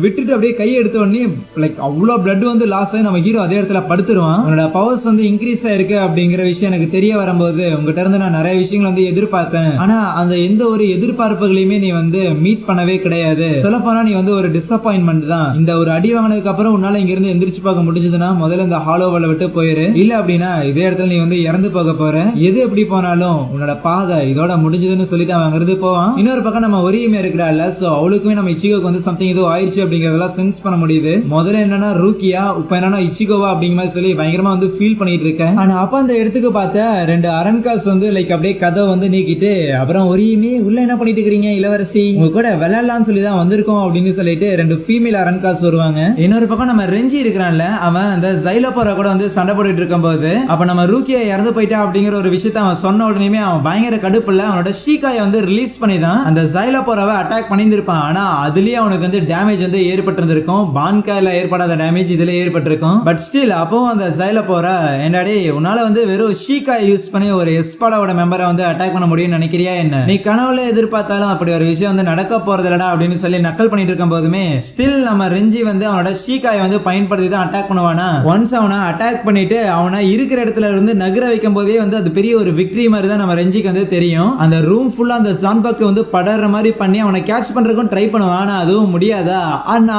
விட்டுட்டு அப்படியே கையை எடுத்த உடனே லைக் அவ்வளவு பிளட் வந்து லாஸ் ஆகி நம்ம ஹீரோ அதே இடத்துல படுத்துருவான். உன்னோட பவர்ஸ் வந்து இன்க்ரீஸ் ஆயிருக்கு அப்படிங்கிற விஷயம் எனக்கு தெரிய வரும்போது உங்ககிட்ட இருந்து நான் நிறைய விஷயங்கள் வந்து எதிர்பார்த்தேன், ஆனா அந்த எந்த ஒரு எதிர்பார்ப்புகளையுமே நீ வந்து மீட் பண்ணவே கிடையாது, சொல்ல போனா நீ வந்து ஒரு டிசப்பாயின்மெண்ட் தான். இந்த ஒரு அடி வாங்கினதுக்கு அப்புறம் உன்னால இங்க இருந்து எந்திரிச்சு பார்க்க முடிஞ்சதுன்னா முதல்ல இந்த ஹாலோவல விட்டு போயிரு, இல்ல அப்படின்னா இதே இடத்துல நீ வந்து இறந்து போக போற, எது எப்படி போனாலும் உன்னோட பாதை இதோட முடிஞ்சதுன்னு சொல்லிட்டு அவன் அங்கிருந்து போவான். இன்னொரு பக்கம் நம்ம ஒரியுமே இருக்கிறாள், சோ அவளுக்குமே நம்ம இச்சிகோக்கு வந்து சம்திங் ஏதோ ஆயிடுச்சு அப்படிங்கறதெல்லாம் சென்ஸ் பண்ண முடியுது. முதல்ல என்னன்னா ரூக்கியா, இப்ப என்னன்னா இச்சிகோவா அப்படிங்கிற மாதிரி சொல்லி பயங்கரமா வந்து ஃபீல் பண்ணிட்டு இருக்கேன். ஆனா அப்ப அந்த இடத்துக்கு பார்த்தா 2 அரண்காஸ் வந்து லைக் அப்படியே கதை வந்து நீக்கிட்டு அப்புறம் ஒரியுமே உள்ள என்ன பண்ணிட்டு இருக்கீங்க இளவரசி, உங்க கூட விளையாடலாம்னு சொல்லி தான் வந்திருக்கோம் அப்படின்னு சொல்லிட்டு 2 ஃபீமேல் அரண்காஸ் வருவாங்க. இன்னொரு பக்கம் நம்ம ரெஞ்சி இருக்கிறான்ல அவன் அந்த ஜைலோபோரா கூட வந்து சண்டை போட்டுட்டு இருக்கும் போது அப்ப நம்ம ரூக்கியா இறந்து போயிட்டா அப்படிங்கிற ஒரு விஷயம் விஷயத்த அவன் சொன்ன உடனே அவன் பயங்கர கடுப்புல அவனோட ஷீகாயை வந்து ரிலீஸ் பண்ணி தான் அந்த ஜைலபோராவை அட்டாக் பண்ணியிருப்பான். ஆனா அதுலயே அவனுக்கு வந்து டேமேஜ் வந்து ஏற்பட்டிருந்திருக்கும். பான்காயில ஏற்படாத டேமேஜ் இதுல ஏற்பட்டிருக்கும். பட் ஸ்டில் அப்போ அந்த ஜைலபோரா என்னடே உன்னால வந்து வெறும் ஷீகா யூஸ் பண்ணி ஒரு எஸ்பாடாவோட மெம்பரை வந்து அட்டாக் பண்ண முடியும்னு நினைக்கிறியா என்ன? நீ கனவுல எதிர்பார்த்தாலும் அப்படி ஒரு விஷயம் வந்து நடக்க போறதில்லடா அப்படின்னு சொல்லி நக்கல் பண்ணிட்டு இருக்கும் போதுமே ஸ்டில் நம்ம ரெஞ்சி வந்து அவனோட ஷீகாயை வந்து பயன்படுத்தி தான் அட்டாக் பண்ணுவானா. ஒன்ஸ் அவனை அட்டாக் பண்ணிட்டு அவனை இருக்கிற இடத்துல இருந்து நகர வைக்கும் போதே வந்து அது பெரிய ஒரு விக்டரி மாதிரி தான் நம்ம ரெஞ்சிக்கு வந்து தெரியும். அந்த ரூம் ஃபுல்லா அந்த ஜான்பாக் வந்து படற மாதிரி பண்ணி அவனை கேட்ச் பண்றதுக்கும் ட்ரை பண்ணுவான். ஆனா அதுவும் முடியாதா.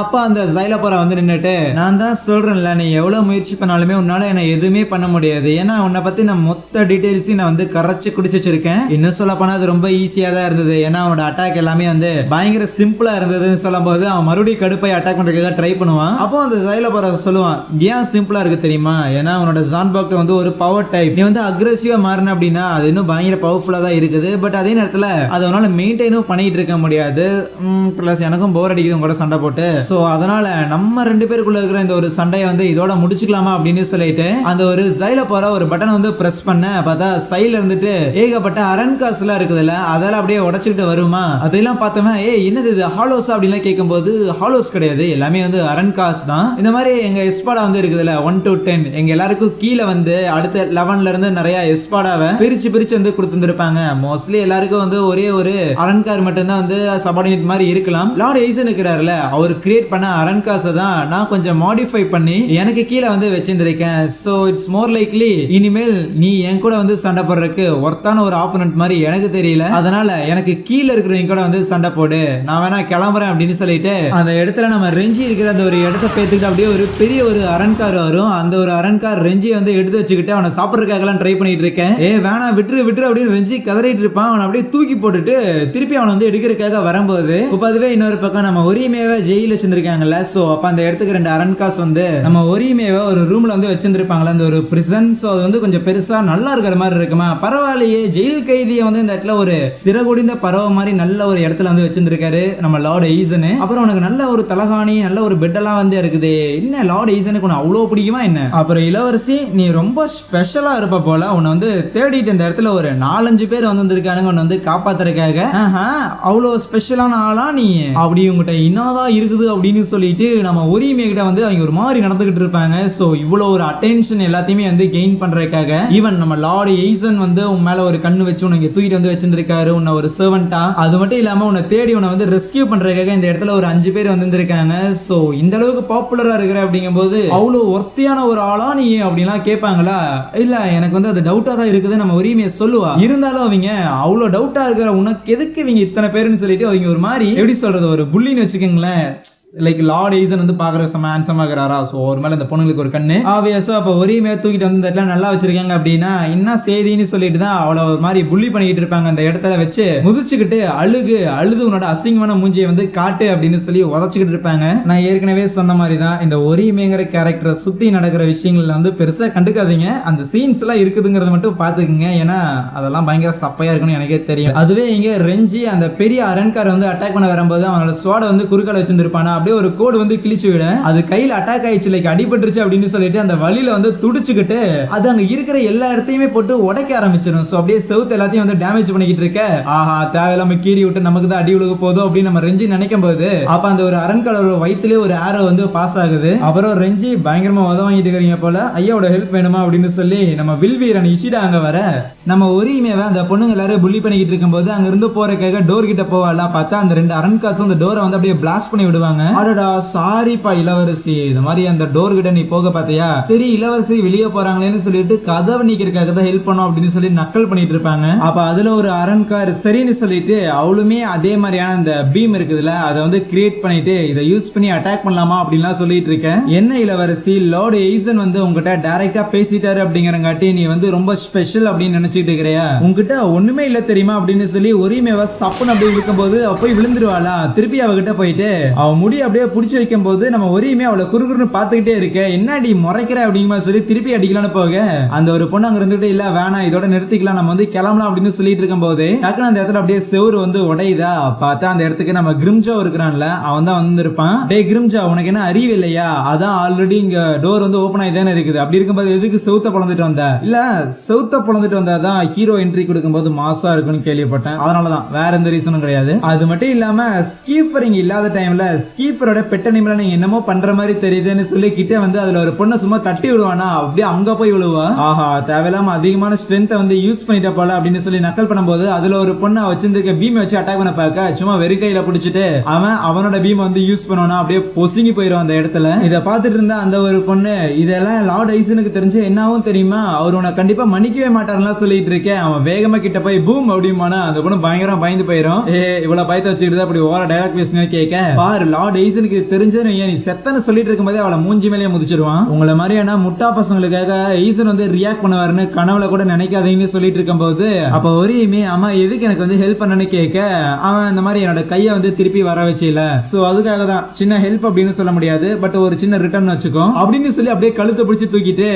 அப்பா அந்த ஜைலபோரா வந்து நின்னுட்டு நான் தான் சொல்றேன்ல நீ எவ்வளவு முயற்சி பண்ணாலுமே உன்னால என்ன எதுவுமே பண்ண முடியாது. ஏன்னா உன்னை பத்தி நான் மொத்த டீடைல்ஸையும் நான் வந்து கரைச்சு குடிச்சு வச்சிருக்கேன். இன்னும் சொல்ல போனா அது ரொம்ப ஈஸியா தான் இருந்தது. ஏன்னா அவனோட அட்டாக் எல்லாமே வந்து பயங்கர சிம்பிளா இருந்ததுன்னு சொல்லும் போது அவன் மறுபடியும் கடுப்பை அட்டாக் பண்றதுக்காக ட்ரை பண்ணுவான். அப்போ அந்த ஜைலபோரா சொல்லுவான் ஏன் சிம்பிளா இருக்கு தெரியுமா? ஏன்னா அவனோட ஜான்பாக் வந்து ஒரு பவர் டைப். நீ வந்து அக்ரெசிவா மாறின அப்படின்னா அது இன்னும் பயங்கர பவர்ஃபுல்லா தான் இருக்குது. பட் அதே நேரத்தில் அதை அவனால மெயின்டைனும் பண்ணிட்டு இருக்க முடியாது. பிளஸ் எனக்கும் போர் அடிக்குது உங்களோட சண்டை போட்டு. ஸோ அதனால நம்ம ரெண்டு பேருக்குள்ள இருக்கிற இந்த ஒரு சண்டையை வந்து இதோட முடிச்சுக்கலாமா அப்படின்னு சொல்லிட்டு அந்த ஒரு ஜைலபோரா ஒரு பட்டனை வந்து பிரஸ் பண்ண பார்த்தா சைட்ல இருந்துட்டு ஏகப்பட்ட அரண்காஸ் எல்லாம் இருக்குதுல்ல அதெல்லாம் அப்படியே உடச்சுக்கிட்டு வருமா. அதெல்லாம் பார்த்தவன் என்னது இது ஹாலோஸ் அப்படின்னு கேட்கும்போது ஹாலோஸ் கிடையாது, எல்லாமே வந்து அரண்காஸ் தான். இந்த மாதிரி எங்க எஸ்பாடா வந்து இருக்குதுல்ல 1 to 10 எங்க எல்லாருக்கும் கீழே வந்து அடுத்த 11ல இருந்து நிறைய எஸ்பாடாவை பிரிச்சு பிரிச்சு வந்து கொடுத்துருப்பாங்க. மோஸ்ட்லி எல்லாருக்கும் வந்து ஒரே ஒரு அரண்கார் மட்டும்தான் வந்து சபார்டினேட் மாதிரி இருக்கலாம். லார்ட் எய்சன் இருக்கிறாருல அவர் கிரியேட் பண்ண அரண்காஸை தான் நான் கொஞ்சம் மாடிஃபை பண்ணி எனக்கு கீழே வந்து வச்சிருந்திருக்கேன். ஸோ இட்ஸ் மோர் லைக்லி இனிமேல் நீ என் கூட வந்து சண்டை போடுறதுக்கு ஒர்த்தான ஒரு ஆப்போனன்ட் மாதிரி எனக்கு தெரியல. அதனால எனக்கு கீழே இருக்கிறவங்க கூட வந்து சண்டை போடு, நான் வேணா கிளம்புறேன் அப்படின்னு சொல்லிட்டு அந்த இடத்துல நம்ம ரெஞ்சி இருக்கிற அந்த ஒரு இடத்த பேத்துக்கிட்டு அப்படியே ஒரு பெரிய ஒரு அரண்கார் வரும். அந்த ஒரு அரண்கார் ரெஞ்சியை வந்து எடுத்து வச்சுக்கிட்டு அவனை சாப்பிட்றதுக்காகலாம் ட்ரை பண்ணிட்டு இருக்கேன். வேணாம் விட்டுரு விட்டுரு அப்படின்னு ரெஞ்சி கதறிட்டு இருப்பான். அவனை அப்படியே தூக்கி போட்டுட்டு திருப்பி அவனை வந்து எடுக்கிறதுக்காக வரும்போது இப்போ அதுவே இன்னொரு பக்கம் நம்ம ஒரிமேவை ஜெயில வச்சிருக்காங்கல்ல. ஸோ அப்போ அந்த இடத்துக்கு 2 அரண்காஸ் வந்து நம்ம ஒரிமேவை ஒரு ரூம்ல வந்து வச்சிருப்பாங்களா அந்த ஒரு பிரிசன். ஸோ அது வந்து கொஞ்சம் பெருசா நல்லா இருக்கிற மாதிரி இருக்குமா. பரவாயில்லையே ஜெயில் கைதியை வந்து இந்த இடத்துல ஒரு சிறகுடிந்த பறவை மாதிரி நல்ல ஒரு இடத்துல வந்து வச்சிருக்காரு நம்ம லார்ட் எய்சன். அப்புறம் உனக்கு நல்ல ஒரு தலகாணி நல்ல ஒரு பெட் எல்லாம் வந்து இருக்குது. என்ன லார்ட் எய்சனுக்கு உனக்கு அவ்வளோ பிடிக்குமா என்ன? அப்புறம் இளவரசி நீ ரொம்ப ஸ்பெஷலா இருப்ப போல, உன்னை வந்து தேடிட்டு இந்த இடத்துல ஒரு 4-5 பேர் வந்திருக்கானுங்க உன்னை வந்து காப்பாத்துறதுக்காக. அவ்வளோ ஸ்பெஷலான ஆளா நீ? அப்படி உங்ககிட்ட என்னதான் இருக்குது அப்படின்னு சொல்லிட்டு நம்ம ஒரிமே கிட்ட வந்து அவங்க ஒரு மாதிரி நடந்துகிட்டு இருப்பாங்க. ஸோ இவ்வளோ ஒரு அட்டென்ஷன் எல்லாத்தையுமே வந்து கெயின் பண்றதுக்காக ஈவன் நம்ம லார்ட் எய்சன் வந்து உன் மேல ஒரு கண்ணு வச்சு உனக்கு தூக்கிட்டு வந்து வச்சிருந்திருக்காரு உன்னை ஒரு சர்வெண்டா. அது மட்டும் இல்லாம உன்னை தேடி உன்னை வந்து ரெஸ்கியூ பண்றதுக்காக இந்த இடத்துல ஒரு 5 பேர் வந்திருக்காங்க. ஸோ இந்த அளவுக்கு பாப்புலரா இருக்கிற அப்படிங்கும் போது அவ்வளோ ஒர்த்தியான ஒரு ஆளா நீ அப்படின்லாம் கேட்பாங்களா? இல்ல எனக்கு வந்து அது டவுட்டா தான் இருக்குது நம்ம உரிமையை சொல்லுவா. இருந்தாலும் அவங்க அவ்வளோ டவுட்டா இருக்கிற உனக்கு எதுக்கு இவங்க இத்தனை பேருன்னு சொல்லிட்டு அவங்க ஒரு மாதிரி எப்படி சொல்றது ஒரு புள்ளின்னு வச்சுக்கோங்களேன். லைக் லார்ட் எய்சன் வந்து பாக்குற செம்ம ஹேண்ட்ஸமா இருக்கிறாரா. ஸோ ஒரு மேல இந்த பொண்ணுங்களுக்கு ஒரு கண்ணு ஆவியஸோ அப்போ ஒரிமே தூக்கிட்டு வந்து இந்த இடத்துல நல்லா வச்சிருக்காங்க அப்படின்னா என்ன செய்தின்னு சொல்லிட்டு தான் அவளை ஒரு மாதிரி புள்ளி பண்ணிக்கிட்டு இருப்பாங்க. அந்த இடத்துல வச்சு முதிச்சுக்கிட்டு அழுது உன்னோட அசிங்கமான மூஞ்சியை வந்து காட்டு அப்படின்னு சொல்லி உதச்சிக்கிட்டு இருப்பாங்க. நான் ஏற்கனவே சொன்ன மாதிரி தான் இந்த ஒரிமேங்கிற கேரக்டரை சுத்தி நடக்கிற விஷயங்கள்ல வந்து பெருசா கண்டுக்காதீங்க. அந்த சீன்ஸ் எல்லாம் இருக்குதுங்கிறத மட்டும் பாத்துக்குங்க. ஏன்னா அதெல்லாம் பயங்கர சப்பையா இருக்குன்னு எனக்கே தெரியும். அதுவே இங்க ரெஞ்சி அந்த பெரிய அரண்கார் வந்து அட்டாக் பண்ண வரும்போது அவனோட ஸ்வாட வந்து குறுக்கால வச்சிருந்திருப்பானா அப்படியே ஒரு கோடு வந்து கிழிச்சு விட அது கையில அட்டாக் ஆயிடுச்சு லைக் அடிபட்டுருச்சு அப்படின்னு சொல்லிட்டு அந்த வழியில வந்து துடிச்சுக்கிட்டு அது அங்க இருக்கிற எல்லா இடத்தையுமே போட்டு உடைக்க ஆரம்பிச்சிடும். ஸோ அப்படியே செவுத்து எல்லாத்தையும் வந்து டேமேஜ் பண்ணிக்கிட்டு இருக்க ஆஹா தேவையில்லாம கீறி விட்டு நமக்கு தான் அடி விழுக போதும் அப்படின்னு நம்ம ரெஞ்சி நினைக்கும் போது அப்ப அந்த ஒரு அரண்காலோட வயிற்றுலேயே ஒரு ஆரோ வந்து பாஸ் ஆகுது. அப்புறம் ரெஞ்சி பயங்கரமா உத வாங்கிட்டு இருக்கிறீங்க போல ஐயாவோட ஹெல்ப் வேணுமா அப்படின்னு சொல்லி நம்ம வில்வீரன் இஷிடா அங்க வர நம்ம ஒரிமேவை அந்த பொண்ணுங்க எல்லாரும் புள்ளி பண்ணிக்கிட்டு இருக்கும்போது அங்க இருந்து போறதுக்காக டோர் கிட்ட போவாலாம் பார்த்தா அந்த 2 அரண்காசும் அந்த டோரை வந்து அப்படியே பிளாஸ்ட் பண்ணி விடுவாங்க. சாரிப்பா இளவரசி இந்த மாதிரி அந்த டோர் கிட்ட நீ போக பார்த்தியா சரி இளவரசி வெளியே போறாங்களேன்னு சொல்லிட்டு கதவை நீக்கிறதுக்காக தான் ஹெல்ப் பண்ணோம் அப்படின்னு சொல்லி நக்கல் பண்ணிட்டு இருப்பாங்க. அப்ப அதுல ஒரு அரண்கார் சரின்னு சொல்லிட்டு அவளுமே அதே மாதிரியான அந்த பீம் இருக்குதுல அதை வந்து கிரியேட் பண்ணிட்டு இதை யூஸ் பண்ணி அட்டாக் பண்ணலாமா அப்படின்லாம் சொல்லிட்டு இருக்கேன். என்ன இளவரசி லார்ட் எய்சன் வந்து உங்ககிட்ட டைரக்டா பேசிட்டாரு அப்படிங்கறங்காட்டி நீ வந்து ரொம்ப ஸ்பெஷல் அப்படின்னு நினைச்சிட்டு இருக்கிறியா? உங்ககிட்ட ஒண்ணுமே இல்ல தெரியுமா அப்படின்னு சொல்லி ஒரிமேவா சப்புன்னு அப்படி இருக்கும்போது போய் விழுந்துருவாளா. திருப்பி அவகிட்ட போயிட்டு அவ முடி அப்படியே புடிச்சு வைக்கும் போது நம்ம ஒரியுமே அவளை குறுகுறுன்னு பாத்துக்கிட்டே இருக்க, என்னடி முறைக்கிற அப்படிங்கிற சொல்லி திருப்பி அடிக்கலான்னு போக அந்த ஒரு பொண்ணு அங்க இருந்துட்டு இல்ல வேணாம் இதோட நிறுத்திக்கலாம் நம்ம வந்து கிளம்பலாம் அப்படின்னு சொல்லிட்டு இருக்கும் போது டக்குனு அந்த இடத்துல அப்படியே செவுரு வந்து உடையுதா. பார்த்தா அந்த இடத்துக்கு நம்ம கிரிம்ஜா இருக்கிறான்ல அவன் தான் வந்திருப்பான். டே கிரிம்ஜா உனக்கு என்ன அறிவு இல்லையா, அதான் ஆல்ரெடி இங்க டோர் வந்து ஓபன் ஆகி தானே இருக்குது, அப்படி இருக்கும்போது எதுக்கு செவுத்த பொழந்துட்டு வந்த? இல்ல செவுத்த பொழந்துட்டு வந்தாதான் ஹீரோ என்ட்ரி கொடுக்கும்போது மாசா இருக்குன்னு கேள்விப்பட்டேன், அதனாலதான் வேற எந்த ரீசனும் கிடையாது. அது மட்டும் இல்லாம ஸ்கீப்பர் இங்க இல்லாத டைம்ல ஸ்கீப்பரோட பெட்ட நிமிடம் நீங்க என்னமோ பண்ற மாதிரி தெரியுதுன்னு சொல்லி கிட்ட வந்து அதுல ஒரு பொண்ணை சும்மா தட்டி விடுவானா, அப்படியே அங்க போய் விழுவா. ஆஹா தேவையில்லாம அதிகமான ஸ்ட்ரென்த்தை வந்து யூஸ் பண்ணிட்ட போல அப்படின்னு சொல்லி நக்கல் பண்ணும்போது அதுல ஒரு பொண்ணை வச்சிருக்க பீம் வச்சு அட்டாக் பண்ண பார்க்க சும்மா வெறு கையில பிடிச்சிட்டு அவனோட பீம் வந்து யூஸ் பண்ணோம்னா அப்படியே பொசுங்கி போயிடும் அந்த இடத்துல. இதை பார்த்துட்டு இருந்தா அந்த ஒரு பொண்ணு இதெல்லாம் லார்ட் ஐசனுக்கு தெரிஞ்சு என்னாவும் தெரியுமா, அவர் உன்னை கண்டிப்பா மன்னிக்கவே மாட்டாருலாம் சொல்லிட்டு இருக்கேன். அவன் வேகமா கிட்ட போய் பூம் அப்படிமானா அந்த பொண்ணு பயங்கரம் பயந்து போயிடும். இவ்வளவு பயத்தை வச்சுக்கிட்டு அப்படி ஓர டயலாக் பேசினு கேட்க பாரு லார்ட் ஐசனுக்கு தெரிஞ்சது நீ செத்தன்னு சொல்லிட்டு இருக்கும்போதே அவளை மூஞ்சி மேலேயே முதிச்சிடுவான். உங்களை மாதிரியான முட்டா பசங்களுக்காக ஐசன் வந்து ரியாக்ட் பண்ணுவாருன்னு கனவுல கூட நினைக்காதீங்கன்னு சொல்லிட்டு இருக்கும் போது அப்ப ஒரியுமே அம்மா எதுக்கு எனக்கு வந்து ஹெல்ப் பண்ணனு கேட்க அவன் இந்த மாதிரி என்னோட கையை வந்து திருப்பி வர வச்சல, சோ அதுக்காக தான் சின்ன ஹெல்ப் அப்படின்னு சொல்ல முடியாது பட் ஒரு சின்ன ரிட்டர்ன் வச்சுக்கோ அப்படின்னு சொல்லி அப்படியே கழுத்தை பிடிச்சி தூக்கிட்டு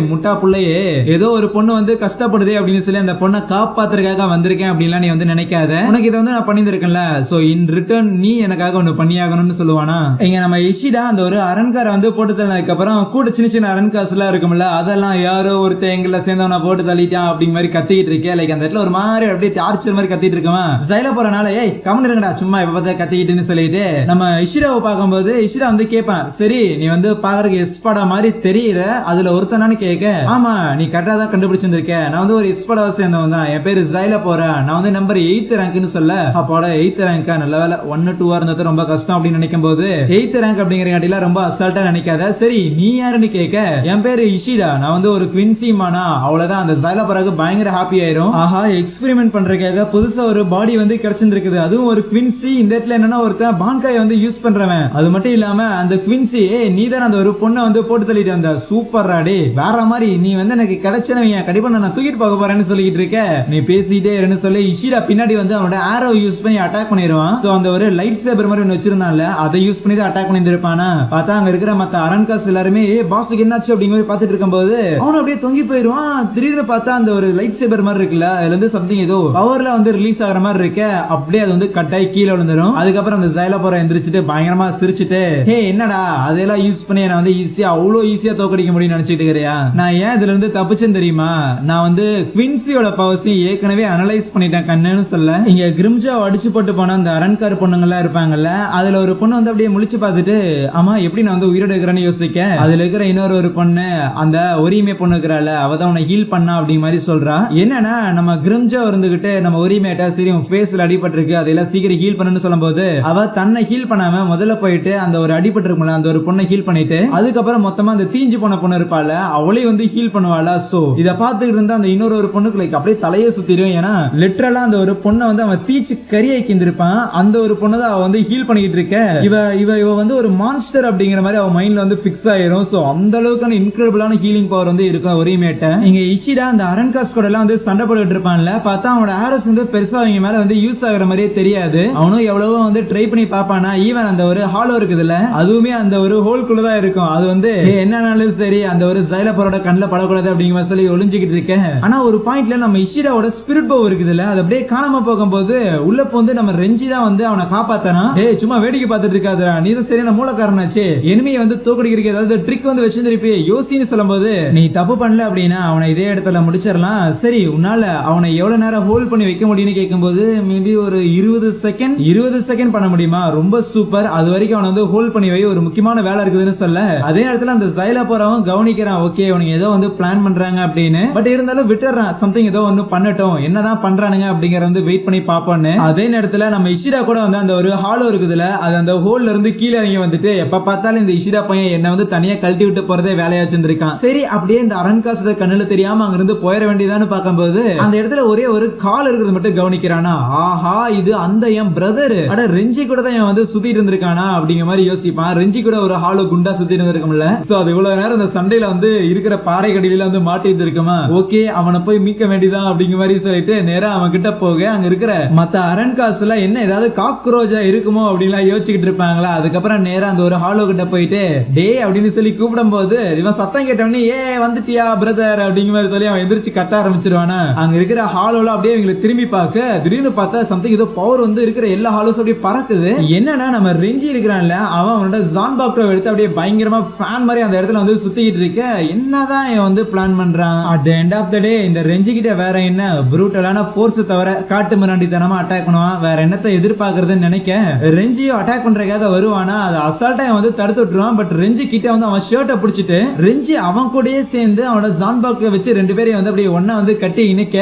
முட்டா புள்ளையே ஏதோ ஒரு பொண்ணு வந்து கஷ்டப்படுதே அப்படின்னு சொல்லி அந்த பொண்ணை காப்பாத்துறதுக்காக வந்திருக்கேன் அப்படின்லாம் நீ வந்து நினைக்காத, உனக்கு இதை வந்து நான் பண்ணியிருக்கேன்ல சோ இன் ரிட்டர்ன் நீ எனக்காக ஒண்ணு பண்ணியாகணும்னு சொல்லுவானா. இங்க நம்ம இஷிடா அந்த ஒரு அரண்காரை வந்து போட்டு தள்ளதுக்கு அப்புறம் கூட சின்ன சின்ன அரண்காசு எல்லாம் இருக்கும்ல அதெல்லாம் யாரோ ஒரு தேங்கல சேர்ந்தவன போட்டு தள்ளிட்டான் அப்படிங்கிற மாதிரி கத்திக்கிட்டு இருக்கேன். லைக் அந்த இடத்துல ஒரு மாதிரி அப்படியே டார்ச்சர் மாதிரி கத்திட்டு இருக்கவன் ஜைல போறனால கம்மன் இருங்கடா சும்மா இப்ப பார்த்தா கத்திக்கிட்டுன்னு சொல்லிட்டு நம்ம இஷிராவை பார்க்கும்போது இஷிரா வந்து கேட்பான், சரி நீ வந்து பாக்குறதுக்கு எஸ்படா மாதிரி தெரியற அதுல ஒருத்தனான்னு கேட்க, ஆமா நீ கரெக்டா தான் கண்டுபிடிச்சிருக்க, நான் வந்து ஒரு எஸ்படாவை சேர்ந்தவன் தான், என் பேரு ஜைல போறேன், நான் வந்து நம்பர் 8th ரேங்க்னு சொல்ல அப்போட 8th ரேங்கா நல்ல வேலை 1 2 இருந்தது ரொம்ப கஷ்டம் அப்படின்னு நினைக்கும் போது 8th ரேங்க் அப்படிங்கிற ரொம்ப அசால்ட்டா நினைக்காத, சரி நீ யாருன்னு கேட்க என் பேரு இஷிடா, நான் வந்து ஒரு குவின்சிமானா, அவ்வளவுதான் அந்த ஜைல போறதுக்கு பயங்கர ஹாப்பி ஆயிரும். ஆஹா எக்ஸ்பெரிமெண்ட் பண்றதுக்காக புதுசா ஒரு பாடி வந்து கிடைச்சிருக்குது, அதுவும் ஒரு குவின்சி. இந்த இடத்துல என்னன்னா ஒருத்தன் பான்காயை வந்து யூஸ் பண்றவன், அது மட்டும் இல்லாம அந்த குவின்சி நீ தான் அந்த ஒரு பொண்ணை வந்து போட்டு தள்ளிட்டு வந்த சூப்பர் ராடி வேற மாதிரி, நீ வந்து எனக்கு கிடைச்சனவங்க கண்டிப்பா நான் தூக்கிட்டு பார்க்க போறேன்னு சொல்லிட்டு இருக்க, நீ பேசிட்டே இருன்னு சொல்லி இஷிரா பின்னாடி வந்து அவனோட ஆரோ யூஸ் பண்ணி அட்டாக் பண்ணிடுவான். சோ அந்த ஒரு லைட் சேபர் மாதிரி ஒன்று வச்சிருந்தான்ல அதை யூஸ் பண்ணி தான் அட்டாக் பண்ணிருப்பானா. பார்த்தா அங்க இருக்கிற மத்த அரண்காஸ் எல்லாருமே பாஸுக்கு என்னாச்சு அப்படிங்கிற மாதிரி பார்த்துட்டு இருக்கும்போது அவனும் அப்படியே தொங்கி போயிடுவான். திடீர்னு பார்த்தா அந்த ஒரு லைட் சேபர் மாதிரி இருக்குல்ல அதுல இருந்து சம்திங் ஏதோ பவர்ல வந்து ரிலீஸ் ஆகிற மாதிரி இருக்க, அப்படியே அது வந்து கட்டாய் கீழே விழுந்துரும். அதுக்கப்புறம் அந்த ஜைல போற எந்திரிச்சிட்டு பயங்கரமா சிரிச்சுட்டு என்னடா அதெல்லாம் யூஸ் பண்ணி என்ன வந்து ஈஸியா அவ்வளவு ஈஸியா தோக்கடிக்க முடியும்னு நினைச்சிட்டு இருக்கிறியா, நான் ஏன் இதுல இருந்து தப்பிச்சேன்னு தெரியுமா, நான் வந்து குவின்சியோட பவர்ஸையும் ஏற்கனவே அனலைஸ் பண்ணிட்டேன் கண்ணுன்னு சொல்ல. இங்க கிரிம்ஜா அடிச்சு போட்டு போன அந்த அரண்கார் பொண்ணுங்கள்லாம் இருப்பாங்கல்ல அதுல ஒரு பொண்ணு வந்து அப்படியே முழிச்சு பார்த்துட்டு ஆமா எப்படி நான் வந்து உயிரோட இருக்கிறேன்னு யோசிக்க அதுல இருக்கிற இன்னொரு ஒரு பொண்ணு அந்த ஒரியுமே பொண்ணு இருக்கிறாள் அவதான் உன்னை ஹீல் பண்ணா அப்படிங்கிற மாதிரி சொல்றா. என்னன்னா நம்ம கிரிம்ஜா இருந்துகிட்டு நம்ம ஒரியுமேட்டா சரி உன் ஃபேஸ்ல அடிபட்டிருக்கு அதெல்லாம் சீக்கிரம் ஹீல் பண்ணுன்னு சொல்லும்போது அவ தன்னை ஹீல் பண்ணாம முதல்ல போயிட்டு அந்த ஒரு அடிபட்டு இருக்கும்ல அந்த ஒரு பொண்ணை ஹீல் பண்ணிட்டு அதுக்கப்புறம் மொத்தமா அந்த தீஞ்சு போன பொண்ணு இருப்பாள் அவளையும் வந்து ஹீல் பண்ணுவாளா. சோ இத பார்த்துக்கிட்டு இருந்தா அந்த இன்னொரு ஒரு பொண்ணுக்கு லைக் அப்படியே தலையே சுத்திடும், ஏன்னா லிட்டரலா அந்த ஒரு பொண்ணை வந்து அவன் தீச்சு கரியாக்கிந்திருப்பான், அந்த ஒரு பொண்ணை தான் அவ வந்து ஹீல் பண்ணிக்கிட்டு இருக்க, இவ இவ இவ வந்து ஒரு மான்ஸ்டர் அப்படிங்கிற மாதிரி அவ மைண்ட்ல வந்து பிக்ஸ் ஆயிரும். சோ அந்த அளவுக்கான இன்கிரெடிபிளான ஹீலிங் பவர் வந்து இருக்கும் ஒரியுமேட்ட. இங்க இஷிடா அந்த அரண்காஸ் கூட எல்லாம் வந்து சண்டை போட்டுட்டு இருப்பான்ல, பார்த்தா அவனோட ஆரோஸ் வந்து பெருசா அவங்க மேல வந்து யூஸ் ஆகுற மாதிரியே தெரியாது. அவனும் எவ்வளவோ வந்து ட்ரை பண்ணி பாப்பானா, ஈவன் அந்த ஒரு ஹாலோ இருக்குதுல்ல அதுவுமே அந்த ஒரு ஹோல்குள்ளதான் இருக்கும், அது வந்து என்னன்னாலும் சரி அந்த ஒரு ஜைலப்பரோட கண்ணில் படக்கூடாது அப்படிங்கிற மாதிரி சொல்லி ஒளிஞ்சுக்கிட்டு இருக்கேன். ஆனா ஒரு பாயிண்ட்ல நம்ம இஷிராவோட ஸ்பிரிட் பவர் இருக்குதுல்ல அது அப்படியே காணாம போகும்போது உள்ள போந்து நம்ம ரெஞ்சி தான் வந்து அவனை காப்பாத்தனா. சும்மா வேடிக்கை பார்த்துட்டு இருக்காதுடா, நீ தான் சரியான மூலக்காரனாச்சு, எனிமையை வந்து தோக்கடிக்கிறதுக்கு ஏதாவது ட்ரிக் வந்து வச்சிருந்திருப்பே யோசின்னு சொல்லும்போது நீ தப்பு பண்ணல அப்படின்னா அவனை இதே இடத்துல முடிச்சிடலாம். சரி உன்னால அவனை எவ்வளவு நேரம் ஹோல்ட் பண்ணி வைக்க முடியும்னு கேட்கும்போது மேபி ஒரு 20 செகண்ட் பண்ண முடியுமா, ரொம்ப சூப்பர், அது வரைக்கும் அவனை வந்து ஹோல்ட் பண்ணி வை, ஒரு முக்கியமான வேலை இருக்குதுன்னு சொல்ல. அதே நேரத்துல அந்த ஜைலா போறவன் கவனிக்கிறான், ஓகே உனக்கு ஏதோ வந்து பிளான் பண்றாங்க அப்படின்னு, பட் இருந்தாலும் விட்டுறான் சம்திங் ஏதோ ஒன்னு பண்ணட்டும் என்னதான் பண்றானுங்க அப்படிங்கறத வந்து வெயிட் பண்ணி பாப்போன்னு. அதே நேரத்துல நம்ம இஷிரா கூட வந்து அந்த ஒரு ஹாலோ இருக்குதுல அது அந்த ஹோல்ல இருந்து கீழே இறங்கி வந்துட்டு எப்ப பார்த்தாலும் இந்த இஷிரா பையன் என்ன வந்து தனியா கழட்டி விட்டு போறதே வேலையா வச்சிருக்கான். சரி அப்படியே இந்த அரண்காசோட கண்ணுல தெரியாம அங்க இருந்து போயிட வேண்டியதான்னு பார்க்கும்போது அந்த இடத்துல ஒரே ஒரு கால் இருக்கிறது மட்டும் கவனிக்கிறானா, ஆஹா இது அந்த என் பிரதர் அட ரெஞ்சி கூட தான் வந்து சுத்திட்டு இருந்திருக்கானா அப்படிங்கிற மாதிரி யோசிப்பான். ரெஞ்சி கூட ஒரு ஹாலோ குண்டா சுத்தி இருந்திருக்கும்ல, சோ அது இவ்வளவு நேரம் அந்த சண்டையில வந்து இருக்கிற பாறை கடியில வந்து மாட்டிட்டு இருக்குமா, ஓகே அவனை போய் மீட்க வேண்டியதான் அப்படிங்கிற மாதிரி சொல்லிட்டு நேரா அவன் கிட்ட போக அங்க இருக்கிற மத்த அரண்காசுல என்ன ஏதாவது காக்ரோஜா இருக்குமோ அப்படின்லாம் யோசிச்சுட்டு யோசிச்சுக்கிட்டு இருப்பாங்களா. அதுக்கப்புறம் நேரா அந்த ஒரு ஹாலோ கிட்ட போயிட்டு டே அப்படின்னு சொல்லி கூப்பிடும் போது இவன் சத்தம் கேட்டவனே வந்துட்டியா பிரதர் அப்படிங்கிற மாதிரி சொல்லி அவன் எந்திரிச்சு கத்த ஆரம்பிச்சிருவானா. அங்க இருக்கிற ஹாலோல அப்படியே இவங்களை திரும்பி பார்க்க திடீர்னு பார்த்தா சம்திங் ஏதோ பவர் வந்து இருக்கிற எல்லா ஹாலோஸ் அப்படியே பறக்குது. என்னன்னா நம்ம ரெஞ்சி இருக்கிறான்ல அவன் அவனோட ஜான் பாக்டோ எடுத்து அப்படியே பயங்கரமா ஃபேன் மாதிரி அந்த இடத்துல வந்து சுத்திக்கிட்டு இருக்க. என்னதான் இவன் வந்து பிளான் பண்றான். At the end of the day இந்த ரெஞ்சி கிட்ட வேற என்ன ப்ரூட்டலான ஃபோர்ஸ் தவிர காட்டு மிராண்டித்தனமா அட்டாக் பண்ணுவான். வேற என்னத்தை எதிர்பார்க்கறதுன்னு நினைக்க ரெஞ்சியோ அட்டாக் பண்றதுக்காக வருவானா. அது அசால்ட்டா வந்து தடுத்து விட்டுருவான். பட் ரெஞ்சி கிட்ட வந்து அவன் ஷர்ட்டை பிடிச்சிட்டு ரெஞ்சி அவன் கூடயே சேர்ந்து அவனோட ஜான் பாக்டோ வச்சு ரெண்டு பேரையும் வந்து அப்படியே ஒண்ணா வந்து கட்டி இணைக்க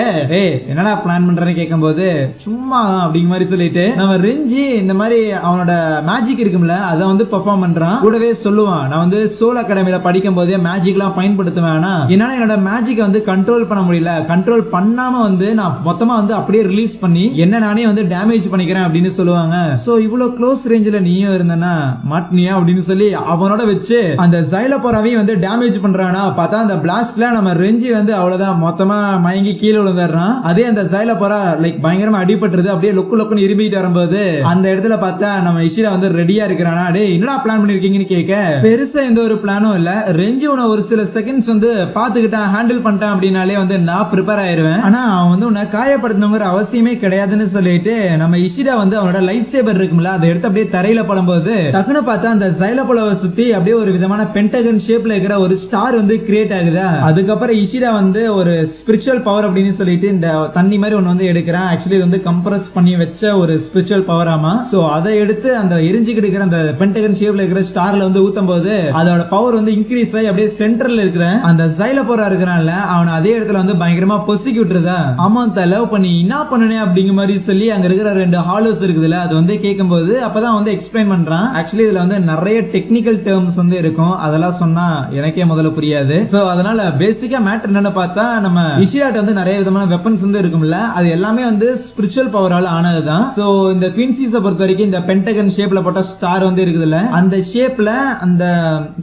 என்னடா பிளான் பண்றேன்னு கேட்கும்போது சும்மா அப்படிங்கிற மாதிரி சொல்லிட்டு நம்ம ரெஞ்சி இந்த மாதிரி அவனோட மேஜிக் இருக்கும்ல அதை வந்து பெர்ஃபார்ம் பண்றான். கூடவே சொல்லுவான் நான் வந்து சோல் அகாடமியில படிக்கும் போதே மேஜிக்லாம் பயன்படுத்துவேன். என்னால என்னோட மேஜிக்கை வந்து கண்ட்ரோல் பண்ண முடியல. கண்ட்ரோல் பண்ணாம வந்து நான் மொத்தமா வந்து அப்படியே ரிலீஸ் பண்ணி என்ன நானே வந்து டேமேஜ் பண்ணிக்கிறேன் அப்படின்னு சொல்லுவாங்க. சோ இவ்வளவு க்ளோஸ் ரேஞ்சில நீயும் இருந்தனா மாட்னியா அப்படின்னு சொல்லி அவனோட வச்சு அந்த ஜைலோபோராவையும் வந்து டேமேஜ் பண்றானா. பார்த்தா அந்த பிளாஸ்ட்ல நம்ம ரெஞ்சி வந்து அவ்வளவுதான் மொத்தமா மயங்கி கீழே விழுந்துடுறான். அதே அந்த ஜைலோபோரா லைக் பயங்கரமா அடிபட்டுருது. அப்படியே லொக்குன்னு இரும்பிட்டு வரும்போது அந்த இடத்துல பார்த்தா நம்ம இஷிரா வந்து ரெடியா இருக்கிறானா. டேய் என்னடா பிளான் பண்ணிருக்கீங்கன்னு கேட்க பெருசா எந்த ஒரு பிளானும் இல்ல. ரெஞ்சி உன ஒரு சில செகண்ட்ஸ் வந்து பாத்துக்கிட்டான் ஹேண்டில் பண்ணிட்டான் அப்படின்னாலே வந்து நான் ப்ரிப்பேர் ஆயிருவேன். ஆனா அவன் வந்து உன்னை காயப்படுத்தணுங்கிற அவசியமே கிடையாதுன்னு சொல்லிட்டு நம்ம இஷிரா வந்து அவனோட லைட் சேபர் இருக்கும்ல அதை எடுத்து அப்படியே தரையில படும்போது டக்குன்னு பார்த்தா அந்த ஜைலோபோராவை சுத்தி அப்படியே ஒரு விதமான பென்டகன் ஷேப்ல இருக்கிற ஒரு ஸ்டார் வந்து கிரியேட் ஆகுதா. அதுக்கப்புறம் இஷிரா வந்து ஒரு ஸ்பிரிச்சுவல் பவர் அப்படின்னு சொல்லிட்டு இந்த தண்ணி மாதிரி ஒன்னு வந்து எடுக்கிறான். ஆக்சுவலி இது வந்து கம்ப்ரஸ் பண்ணி வச்ச ஒரு ஸ்பிரிச்சுவல் பவர் ஆமா. சோ அதை எடுத்து அந்த எரிஞ்சுக்கிட்டு இருக்கிற அந்த பென்டகன் ஷேப்ல இருக்கிற ஸ்டார்ல வந்து ஊத்தும் போது அதோட பவர் வந்து இன்க்ரீஸ் ஆகி அப்படியே சென்டர்ல இருக்கிற அந்த ஜைலோபோரா இருக்கிறான்ல அவனை அதே இடத்துல வந்து பயங்கரமா பொசிக்கி விட்டுருதா. அமௌண்ட லவ் பண்ணி என்ன பண்ணுனே அப்படிங்கிற மாதிரி சொல்லி அங்க இருக்கிற ரெண்டு ஹாலோஸ் இருக்குதுல அது வந்து கேட்கும்போது அப்பதான் வந்து எக்ஸ்பிளைன் பண்றான். ஆக்சுவலி இதுல வந்து நிறைய டெக்னிக்கல் டேர்ம்ஸ் வந்து இருக்கும். அதெல்லாம் சொன்னா எனக்கே முதல்ல புரியாது. சோ அதனால பேசிக்கா மேட்டர் என்னன்னு பார்த்தா நம்ம இஷிராட்ட வந்து நிறைய விதமான வெப்பன்ஸ் வந்து இருக்கும்ல அது எல்லாமே வந்து ஸ்பிரிச்சுவல் பவரால ஆனதுதான். சோ இந்த குயின்சிஸை பொறுத்த வரைக்கும் இந்த பென்டகன் ஷேப்ல போட்ட ஸ்டார் வந்து இருக்குதுல்ல அந்த ஷேப்ல அந்த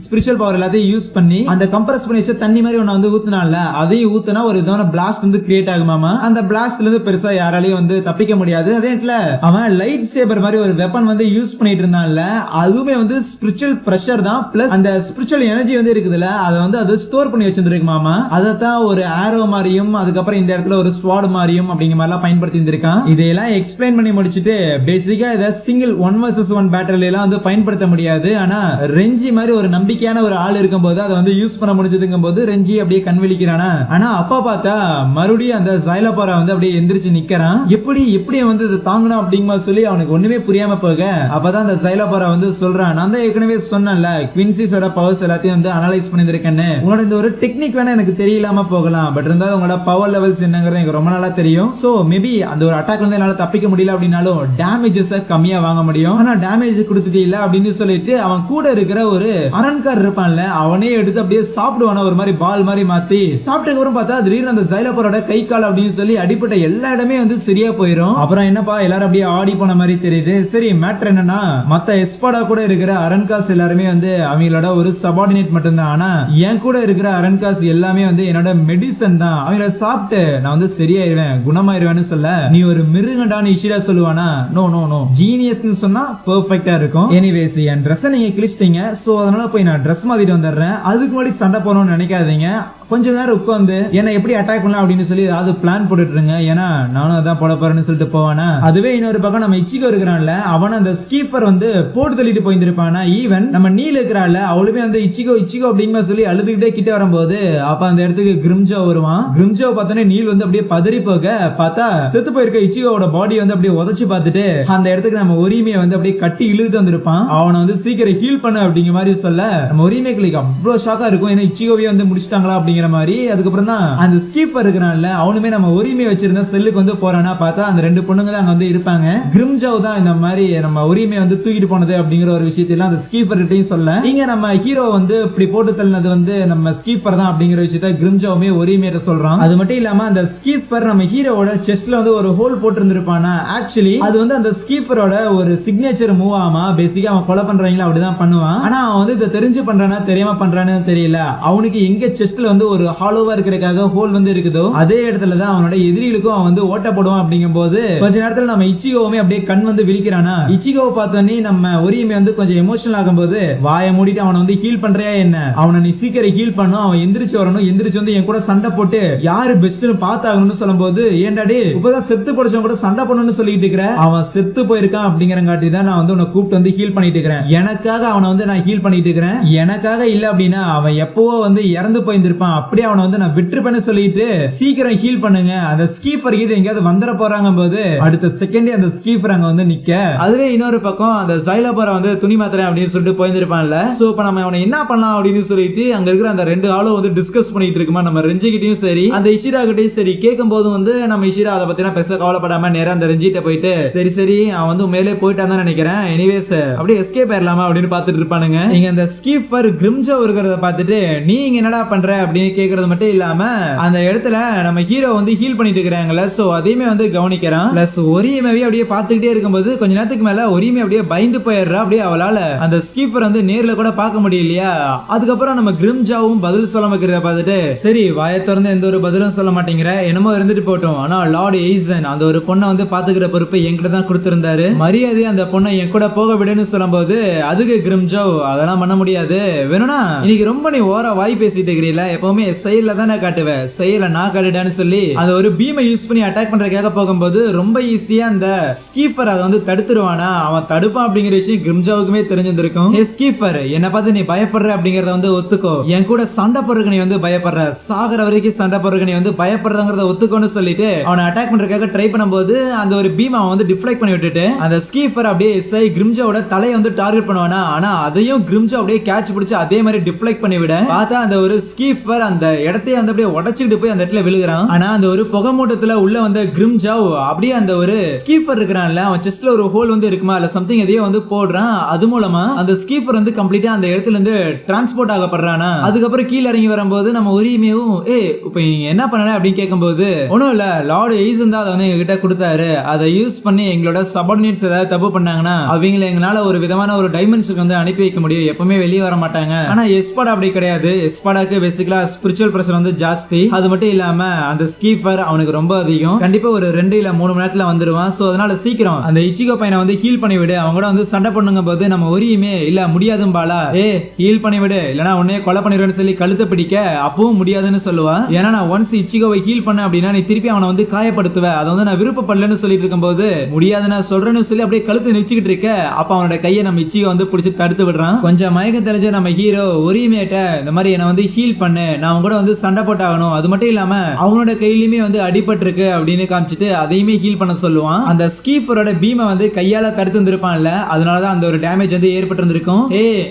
ஸ்பிரிச்சுவல் பவர் எல்லாத்தையும் யூஸ் பண்ணி அந்த கம்ப்ரஸ் பண்ணி வச்ச தண்ணி மாதிரி ஒண்ணு வந்து ஊத்துனால அதையும் ஊத்துனா ஒரு விதமான பிளாஸ்ட் வந்து கிரியேட் ஆகுமாமா. அந்த பிளாஸ்ட்ல இருந்து பெருசா யாராலையும் வந்து தப்பிக்க முடியாது. அதே நேரத்துல அவன் லைட் சேபர் மாதிரி ஒரு வெப்பன் வந்து யூஸ் பண்ணிட்டு இருந்தான்ல அதுவுமே வந்து ஸ்பிரிச்சுவல் பிரஷர் தான் பிளஸ் அந்த ஸ்பிரிச்சுவல் எனர்ஜி வந்து இருக்குதுல்ல அதை வந்து அது ஸ்டோர் பண்ணி வச்சிருக்குமாமா. அதைத்தான் ஒரு ஆரோ மாதிரியும் அதுக்கப்புறம் இந்த இடத்துல ஒரு ஸ்வாட் மாதிரியும் அப்படிங்கிற மாதிரிலாம் பயன்படுத்தி இருந்திருக்கான். இதையெல்லாம் எக்ஸ்பிளைன் பண்ணி முடிச்சுட்டு பேசிக்கா இதை சிங்கிள் 1 vs 1 பேட்டில் எல்லாம் வந்து பயன்படுத்த முடியாது. ஆனா ரெஞ்சி மாதிரி ஒரு நம்பிக்கையான ஒரு ஆள் இருக்கும்போது அதை வந்து யூஸ் பண்ண முடிஞ்சதுங்கும் போது ரெஞ்சி அப்படியே கண்விழிக்கிறானா. ஆனா அப்பா பார்த்தா மறுபடியும் அந்த ஜைலோபோரா வந்து அப்படியே எந்திரிச்சு நிக்கிறான். எப்படி வந்து இதை தாங்கணும் அப்படிங்கிற சொல்லி அவனுக்கு ஒண்ணுமே புரியாம போக அப்பதான் அந்த ஜைலோபோரா வந்து சொல்றான் நான் தான் ஏற்கனவே சொன்னேன்ல குயின்சிஸோட பவர்ஸ் எல்லாத்தையும் வந்து அனலைஸ் பண்ணிருக்கேன்னு. உங்களோட இந்த ஒரு டெக்னிக் வேணா எனக்கு தெரியலாம போகலாம் பட் இருந்தாலும் உங்களோட பவர் லெவல்ஸ் என்னங்கிறது எனக்கு ரொம்ப நாளா தெரியும். சோ மேபி அந்த ஒரு அட்டாக்ல இருந்து என்னால தப்பிக்க முடியல அப்படின்னாலும் டேமேஜஸ் கம்மியா வாங்க முடியும். ஆனா டேமேஜ் கொடுத்துட்டே இல்ல அப்படின்னு சொல்லிட்டு அவன் கூட இருக்கிற ஒரு அரண்கார் இருப்பான்ல அவனே எடுத்து அப்படியே சாப்பிடுவான ஒரு மாதிரி பால் மாதிரி மாத்தி சாப்பிட்டதுக்கு அப்புறம் பார்த்தா திடீர்னு அந்த ஜைலோபோரோட கை கால் அப்படின்னு சொல்லி அடிப்பட்ட எல்லா இடமே வந்து சரியா போயிடும். அப்புறம் என்னப்பா எல்லாரும் அப்படியே ஆடி போன மாதிரி தெரியுது. சரி மேட்டர் என்னன்னா மத்த எஸ்பாடா கூட இருக்கிற அரண்காஸ் எல்லாருமே வந்து அவங்களோட ஒரு சபார்டினேட் மட்டும்தான். ஆனா என் கூட இருக்கிற அரண்காஸ் எல்லாமே வந்து என்னோட மெடிசன் தான். அவங்கள சாப்பிட்டு நான் வந்து சரியாயிருவேன் குணமாயிருவேன்னு சொல்ல நீ ஒரு மிருகண்டான்னு இஷிரா சொல்லுவானா. நோ நோ நோ ஜீனியஸ்னு சொன்னா பெர்ஃபெக்ட்டா இருக்கும். எனிவேஸ் என் ட்ரெஸ்ஸை நீங்க கிழிச்சிட்டீங்க சோ அதனால போய் நான் ட்ரெஸ் மாத்திட்டு வந்துடுறேன். அதுக்கு முன்னாடி சண்டை போறோம்னு நினைக்காதீங்க. கொஞ்சம் நேரம் உட்காந்து என்ன எப்படி அட்டாக் பண்ணலாம் அப்படின்னு சொல்லி ஏதாவது பிளான் போட்டுட்டு இருங்க. ஏன்னா நானும் அதான் போட போறேன்னு சொல்லிட்டு போவானா. அதுவே இன்னொரு பக்கம் நம்ம இச்சிகோ இருக்கிறான்ல அவன் அந்த ஸ்கீப்பர் வந்து போட்டு தள்ளிட்டு போயிருந்திருப்பானா. ஈவன் நம்ம நீல இருக்கிறாள் அவளுமே வந்து இச்சிகோ அப்படிங்கிற சொல்லி அழுதுகிட்டே கிட்ட வரும்போது அப்ப அந்த இடத்துக்கு கிரிம்ஜோ வருவான். கிரிம்ஜோ பார்த்தோன்னே நீல் வந்து அப்படியே பதறி போக பார்த்தா செத்து போயிருக்க இச்சிகோட பாடி வந்து அப்படியே உதச்சு பார்த்துட்டு அந்த இடத்துக்கு நம்ம உரிமையை வந்து அப்படியே கட்டி இழுத்து வந்திருப்பான். அவனை வந்து சீக்கிரம் ஹீல் பண்ணு அப்படிங்கிற மாதிரி சொல்ல நம்ம உரிமைக்கு அவ்வளவு ஷாக்கா இருக்கும். ஏன்னா இச்சிகோவே வந்து முடிச்சிட்டாங்களா அப்படிங்கிற மாதிரி. அதுக்கப்புறம் தான் அந்த ஸ்கீப்பர் இருக்கிறான்ல அவனுமே நம்ம உரிமை வச்சிருந்த செல்லுக்கு வந்து போறானா. பார்த்தா அந்த ரெண்டு பொண்ணுங்க தான் அங்க வந்து இருப்பாங்க. கிரிம்ஜோ தான் இந்த மாதிரி நம்ம உரிமை வந்து தூக்கிட்டு போனது அப்படிங்கிற ஒரு விஷயத்தெல்லாம் அந்த ஸ்கீப்பர் கிட்டையும் சொல்ல இங்க நம்ம ஹீரோ வந்து இப்படி போட்டு தள்ளினது வந்து நம்ம ஸ்கீப்பர் தான் அப்படிங்கிற விஷயத்த கிரிம்ஜோவுமே உரிமையிட்ட சொல்றான். அது மட்டும் இல்லாம அந்த ஸ்கீப்பர் நம்ம ஹீரோவோட செஸ்ட்ல வந்து ஒரு ஹோல் போட்டு இருந்திருப்பானா. ஆக்சுவலி அது வந்து அந்த ஸ்கீப்பரோட ஒரு சிக்னேச்சர் மூவ் ஆமா. பேசிக்கா அவன் கொலை பண்றவங்கள அப்படிதான் பண்ணுவான். ஆனா அவன் வந்து இதை தெரிஞ்சு பண்றானா தெரியாம பண்றான்னு தெரியல. அவனுக்கு எங்க செஸ்ட்ல வந்து ஒரு ஹாலோவா இருக்கிறதுக்காக ஹோல் வந்து இருக்குதோ அதே இடத்துல தான் அவனோட எதிரிகளுக்கும் அவன் வந்து ஓட்ட போடுவான். அப்படிங்கும்போது கொஞ்ச நேரத்துல நம்ம இச்சிகோவுமே அப்படியே கண் வந்து விழிக்கிறானா. இச்சிகோவை பார்த்தோன்னே நம்ம ஒரியுமே வந்து கொஞ்சம் எமோஷனல் ஆகும்போது வாயை மூடிட்டு அவனை வந்து ஹீல் பண்றியா என்ன, அவனை நீ சீக்கிரம் ஹீல் பண்ணும், அவன் எந்திரிச்சு வரணும், எந்திரிச்சு வந்து என் கூட சண்டை போட்டு யாரு பெஸ்ட்னு பார்த்தாகணும்னு சொல்லும்போது ஏண்டாடி இப்பதான் செத்து போடுச்சவன் கூட சண்டை பண்ணணும்னு சொல்லிட்டு இருக்கிற, அவன் செத்து போயிருக்கான் அப்படிங்கிறங்காட்டி தான் நான் வந்து உன்னை கூப்பிட்டு வந்து ஹீல் பண்ணிட்டு இருக்கிறேன். எனக்காக அவனை வந்து நான் ஹீல் பண்ணிட்டு இருக்கிறேன். எனக்காக இல்ல அப்படின்னா அவன் எப்பவோ வந்து இறந்து போயிருந்திருப்பான். அப்படியே அவனை வந்து நான் விட்டுருப்பேன்னு சொல்லிட்டு சீக்கிரம் ஹீல் பண்ணுங்க. அந்த ஸ்கீஃபர் இது எங்கேயாவது வந்துட போறாங்க போது அடுத்த செகண்டே அந்த ஸ்கீஃபர் அங்க வந்து நிக்க. அதுவே இன்னொரு பக்கம் அந்த சைலபோரை வந்து துணி மாத்திரேன் அப்படின்னு சொல்லிட்டு போயிருந்திருப்பான்ல. சோ இப்ப நம்ம அவனை என்ன பண்ணலாம் அப்படின்னு சொல்லிட்டு அங்க இருக்கிற அந்த ரெண்டு ஆளும் வந்து டிஸ்கஸ் பண்ணிட்டு இருக்குமா. நம்ம ரெஞ்சிகிட்டையும் சரி அந்த இஷிரா கிட்டையும் சரி கேட்கும் போது வந்து நம்ம இஷிரா அதை பத்தினா பெருசா கவலைப்படாம நேரம் அந்த ரெஞ்சிட்ட போயிட்டு சரி அவன் வந்து மேலே போயிட்டான் தான் நினைக்கிறேன், எனிவேஸ் அப்படியே எஸ்கேப் ஆயிரலாமா அப்படின்னு பாத்துட்டு இருப்பானுங்க. இங்க அந்த ஸ்கீஃபர் கிரிம்ஜோ இருக்கிறத பார்த்துட்டு நீ இங்க என்னடா பண்ற அப்படின்னு கேக்குறது மட்டும் இல்லாம அந்த இடத்துல நம்ம ஹீரோ வந்து ஹீல் பண்ணிட்டு இருக்காங்கல்ல. சோ அதையுமே வந்து கவனிக்கிறான். பிளஸ் ஒரியுமே அப்படியே பாத்துக்கிட்டே இருக்கும்போது கொஞ்ச நேரத்துக்கு மேல ஒரியுமே அப்படியே பயந்து போயிடுறா. அப்படியே அவளால அந்த ஸ்கீஃபர் வந்து நேர்ல கூட பார்க்க முடியலையா. அதுக்கப்புறம் நம்ம கிரிம்ஜாவும் பதில் சொல்ல வைக்கிறத பார்த்துட்டு சரி வாயை திறந்து எந்த ஒரு பதிலும் சொல்ல மாட்டேங்கிற, என்னமோ இருந்துட்டு போட்டோம், ஆனா லார்ட் எய்சன் அந்த ஒரு பொண்ணை வந்து பாத்துக்கிற பொறுப்பு என்கிட்ட தான் கொடுத்திருந்தாரு, மரியாதை அந்த பொண்ணை என் கூட போக விடுன்னு சொல்லும்போது அதுக்கு கிரிம்ஜோ அதெல்லாம் பண்ண முடியாது, வேணும்னா இன்னைக்கு ரொம்ப நீ ஓரா வாய் பேசிட்டு இருக்கிறீல, எப்பவுமே செயல தானே காட்டுவேன், செயல நான் காட்டுடான்னு சொல்லி அந்த ஒரு பீமை யூஸ் பண்ணி அட்டாக் பண்றதுக்காக போகும்போது ரொம்ப ஈஸியா அந்த ஸ்கீஃபர் அதை வந்து தடுத்துருவானா. அவன் தடுப்பான் அப்படிங்கிற விஷயம் கிரிம்ஜோவுக்குமே தெரிஞ்சிருக்கும். ஸ்கீஃபர் என்ன பார்த்து நீ பயப்படுற அப்படிங்கறத வந்து ஒத்துக்கோ, என் கூட சண்டை போடுறதுக்கு நீ வந்து பயப்படுற, சாகர வரைக்கும் சண்டை போடுறதுக்கு நீ வந்து பயப்படுறதுங்கிறத ஒத்துக்கோன்னு சொல்லிட்டு அவனை அட்டாக் பண்றதுக்காக ட்ரை பண்ணும்போது அந்த ஒரு பீம் அவன் வந்து டிஃப்ளெக்ட் பண்ணி விட்டுட்டு அந்த ஸ்கீஃபர் அப்படியே எஸ்ஐ கிரிம்ஜோட தலையை வந்து டார்கெட் பண்ணுவானா. ஆனா அதையும் கிரிம்ஜோ அப்படியே கேட்ச் பிடிச்சு அதே மாதிரி டிஃப்ளெக்ட் பண்ணி விட பார்த்தா அந்த ஒரு ஸ்கீஃபர் அந்த இடத்தையே வந்து அப்படியே உடைச்சிட்டு போய் அந்த இடத்துல விழுகிறான். ஆனா அந்த ஒரு புகை மூட்டத்துல உள்ள வந்த கிரிம்ஜோ அப்படியே அந்த ஒரு ஸ்கீஃபர் இருக்கிறான்ல அவன் செஸ்ட்ல ஒரு ஹோல் வந்து இருக்குமா இல்ல சம்திங் எதையோ வந்து போடுறான். அது மூலமா அந்த ஸ்கீஃபர் வந்து கம்ப்ளீட்டா அந்த இடத்துல இருந்து டிரான்ஸ்போர்ட் ஆகப்படுறானா. அதுக்கப்புறம் கீழே இறங்கி வரும்போது நம்ம உரிமையும் இப்ப நீங்க என்ன பண்ண அப்படின்னு கேட்கும்போது ஒன்னும் இல்ல லார்ட் எய்சன் தான் அதை வந்து எங்ககிட்ட கொடுத்தாரு, அதை யூஸ் பண்ணி எங்களோட சபார்டினேட்ஸ் ஏதாவது தப்பு பண்ணாங்கன்னா அவங்கள எங்களால ஒரு விதமான ஒரு டைமென்ஷனுக்கு வந்து அனுப்பி வைக்க முடியும், எப்பவுமே வெளியே வர மாட்டாங்க. ஆனா எஸ்பாடா அப்படி கிடையாது, எஸ்பாடாக்கு பேசிக்கலா ஸ்பிரிச்சுவல் பிரஷர் வந்து ஜாஸ்தி. அது மட்டும் இல்லாம அந்த ஸ்கீஃபர் அவனுக்கு ரொம்ப அதிகம், கண்டிப்பா ஒரு 2 இல்ல 3 மணி நேரத்துல வந்துருவான். சோ அதனால சீக்கிரம் அந்த இச்சிகோ பையனை வந்து ஹீல் பண்ணி விடு, அவங்க கூட வந்து சண்டை பண்ணுங்க போது நம்ம ஒரியுமே இல்ல முடியாதும் பாலா ஹீல் பண்ணி விடு இல்லனா உன்னைய கொலை பண்ணிடுவேன்னு சொல்லி கழுத்தை பிடிக்க அப்பவும் முடியாதுன்னு சொல்லுவா. ஏன்னா நான் ஒன்ஸ் இச்சிகோவை ஹீல் பண்ண அப்படின்னா நீ திருப்பி அவனை வந்து காயப்படுத்துவ, அதை வந்து நான் விருப்பப்படலன்னு சொல்லிட்டு இருக்கும்போது முடியாது நான் சொல்றேன்னு சொல்லி அப்படியே கழுத்து நிறுத்திக்கிட்டு இருக்க. அப்ப அவனோட கையை நம்ம இச்சிகோ வந்து பிடிச்சி தடுத்து விடுறான். கொஞ்சம் மயக்கம் தெரிஞ்ச நம்ம ஹீரோ ஒரியுமேட்ட இந்த மாதிரி என்ன வந்து ஹீல் பண்ணு, நான் அவங்க கூட வந்து சண்டை போட்டாகணும், அது மட்டும் இல்லாம அவனோட கையிலுமே வந்து அடிபட்டு இருக்கு அப்படின்னு காமிச்சிட்டு அதையுமே ஹீல் பண்ண சொல்லுவான். அந்த ஸ்கீஃபரோட பீமை வந்து கையால தடுத்து இருந்திருப்பான்ல, அதனாலதான் அந்த ஒரு டேமேஜ் வந்து ஏற்பட்டு இருந்திருக்கும்.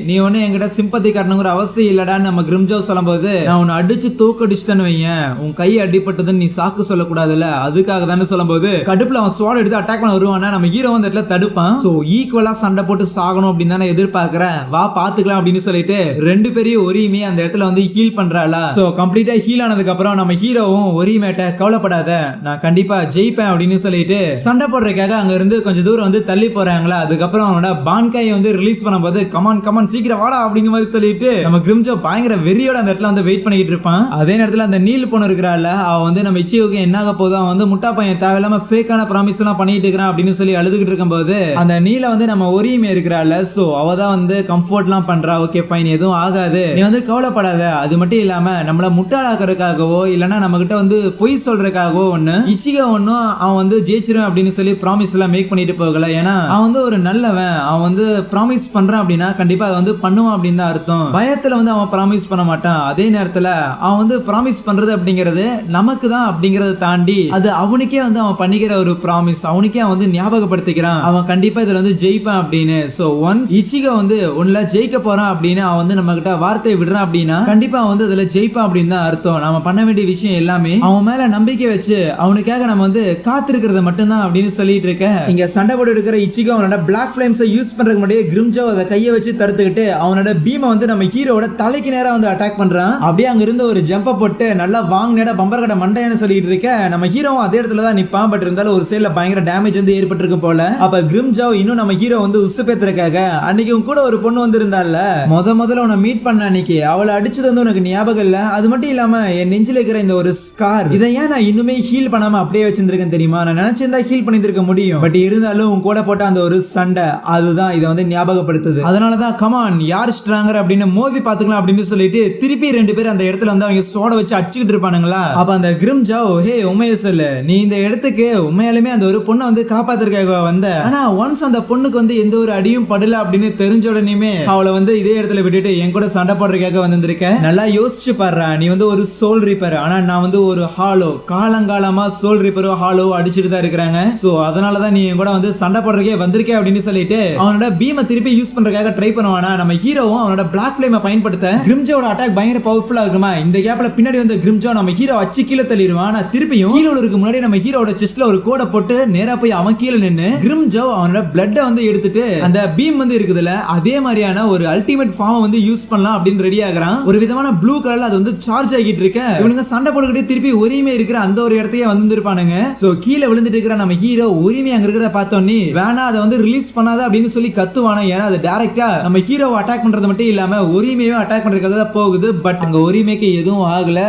நீ ஒண்ணு என்கிட்ட சிம்பத்தி காட்டணுங்கிற அவசியம் இல்லடான்னு நம்ம கிரிம்ஜோ சொல்லும்போது நான் உன்னை அடிச்சு தூக்கடிச்சுட்டேன்னு வையன், உன் கை அடிபட்டதுன்னு நீ சாக்கு சொல்லக்கூடாதுல்ல, அதுக்காக தானே சொல்லும்போது கடுப்புல அவன் ஸ்வாட் எடுத்து அட்டாக் பண்ண வருவானா. நம்ம ஹீரோ வந்து இடத்துல தடுப்பான். சோ ஈக்குவலா சண்டை போட்டு சாகணும் அப்படின்னு தானே எதிர்பார்க்கிறேன், வா பாத்துக்கலாம் அப்படின்னு சொல்லிட்டு 2 பேரையும் ஒரியுமே அந்த இடத்துல வந்து ஹீல் பண்றாளா. சோ கம்ப்ளீட்டா ஹீல் ஆனதுக்கு அப்புறம் நம்ம ஹீரோவும் ஒரியுமேட்ட கவலைப்படாத நான் கண்டிப்பா ஜெயிப்பேன் அப்படின்னு சொல்லிட்டு சண்டை போடுறதுக்காக அங்க இருந்து கொஞ்சம் தூரம் வந்து தள்ளி போறாங்களா. அதுக்கப்புறம் அவனோட பான்காயை வந்து ரிலீஸ் பண்ணும்போது கமான் சீக்கிரம் வாடா அப்படிங்கிற மாதிரி சொல்லிட்டு நம்ம கிரிம்ஜோ பயங்கர வெறியோட அந்த இடத்துல வந்து வெயிட் பண்ணிட்டு இருப்பான். அதே நேரத்துல அந்த நீல் பொண்ணு இருக்கிறாள் அவ வந்து நம்ம இச்சியோக்கு என்ன ஆக போதும், அவன் வந்து முட்டா பையன் தேவையில்லாம ஃபேக்கான ப்ராமிஸ் எல்லாம் பண்ணிட்டு இருக்கிறான் அப்படின்னு சொல்லி அழுதுகிட்டு இருக்கும்போது அந்த நீல வந்து நம்ம ஒரியுமே இருக்கிறாள். சோ அவ தான் வந்து கம்ஃபர்ட்லாம் பண்றா. ஓகே ஃபைன் எதுவும் ஆகாது, நீ வந்து கவலைப்படாத. அது மட்டும் இல்லாம நம்மள முட்டாளாக்குறதுக்காகவோ இல்லனா நம்ம கிட்ட வந்து பொய் சொல்றதுக்காகவோ ஒண்ணு இச்சிகோ ஒன்னும் அவன் வந்து ஜெயிச்சிரும் அப்படின்னு சொல்லி ப்ராமிஸ் எல்லாம் மேக் பண்ணிட்டு போகல. ஏன்னா அவன் வந்து ஒரு நல்லவன், அவன் வந்து ப்ராமிஸ் பண்றான் அப்படின்னா கண்டிப்பா அதை வந்து பண்ணுவான் அப்படின்னு தான் அர்த்தம். பயத்துல வந்து அவன் ப்ராமிஸ் பண்ண மாட்டான். அதே நேரத்துல அவன் வந்து ப்ராமிஸ் பண்றது அப்படிங்கிறது நமக்கு தான் அப்படிங்கறத தாண்டி அது அவனுக்கே வந்து அவன் பண்ணிக்கிற ஒரு ப்ராமிஸ், அவனுக்கே அவன் வந்து ஞாபகப்படுத்திக்கிறான் அவன் கண்டிப்பா இதுல வந்து ஜெயிப்பான் அப்படின்னு. சோ ஒன்ஸ் இச்சிகோ வந்து உன்ல ஜெயிக்க போறான் அப்படின்னு அவன் வந்து நம்ம கிட்ட வார்த்தை விடுறான் அப்படின்னா கண்டிப்பா அவன் வந்து அதுல ஜெயிப்பான் அப்படின்னு தான் அர்த்தம். நம்ம பண்ண வேண்டிய விஷயம் எல்லாமே அவன் மேல நம்பிக்கை வச்சு அவனுக்காக நம்ம வந்து காத்திருக்கிறது மட்டும்தான் அப்படின்னு சொல்லிட்டு இருக்க. இங்க சண்டை போட்டு இருக்கிற இச்சிகோ அவனோட பிளாக் ஃபிளேம்ஸை யூஸ் பண்றதுக்கு முன்னாடியே கிரிம்ஜோ அதை கையை வச்சு தடுத்துக்கிட்டு அவனோட பீமை வந்து நம்ம ஹீரோட தலைக்கு நேரா வந்து அட்டாக் பண்றான். அப்படியே அங்க இருந்து ஒரு ஜம்ப போட்டு நல்லா வாங்கினேட பம்பர் கட்ட மண்டைன்னு சொல்லிட்டு இருக்க. நம்ம ஹீரோவும் அதே இடத்துல தான் நிப்பான். பட் இருந்தாலும் ஒரு சைடுல பயங்கர டேமேஜ் வந்து ஏற்பட்டிருக்கு போல. அப்ப கிரிம்ஜோ இன்னும் நம்ம ஹீரோ வந்து உசுப்பேத்துறதுக்காக அன்னைக்கு கூட ஒரு பொண்ணு வந்து இருந்தால முதல்ல உன்னை மீட் பண்ண அன்னைக்கு அவளை அடிச்சது வந்து உனக்கு ஞாபகம் ஆகல. அது மட்டும் இல்லாம என் நெஞ்சில இருக்கிற இந்த ஒரு ஸ்கார் இதை ஏன் நான் இன்னுமே ஹீல் பண்ணாம அப்படியே வச்சிருக்கேன் தெரியுமா? நான் நினைச்சிருந்தா ஹீல் பண்ணிருக்க முடியும், பட் இருந்தாலும் உன் கூட போட்ட அந்த ஒரு சண்டை அதுதான் இதை வந்து ஞாபகப்படுத்துது. அதனாலதான் கமான் யார் ஸ்ட்ராங்கர் அப்படின்னு மோதி பாத்துக்கலாம் அப்படின்னு சொல்லிட்டு திருப்பி 2 பேர் அந்த இடத்துல வந்து அவங்க சோட வச்சு அடிச்சுக்கிட்டு இருப்பானுங்களா. அப்ப அந்த கிரிம்ஜாவ் ஹே உண்மையை சொல்லு, நீ இந்த இடத்துக்கு உண்மையாலுமே அந்த ஒரு பொண்ணை வந்து காப்பாத்துறதுக்காக வந்த, ஆனா ஒன்ஸ் அந்த பொண்ணுக்கு வந்து எந்த ஒரு அடியும் படல அப்படின்னு தெரிஞ்ச உடனே அவளை வந்து இதே இடத்துல விட்டுட்டு என் கூட சண்டை போடுறதுக்காக வந்திருக்க. நல்லா யோசிச்சு பாரு, நீ வந்து ஒரு சோல் ரீப்பர், ஆனா நான் வந்து ஒரு ஹாலோ. காலங்காலமா சோல் ரீப்பரோ ஹாலோ அடிச்சுட்டு தான் இருக்கிறாங்க. சோ அதனாலதான் நீ என் கூட வந்து சண்டை போடுறதுக்கே வந்திருக்க அப்படின்னு சொல்லிட்டு அவனோட பீமை திருப்பி யூஸ் பண்றதுக்காக ட்ரை பண்ணுவானா. நம்ம ஹீரோவும் அவனோட பிளாக் ஃப்ளேமை பயன்படுத்த கிரிம்ஜாவோட அட்டாக் பயங்கர பவர்ஃபுல்லா இருக்குமா. இந்த கேப்ல பின்னாடி வந்து கிரிம்ஜா நம்ம ஹீரோ அச்சு கீழே தள்ளிடுவான். ஆனா திருப்பியும் ஹீரோல இருக்கு முன்னாடி நம்ம ஹீரோட செஸ்ட்ல ஒரு கோடை போட்டு நேரா போய் அவன் கீழே நின்னு கிரிம்ஜா அவனோட பிளட்டை வந்து எடுத்துட்டு அந்த பீம் வந்து இருக்குதுல அதே மாதிரியான ஒரு அல்டிமேட் ஃபார்ம் வந்து யூஸ் பண்ணலாம் அப்படின்னு ரெடி ஆகுறான். ஒரு விதமான ப்ளூ கலர்ல அது வந்து சார்ஜ் ஆகிட்டு இருக்க. இவனுங்க சண்டை போட்டுக்கிட்டே திருப்பி உரிமை இருக்கிற அந்த ஒரு இடத்தையே வந்து இருப்பானுங்க. சோ கீழே விழுந்துட்டு இருக்கிற நம்ம ஹீரோ உரிமை அங்க இருக்கிறத பார்த்தோன்னே வேணா அதை வந்து ரிலீஸ் பண்ணாத அப்படின்னு சொல்லி கத்துவானா. ஏன்னா அது டைரக்டா நம்ம ஹீரோவை அட்டாக் பண்றது மட்டும் இல்லாம உரிமையை அட்டாக் பண்றதுக்காக தான் போகுது. பட் அங்க உரிமைக்கு எதுவும் ஆகல.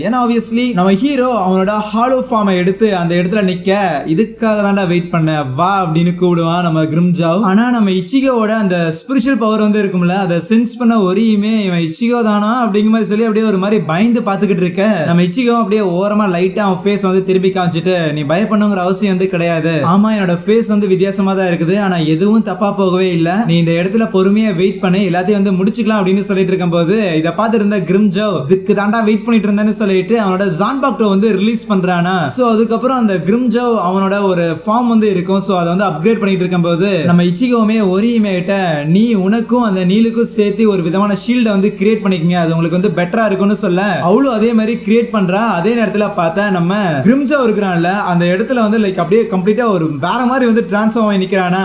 ஏன்னா ஆப்வியஸ்லி நம்ம ஹீரோ அவனோட ஹாலோ ஃபார்மை எடுத்து அந்த இடத்துல நிக்க இதுக்காக தான்டா வெயிட் பண்ண வா அப்படின்னு கூப்பிடுவான் நம்ம கிரிம்ஜாவ். ஆனா நம்ம இச்சிகோவோட அந்த ஸ்பிரிச்சுவல் பவர் வந்து இருக்கும்ல அதை சென்ஸ் பண்ண ஒரியுமே இவன் இச்சிகோ தானா அப்படிங்கிற மாதிரி சொல்லி அப்படியே ஒரு மாதிரி பயந்து பாத்துக்கிட்டு இருக்க. நம்ம இச்சிகோ அப்படியே ஓரமா லைட்டா அவன் ஃபேஸ் வந்து திருப்பி காமிச்சிட்டு நீ பயப்படணுங்கிற அவசியம் வந்து கிடையாது. ஆமா என்னோட ஃபேஸ் வந்து வித்தியாசமா தான் இருக்குது, ஆனா எதுவும் தப்பா போகவே இல்ல. நீ இந்த இடத்துல பொறுமையா வெயிட் பண்ணி எல்லாத்தையும் வந்து முடிச்சுக்கலாம் அப்படின்னு சொல்லிட்டு இருக்கும் போது இதை பார்த்து இருந்த கிரிம்ஜாவ் இதுக்கு தாண்டா வெயிட் பண்ணிட்டு இருந்தேன்னு சொல்லிட்டு அவனோட ஜான்பாக்டோ வந்து ரிலீஸ் பண்றானா. சோ அதுக்கப்புறம் அந்த கிரிம்ஜாவ் அவனோட ஒரு ஃபார்ம் வந்து இருக்கும். சோ அதை வந்து அப்கிரேட் பண்ணிட்டு இருக்கும் போது நம்ம இச்சிகோமே ஒரியுமே கிட்ட நீ உனக்கும் அந்த நீலுக்கும் சேர்த்து ஒரு விதமான ஷீல்டை வந்து கிரியேட் பண்ணிக்கங்க, அது உங்களுக்கு வந்து பெட்டரா இருக்கும்னு சொல்ல அவளும் அதே மாதிரி கிரியேட் பண்றா. அதே நேரத்துல பார்த்தா நம்ம கிரிம்ஜாவ் இருக்கிறான்ல அந்த இடத்துல வந்து லைக் அப்படியே கம்ப்ளீட்டா ஒரு வேற மாதிரி வந்து டிரான்ஸ்ஃபார்ம் ஆகி நிக்கிறானா.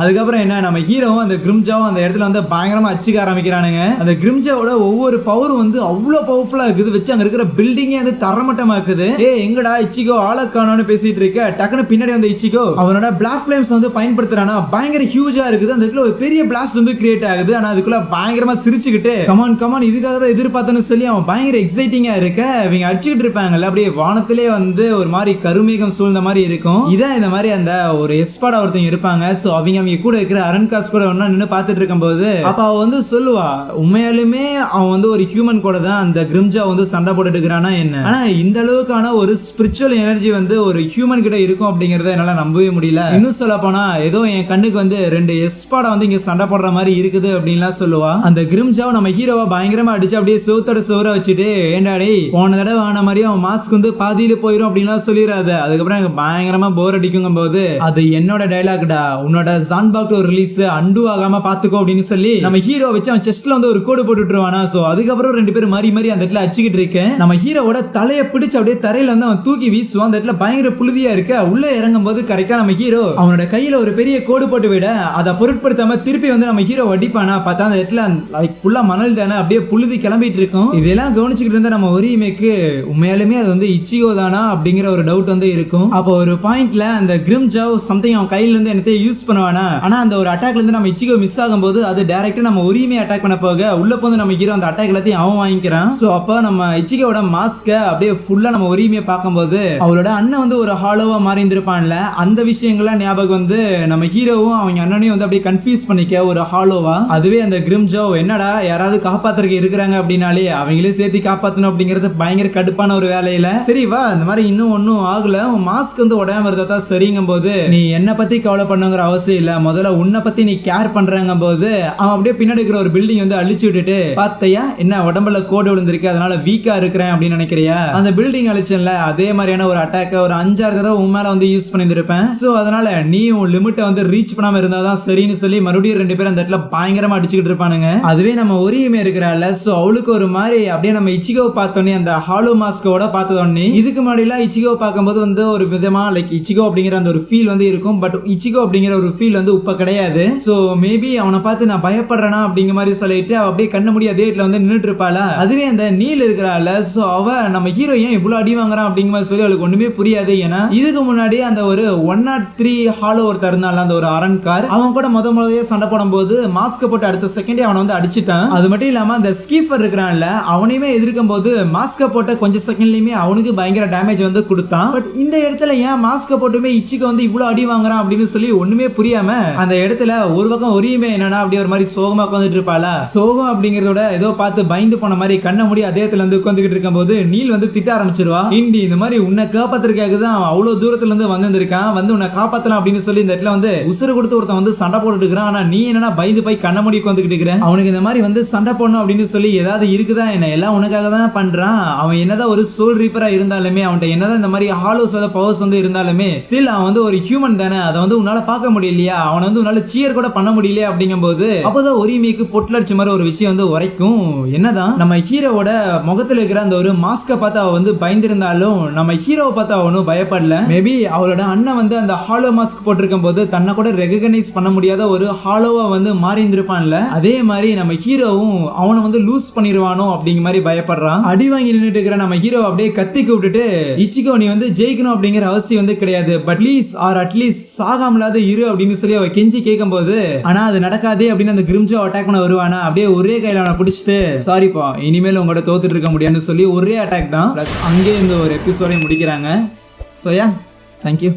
அதுக்கப்புறம் என்ன நம்ம ஹீரோவும் அந்த கிரிம்ஜாவும் அந்த இடத்துல வந்து பயங்கரமா அச்சிக்க ஆரம்பிக்கிறானுங்க. அந்த கிரிம்ஜாவோட ஒவ்வொரு பவரும் வந்து அவ்வளவு பவர்ஃபுல்லா இருக்குது. வச்சு அங்க இருக்கிற பில்டிங்கே வந்து தரமட்டமாக்குது. எங்கடா இச்சிகோ ஆளக்கானோன்னு பேசிட்டு இருக்க. டக்குனு பின்னாடி வந்து இச்சிகோ அவனோட பிளாக் ஃப்ளேம்ஸ் வந்து பயன்படுத்துறானா. பயங்கர ஹியூஜா இருக்குது. அந்த இடத்துல ஒரு பெரிய பிளாஸ்ட் வந்து கிரியேட் ஆகுது. ஆனா அதுக்குள்ள பயங்கரமா சிரிச்சுக்கிட்டு கமான் கமான் இதுக்காக தான் எதிர்பார்த்தேன்னு சொல்லி அவன் பயங்கர எக்ஸைட்டிங்கா இருக்க. இவங்க அடிச்சுக்கிட்டு இருப்பாங்கல்ல அப்படியே வானத்திலே வந்து ஒரு மாதிரி கருமேகம் சூழ்ந்த மாதிரி இருக்கும். இதான் இந்த மாதிரி அந்த ஒரு எஸ்பாடா ஒருத்தங்க இருப்பாங்க. சோ அவங்க கூட இருக்கிற அரண்காஸ் கூட ஒன்னா நின்று பார்த்துட்டு இருக்கும் போது அப்ப அவ வந்து சொல்லுவா உண்மையாலுமே அவன் வந்து ஒரு ஹியூமன் கூட தான் அந்த கிரிம்ஜா வந்து சண்டை போட்டுட்டு இருக்கிறானா என்ன. ஆனா இந்த அளவுக்கான ஒரு ஸ்பிரிச்சுவல் எனர்ஜி வந்து ஒரு ஹியூமன் கிட்ட இருக்கும் அப்படிங்கறத என்னால நம்பவே முடியல. இன்னும் சொல்ல போனா ஏதோ என் கண்ணுக்கு வந்து 2 எஸ்பாடா வந்து இங்க சண்டை போடுற மாதிரி இருக்குது அப்படின்லாம் சொல்லுவா. அந்த கிரிம்ஜாவை நம்ம ஹீரோவா பயங்கரமா அடிச்சு அப்படியே செவுத்தோட செவர வச்சுட்டு ஏண்டாடி போன தடவை ஆன மாதிரி அவன் மாஸ்க் வந்து பாதியில போயிடும் அப்படின்லாம் சொல்லிடாத. அதுக்கப்புறம் எனக்கு பயங்கரமா போர் அடிக்குங்கும் போது அது என்னோட டைலாக்டா, உன்னோட ஜான்பாக்டோ ரிலீஸ் அண்டு ஆகாம பாத்துக்கோ அப்படின்னு சொல்லி நம்ம ஹீரோ வச்சு அவன் செஸ்ட்ல வந்து ஒரு கோடு போட்டுட்டுருவானா. சோ அதுக்கப்புறம் 2 பேரும் மாறி மாறி அந்த இடத்துல அடிச்சுக்கிட்டு இருக்கேன். நம்ம ஹீரோவோட தலையை பிடிச்சு அப்படியே தரையில வந்து அவன் தூக்கி வீசுவான். அந்த இடத்துல பயங்கர புழுதியா இருக்க. உள்ள இறங்கும் போது கரெக்டா நம்ம ஹீரோ அவனோட கையில ஒரு பெரிய கோடு போட்டு விட அதை பொருட்படுத்தாம திருப்பி வந்து நம்ம ஹீரோ அடிப்பானா. பார்த்தா அந்த இடத்துல லைக் ஃபுல்லா மணல் தானே அப்படியே புழுதி கிளம்பிட்டு இருக்கும். இதெல்லாம் கவனிச்சுக்கிட்டு இருந்தா நம்ம ஒரியுமேக்கு உண்மையாலுமே அது வந்து இச்சிகோ தானா அப்படிங்கிற ஒரு டவுட் வந்து இருக்கும். அப்போ ஒரு பாயிண்ட்ல அந்த கிரிம்ஜாவ் சம்திங் அவன் கையில இருந்து என்னத்தை யூஸ் பண்ணுவானா. ஆனா அந்த ஒரு அட்டாக்ல இருந்து நம்ம இச்சிகோ மிஸ் ஆகும்போது அது டைரக்டா நம்ம உரிமை அட்டாக் பண்ண போக உள்ள போது நம்ம ஹீரோ அந்த அட்டாக் எல்லாத்தையும் அவன் வாங்கிக்கிறான். சோ அப்ப நம்ம இச்சிகோட மாஸ்க அப்படியே ஃபுல்லா நம்ம உரிமையை பார்க்கும்போது அவளோட அண்ணன் வந்து ஒரு ஹாலோவா மாறி இருந்திருப்பான்ல அந்த விஷயங்கள்லாம் ஞாபகம் வந்து நம்ம ஹீரோவும் அவங்க அண்ணனையும் வந்து அப்படியே கன்ஃபியூஸ் பண்ணிக்க ஒரு ஹாலோவா. அதுவே அந்த கிரிம்ஜாவ் என்னடா யாராவது காப்பாத்துறதுக்கு இருக்கிறாங்க அப்படின்னாலே அவங்களே சேர்த்து காப்பாத்தணும் அப்படிங்கறது பயங்கர கடுப்பான ஒரு வேலையில சரி வா இந்த மாதிரி இன்னும் ஒன்னும் ஆகல மாஸ்க் வந்து உடம்பு வருதா சரிங்கும் போது நீ என்ன பத்தி கவலை பண்ணுங்கிற அவசியம் இல்ல, முதல்ல உன்னை பத்தி நீ கேர் பண்றாங்க போது அவன் அப்படியே பின்னாடி இருக்கிற ஒரு பில்டிங் வந்து அழிச்சு விட்டுட்டு பாத்தையா என்ன உடம்புல கோடு விழுந்திருக்கு அதனால வீக்கா இருக்கிறேன் அப்படின்னு நினைக்கிறியா, அந்த பில்டிங் அழிச்சல அதே மாதிரியான ஒரு அட்டாக் ஒரு 5-6 தடவை உன் மேல வந்து யூஸ் பண்ணிருப்பேன். சோ அதனால நீ உன் லிமிட்டை வந்து ரீச் பண்ணாம இருந்தாதான் சரின்னு சொல்லி மறுபடியும் 2 பேரும் அந்த இடத்துல பயங்கரமா அடிச்சுக்கிட்டு இருப்பானுங்க. அதுவே நம்ம ஒரியுமே இருக்கிறாள். சோ அவளுக்கு ஒரு மாதிரி அப்படியே நம்ம இச்சிகோ பார்த்தோன்னே அந்த ஹாலோ மாஸ்கோட பார்த்தோன்னே இதுக்கு முன்னாடிலாம் இச்சிகோ பார்க்கும்போது வந்து ஒரு விதமா லைக் இச்சிகோ அப்படிங்கிற அந்த ஒரு ஃபீல் வந்து இருக்கும். பட் இச்சிகோ அப்படிங்கிற ஒரு ஃபீல் வந்து இப்ப கிடையாது. சோ மேபி அவனை பார்த்து நான் பயப்படுறேனா அப்படிங்கிற மாதிரி சொல்லிட்டு அவ அப்படியே கண்ண முடிய அதே இடத்துல வந்து நின்றுட்டு இருப்பாள. அதுவே அந்த நீல் இருக்கிறாள். சோ அவ நம்ம ஹீரோ ஏன் இவ்வளவு அடி வாங்குறான் அப்படிங்கிற மாதிரி சொல்லி அவளுக்கு ஒண்ணுமே புரியாது. ஏன்னா இதுக்கு முன்னாடி அந்த ஒரு 103 ஹாலோ ஒருத்தர் இருந்தால அந்த ஒரு அரண்கார் அவன் கூட முதல்ல சண்டை போடும் போது மாஸ்க் போட்டு அடுத்த செகண்டே அவனை வந்து அடிச்சுட்டான். அது மட்டும் இல்லாம அந்த ஸ்கீப்பர் இருக்கிறான்ல அவனையுமே எதிர்க்கும் போது மாஸ்க போட்ட கொஞ்ச செகண்ட்லயுமே அவனுக்கு பயங்கர டேமேஜ் வந்து கொடுத்தான். பட் இந்த இடத்துல ஏன் மாஸ்க போட்டுமே இச்சிக்கு வந்து இவ்வளவு அடி வாங்குறான் அப்படின்னு சொல்லி ஒண்ணுமே புரியாம அந்த இடத்துல ஒரு பக்கம் ஒரியுமே என்னன்னா அப்படியே ஒரு மாதிரி சோகமா உட்காந்துட்டு இருப்பாளா. சோகம் அப்படிங்கறதோட ஏதோ பார்த்து பயந்து போன மாதிரி கண்ண மூடி அதே இடத்துல வந்து உட்காந்துக்கிட்டு இருக்கும் போது நீல் வந்து திட்ட ஆரம்பிச்சிருவா. இண்டி இந்த மாதிரி உன்னை காப்பாத்துறதுக்காக தான் அவ்வளவு தூரத்துல இருந்து வந்திருக்கான், வந்து உன்னை காப்பாத்தலாம் அப்படின்னு சொல்லி இந்த இடத்துல வந்து உசுறு கொடுத்து ஒருத்தன் வந்து சண்டை போட்டுட்டு இருக்கிறான். ஆனா நீ என்னன்னா பயந்து போய் கண்ண மூடி உட்காந்துக்கிட்டு இருக்கிற. அவனுக்கு இந்த மாதிரி வந்து சண்டை போடணும் அப்படின்னு சொல்லி ஏதாவது இருக்குதா என்ன, எல்லாம் உனக்காக தான் பண்றான். அவன் என்னதான் ஒரு சோல் ரீப்பரா இருந்தாலுமே அவன்கிட்ட என்னதான் இந்த மாதிரி ஹாலோஸோட பவர்ஸ் வந்து இருந்தாலுமே ஸ்டில் அவன் வந்து ஒரு ஹியூமன் தானே, அதை வந்து உன்னால பார்க்க முடியலையா, அவனை வந்து உன்னால சியர் கூட பண்ண முடியலையா அப்படிங்கும்போது அப்போதான் ஒரியுமிக்கு பொட்டலடிச்ச மாதிரி ஒரு விஷயம் வந்து உரைக்கும். என்னதான் நம்ம ஹீரோவோட முகத்துல இருக்கிற அந்த ஒரு மாஸ்கை பார்த்து அவ வந்து பயந்திருந்தாலும் நம்ம ஹீரோவை பார்த்து அவனும் பயப்படல. மேபி அவளோட அண்ணன் வந்து அந்த ஹாலோ மாஸ்க் போட்டிருக்கும் போது தன்னை கூட ரெகனைஸ் பண்ண முடியாத ஒரு ஹாலோவா வந்து மாறி இருந்திருப்பான்ல, அதே மாதிரி நம்ம ஹீரோவும் அவனை வந்து லூஸ் பண்ணிடுவானோ அப்படிங்கிற மாதிரி பயப்படுறான். அடி வாங்கி நின்றுட்டு இருக்கிற நம்ம ஹீரோ அப்படியே கத்தி கூப்பிட்டுட்டு இச்சிகோ நீ வந்து ஜெயிக்கணும் அப்படிங்கிற அவசியம் வந்து கிடையாது, பட் ப்ளீஸ் ஆர் அட்லீஸ்ட் சாகாமலாத இரு அப்படின்னு சொல்லி அவ கெஞ்சி கேட்கும் போது ஆனா அது நடக்காதே அப்படின்னு அந்த கிரிம்ஜோ அட்டாக் பண்ண வருவானா, அப்படியே ஒரே கையில அவனை பிடிச்சிட்டு சாரிப்பா இனிமேல் உங்களோட தோத்துட்டு இருக்க முடியாதுன்னு சொல்லி ஒரே அட்டாக் தான். அங்கே இந்த ஒரு எபிசோடை முடிக்கிறாங்க. So yeah thank you.